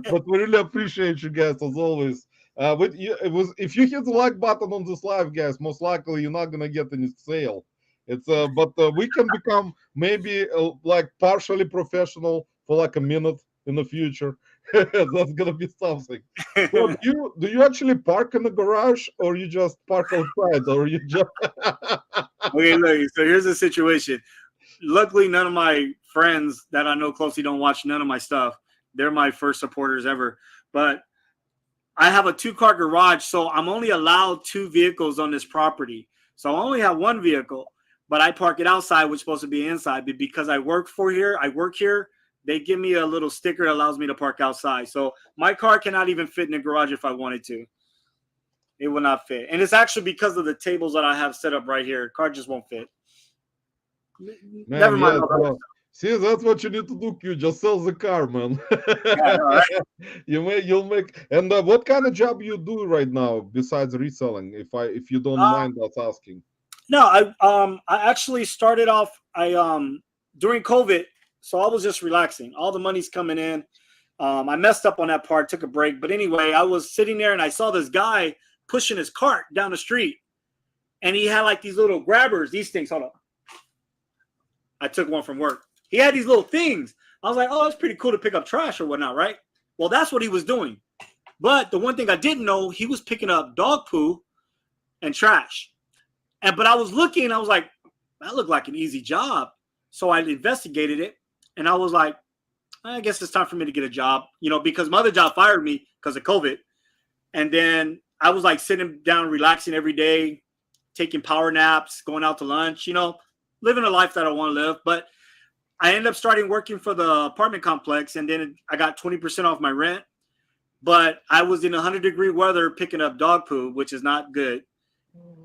But we really appreciate you guys as always. If you hit the like button on this live, guys, most likely you're not gonna get any sale. But we can become maybe like partially professional for like a minute in the future. That's gonna be something. So do you actually park in the garage, or you just park outside, or you just? Okay, look. So here's the situation. Luckily, none of my friends that I know closely don't watch none of my stuff. They're my first supporters ever. But I have a 2-car garage, so I'm only allowed 2 vehicles on this property. So I only have 1 vehicle, but I park it outside, which is supposed to be inside. But because I work here, they give me a little sticker that allows me to park outside. So my car cannot even fit in the garage if I wanted to. It will not fit. And it's actually because of the tables that I have set up right here. Car just won't fit. Man, Never mind. yeah, see, that's what you need to do, Q. Just sell the car, man. Yeah, all right. You'll make. And what kind of job you do right now besides reselling? If you don't mind us asking. No, I actually started off during COVID, so I was just relaxing. All the money's coming in. I messed up on that part, took a break. But anyway, I was sitting there and I saw this guy pushing his cart down the street, and he had like these little grabbers, these things. Hold up. I took one from work. He had these little things. I was like, oh, that's pretty cool to pick up trash or whatnot, right? Well, that's what he was doing. But the one thing I didn't know, he was picking up dog poo and trash. But I was looking, I was like, that looked like an easy job. So I investigated it, and I was like, I guess it's time for me to get a job, because my other job fired me because of COVID. And then I was like sitting down, relaxing every day, taking power naps, going out to lunch, living a life that I want to live. But I ended up starting working for the apartment complex, and then I got 20% off my rent. but I was in 100-degree weather picking up dog poo, which is not good.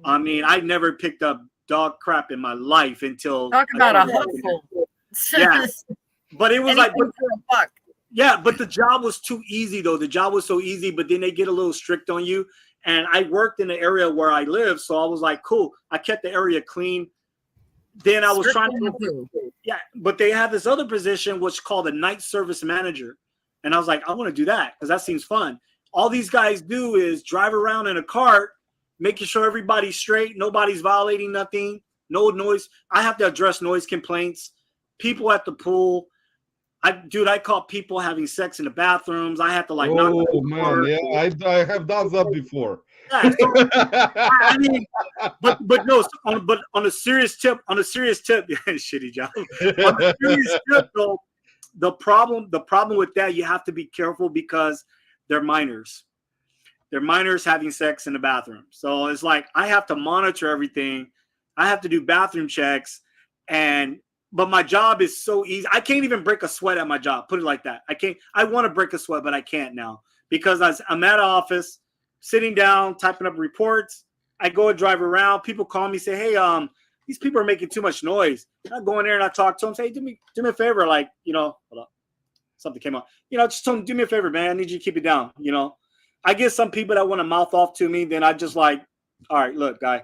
I mean, I never picked up dog crap in my life until Talk about a hustle. Yeah, but it was like, Anything for a buck. yeah, but the job was too easy though. The job was so easy, but then they get a little strict on you. And I worked in the area where I live, so I was like, cool. I kept the area clean. Then I was trying to, yeah, but they have this other position which is called a night service manager. And I was like, I want to do that because that seems fun. All these guys do is drive around in a cart, making sure everybody's straight, nobody's violating nothing, no noise. I have to address noise complaints, people at the pool. I caught people having sex in the bathrooms. I had to like knock on the man, door. yeah, I have done that before. Yeah, so, I mean, but no, but on a serious tip, shitty job. On a serious tip, though, the problem with that, you have to be careful because they're minors. They're minors having sex in the bathroom. So it's like I have to monitor everything. I have to do bathroom checks, but my job is so easy. I can't even break a sweat at my job. Put it like that. I can't. I want to break a sweat, but I can't now because I'm at an office, sitting down, typing up reports. I go and drive around. People call me, say, "Hey, these people are making too much noise." And I go in there and I talk to them, say, "Do me a favor, like, hold up, something came up. Just tell them, do me a favor, man. I need you to keep it down. I get some people that want to mouth off to me. Then I just like, all right, look, guy,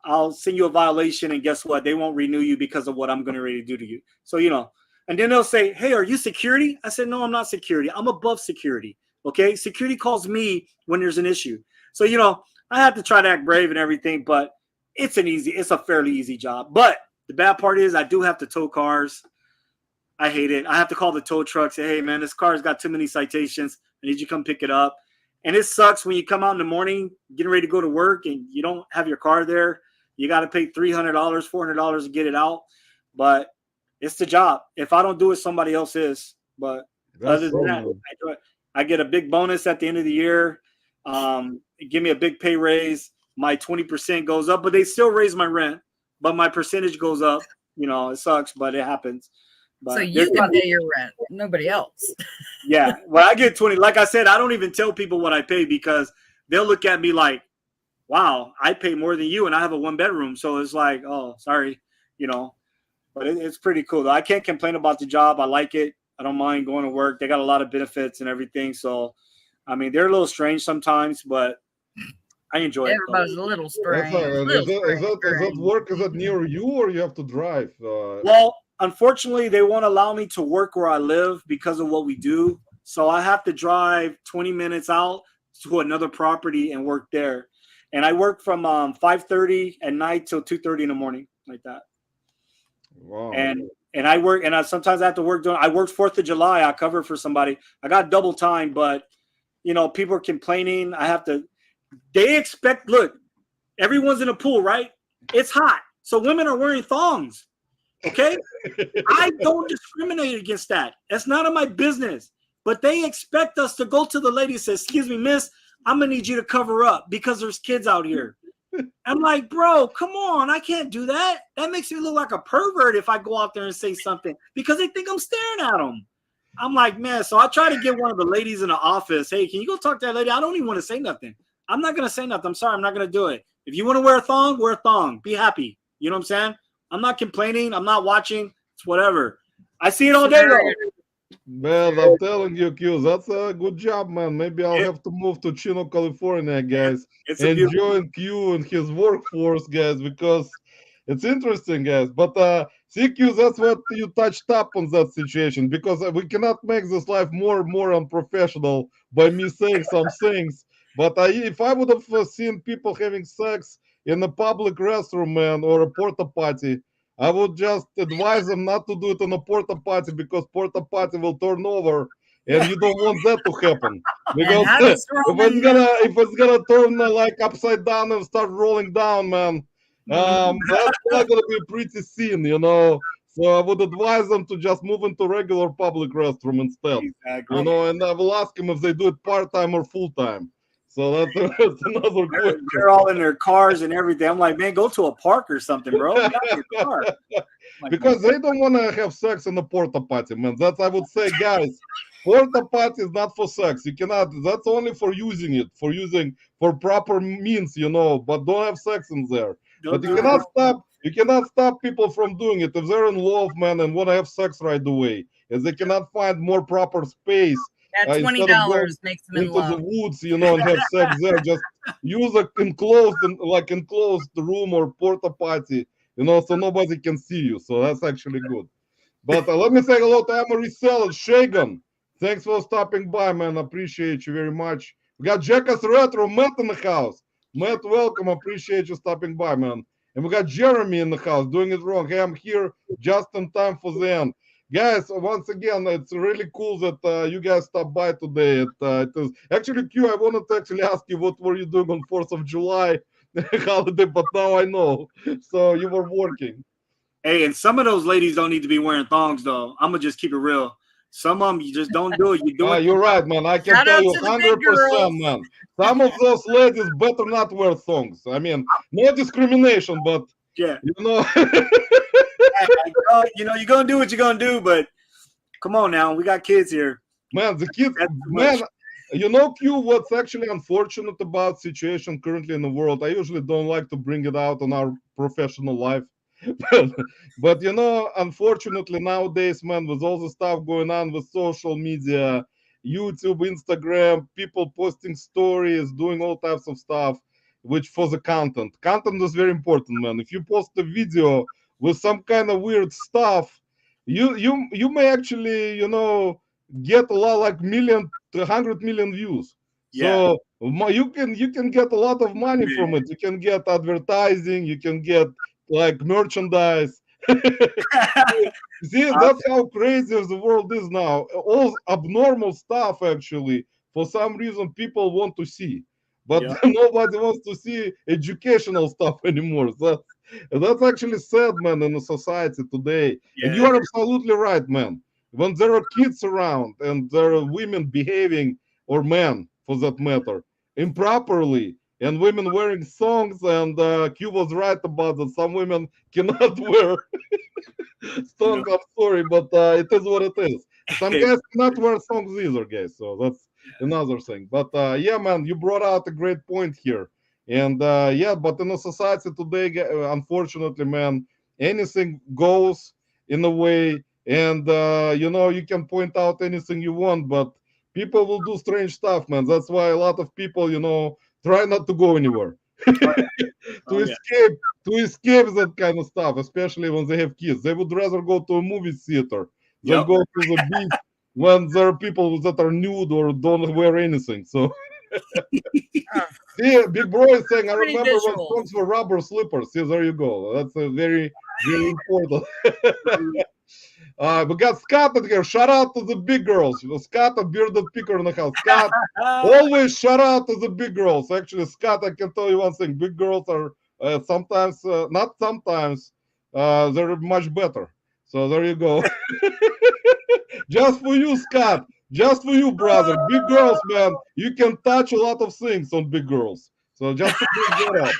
I'll send you a violation, and guess what? They won't renew you because of what I'm going to ready to do to you. So, and then they'll say, "Hey, are you security?" I said, "No, I'm not security. I'm above security." Okay. Security calls me when there's an issue. So, I have to try to act brave and everything, but it's a fairly easy job. But the bad part is I do have to tow cars. I hate it. I have to call the tow truck, say, "Hey man, this car's got too many citations. I need you to come pick it up." And it sucks when you come out in the morning, getting ready to go to work, and you don't have your car there. You got to pay $300, $400 to get it out. But it's the job. If I don't do it, somebody else is. But other than that, I do it. I get a big bonus at the end of the year. Give me a big pay raise. My 20% goes up, but they still raise my rent. But my percentage goes up. It sucks, but it happens. But so you can pay your rent, nobody else. Yeah. Well, I get 20. Like I said, I don't even tell people what I pay because they'll look at me like, wow, I pay more than you and I have a 1-bedroom. So it's like, oh, sorry, but it's pretty cool. I can't complain about the job. I like it. I don't mind going to work. They got a lot of benefits and everything. So, I mean, they're a little strange sometimes, but I enjoy it. Everybody's a little strange. Is that work? Is that near you or you have to drive? Well, unfortunately, they won't allow me to work where I live because of what we do. So I have to drive 20 minutes out to another property and work there. And I work from 5:30 at night till 2:30 in the morning, like that. Wow. And I work, and sometimes I have to work. I worked 4th of July. I cover for somebody. I got double time, but people are complaining. They expect. Look, everyone's in a pool, right? It's hot, so women are wearing thongs. Okay, I don't discriminate against that. That's none of my business. But they expect us to go to the lady and say, "Excuse me, miss, I'm gonna need you to cover up because there's kids out here." I'm like, bro, come on, I can't do that. That makes me look like a pervert if I go out there and say something because they think I'm staring at them. I'm like, man, so I try to get one of the ladies in the office. Hey, can you go talk to that lady? I don't even want to say nothing. I'm not gonna say nothing. I'm sorry, I'm not gonna do it. If you want to wear a thong, wear a thong. Be happy. You know what I'm saying? I'm not complaining. I'm not watching. It's whatever. I see it all day long. Man, I'm telling you, Q, that's a good job, man. Maybe I'll have to move to Chino, California, guys, and join Q and his workforce, guys, because it's interesting, guys. But see, Q, that's what you touched up on that situation, because we cannot make this life more and more unprofessional by me saying some things. But if I would have seen people having sex in a public restroom, man, or a porta potty, I would just advise them not to do it in a porta potty because porta potty will turn over, and you don't want that to happen. Because if it's gonna turn like upside down and start rolling down, man, that's not gonna be a pretty scene, So I would advise them to just move into regular public restroom instead, Exactly. And I will ask them if they do it part time or full time. So that's another question. They're all in their cars and everything. I'm like, man, go to a park or something, bro. Get out of your car. Like, Because they don't want to have sex in the porta potty, man. That's, I would say, guys, porta potty is not for sex. You cannot. That's only for using it, for proper means, But don't have sex in there. But you cannot stop. You cannot stop people from doing it if they're in love, man, and want to have sex right away. If they cannot find more proper space That instead of going $20 makes them in into the love. woods, and have sex there, just use a enclosed room or porta potty, so nobody can see you. So that's actually good. But let me say hello to I'm a reseller, Shagan. Thanks for stopping by, man. Appreciate you very much. We got Jackass Retro, Matt in the house. Matt, welcome. Appreciate you stopping by, man. And we got Jeremy in the house, doing it wrong. Hey, I'm here just in time for the end. Guys, once again, it's really cool that you guys stopped by today. It is actually, Q, I wanted to actually ask you what were you doing on 4th of July holiday, but now I know. So you were working. Hey, and some of those ladies don't need to be wearing thongs, though. I'm gonna just keep it real. Some of them you just don't do it. You do it. You're right, man. I can Shout tell out you to the big girls. 100%, man. Some of those ladies better not wear thongs. I mean, no discrimination, but Yeah. You're gonna do what you're gonna do, but come on now, we got kids here. Man, the kids, man, Q, what's actually unfortunate about situation currently in the world, I usually don't like to bring it out on our professional life. but unfortunately nowadays, man, with all the stuff going on with social media, YouTube, Instagram, people posting stories, doing all types of stuff, which for the content is very important, man. If you post a video with some kind of weird stuff, you may actually get a lot, like 100 million views. Yeah. So you can get a lot of money from it. You can get advertising, you can get like merchandise. See, that's how crazy the world is now. All abnormal stuff, actually, for some reason people want to see, but nobody wants to see educational stuff anymore. So that's actually sad, man, in the society today. And you are absolutely right, man. When there are kids around and there are women behaving, or men for that matter, improperly, and women wearing thongs, and Q was right about that. Some women cannot wear thongs. I'm sorry, but it is what it is. Some guys cannot wear thongs either, guys. So that's another thing. But yeah, man, you brought out a great point here. And but in a society today, unfortunately, man, anything goes in a way, and you can point out anything you want, but people will do strange stuff, man. That's why a lot of people, try not to go anywhere to escape that kind of stuff, especially when they have kids. They would rather go to a movie theater than go to the beach when there are people that are nude or don't wear anything. So see, Big Bro is saying, I remember when songs were rubber slippers. See, there you go. That's a very, very important. We got Scott in here. Shout out to the big girls. Scott, a bearded picker in the house. Scott, always shout out to the big girls. Actually, Scott, I can tell you one thing. Big girls are sometimes, not sometimes, they're much better. So there you go. Just for you, Scott. Just for you, brother. Big girls, man. You can touch a lot of things on big girls. So just to bring that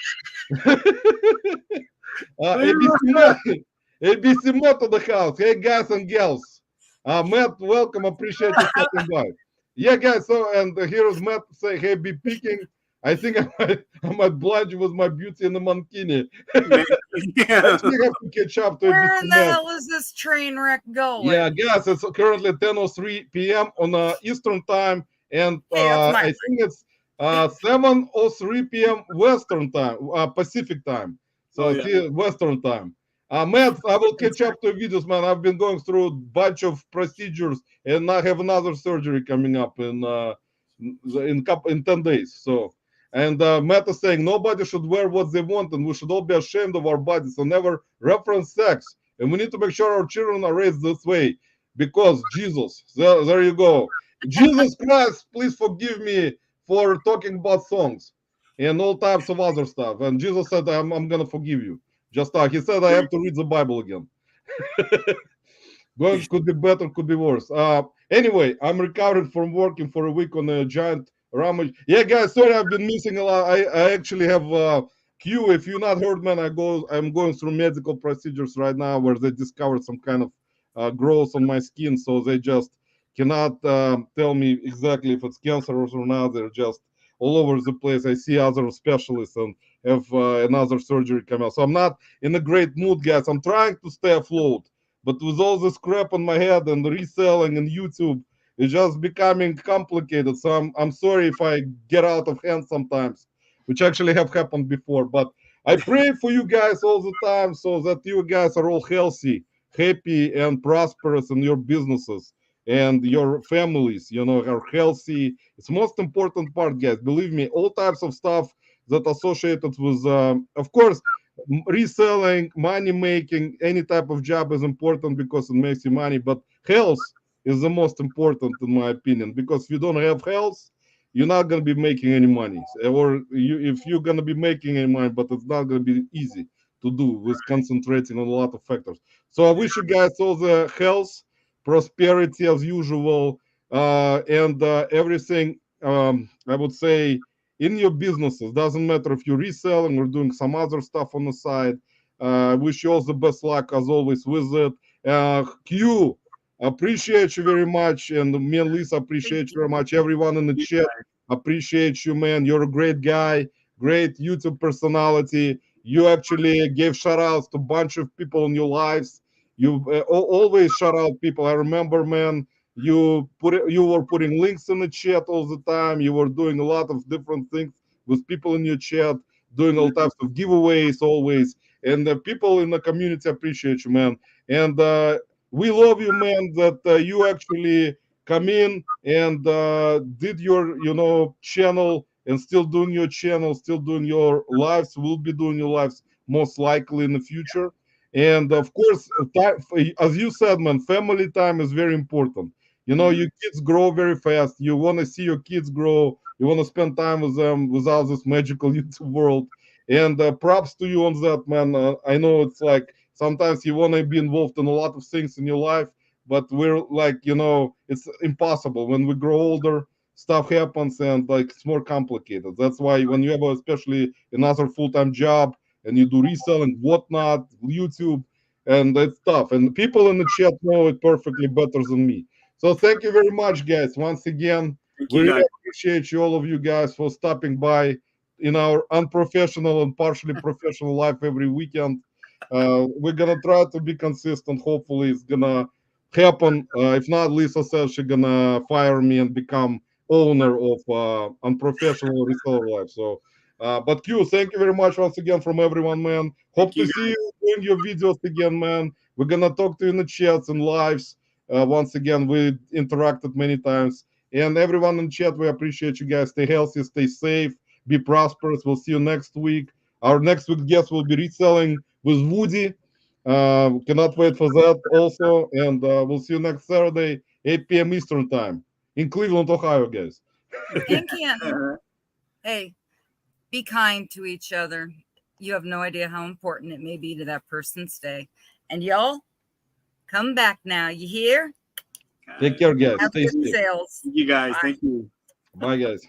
up. ABC Mod to the house. Hey, guys and gals. Matt, welcome. Appreciate you stopping by. Yeah, guys. So, and here's Matt say, hey, be picking. I think I might blind you with my beauty in the mankini. Yeah. We have to catch up to Where ABC in the Matt. hell is this train wreck going? Yeah, guys, it's currently 10:03 p.m. on Eastern time, and I think it's 7:03 p.m. Western time, Pacific time. So see, Western time. Matt, I will catch up to videos, man. I've been going through a bunch of procedures, and I have another surgery coming up in 10 days. So, and Matt is saying nobody should wear what they want, and we should all be ashamed of our bodies. So never reference sex. And we need to make sure our children are raised this way, because Jesus, there you go. Jesus Christ, please forgive me for talking about songs and all types of other stuff. And Jesus said, I'm going to forgive you. Just he said, I have to read the Bible again. Going could be better, could be worse. Anyway, I'm recovering from working for a week on a giant Ramuj. Yeah, guys, sorry I've been missing a lot. I actually have Q. If you not heard, man, I'm going through medical procedures right now where they discovered some kind of growth on my skin, so they just cannot tell me exactly if it's cancerous or not. They're just all over the place. I see other specialists and have another surgery come out. So I'm not in a great mood, guys. I'm trying to stay afloat, but with all this crap on my head and the reselling and YouTube, it's just becoming complicated. So I'm sorry if I get out of hand sometimes, which actually have happened before. But I pray for you guys all the time so that you guys are all healthy, happy, and prosperous in your businesses and your families, are healthy. It's most important part, guys. Believe me, all types of stuff that associated with, of course, reselling, money making, any type of job is important because it makes you money. But health is the most important in my opinion, because if you don't have health, you're not going to be making any money, or if you're going to be making any money, but it's not going to be easy to do with concentrating on a lot of factors. So I wish you guys all the health, prosperity as usual, and everything. I would say in your businesses, doesn't matter if you're reselling or doing some other stuff on the side. I wish you all the best luck as always with it. Q, appreciate you very much, and me and Lisa appreciate you very much. Everyone in the chat appreciate you, man. You're a great guy, great YouTube personality. You actually gave shout outs to a bunch of people in your lives. You always shout out people. I remember, man, you were putting links in the chat all the time. You were doing a lot of different things with people in your chat, doing all types of giveaways always. And the people in the community appreciate you, man. And we love you, man, that you actually come in and did your, channel, and still doing your channel, still doing your lives, will be doing your lives most likely in the future. And of course, as you said, man, family time is very important. Your kids grow very fast. You want to see your kids grow. You want to spend time with them without this magical YouTube world. And props to you on that, man. I know it's like sometimes you want to be involved in a lot of things in your life, but we're like, it's impossible. When we grow older, stuff happens and like it's more complicated. That's why when you have especially another full-time job and you do reselling, whatnot, YouTube, and it's tough. And people in the chat know it perfectly better than me. So thank you very much, guys. Once again, Thank we you, really guys. appreciate you, all of you guys, for stopping by in our unprofessional and partially professional life every weekend. We're gonna try to be consistent. Hopefully, it's gonna happen. If not, Lisa says she's gonna fire me and become owner of unprofessional reseller life. So, but Q, thank you very much once again from everyone, man. Hope Thank to you, see guys. you doing your videos again, man. We're gonna talk to you in the chats and lives. Once again, we interacted many times. And everyone in chat, we appreciate you guys. Stay healthy, stay safe, be prosperous. We'll see you next week. Our next week guest will be reselling with Woody. Cannot wait for that also. And we'll see you next Saturday, 8 p.m. Eastern time in Cleveland, Ohio, guys. And Canton, hey, be kind to each other. You have no idea how important it may be to that person's day. And y'all, come back now. You hear? Take care, guys. Have Stay good safe. sales. Thank you, guys. Bye. Thank you. Bye, guys.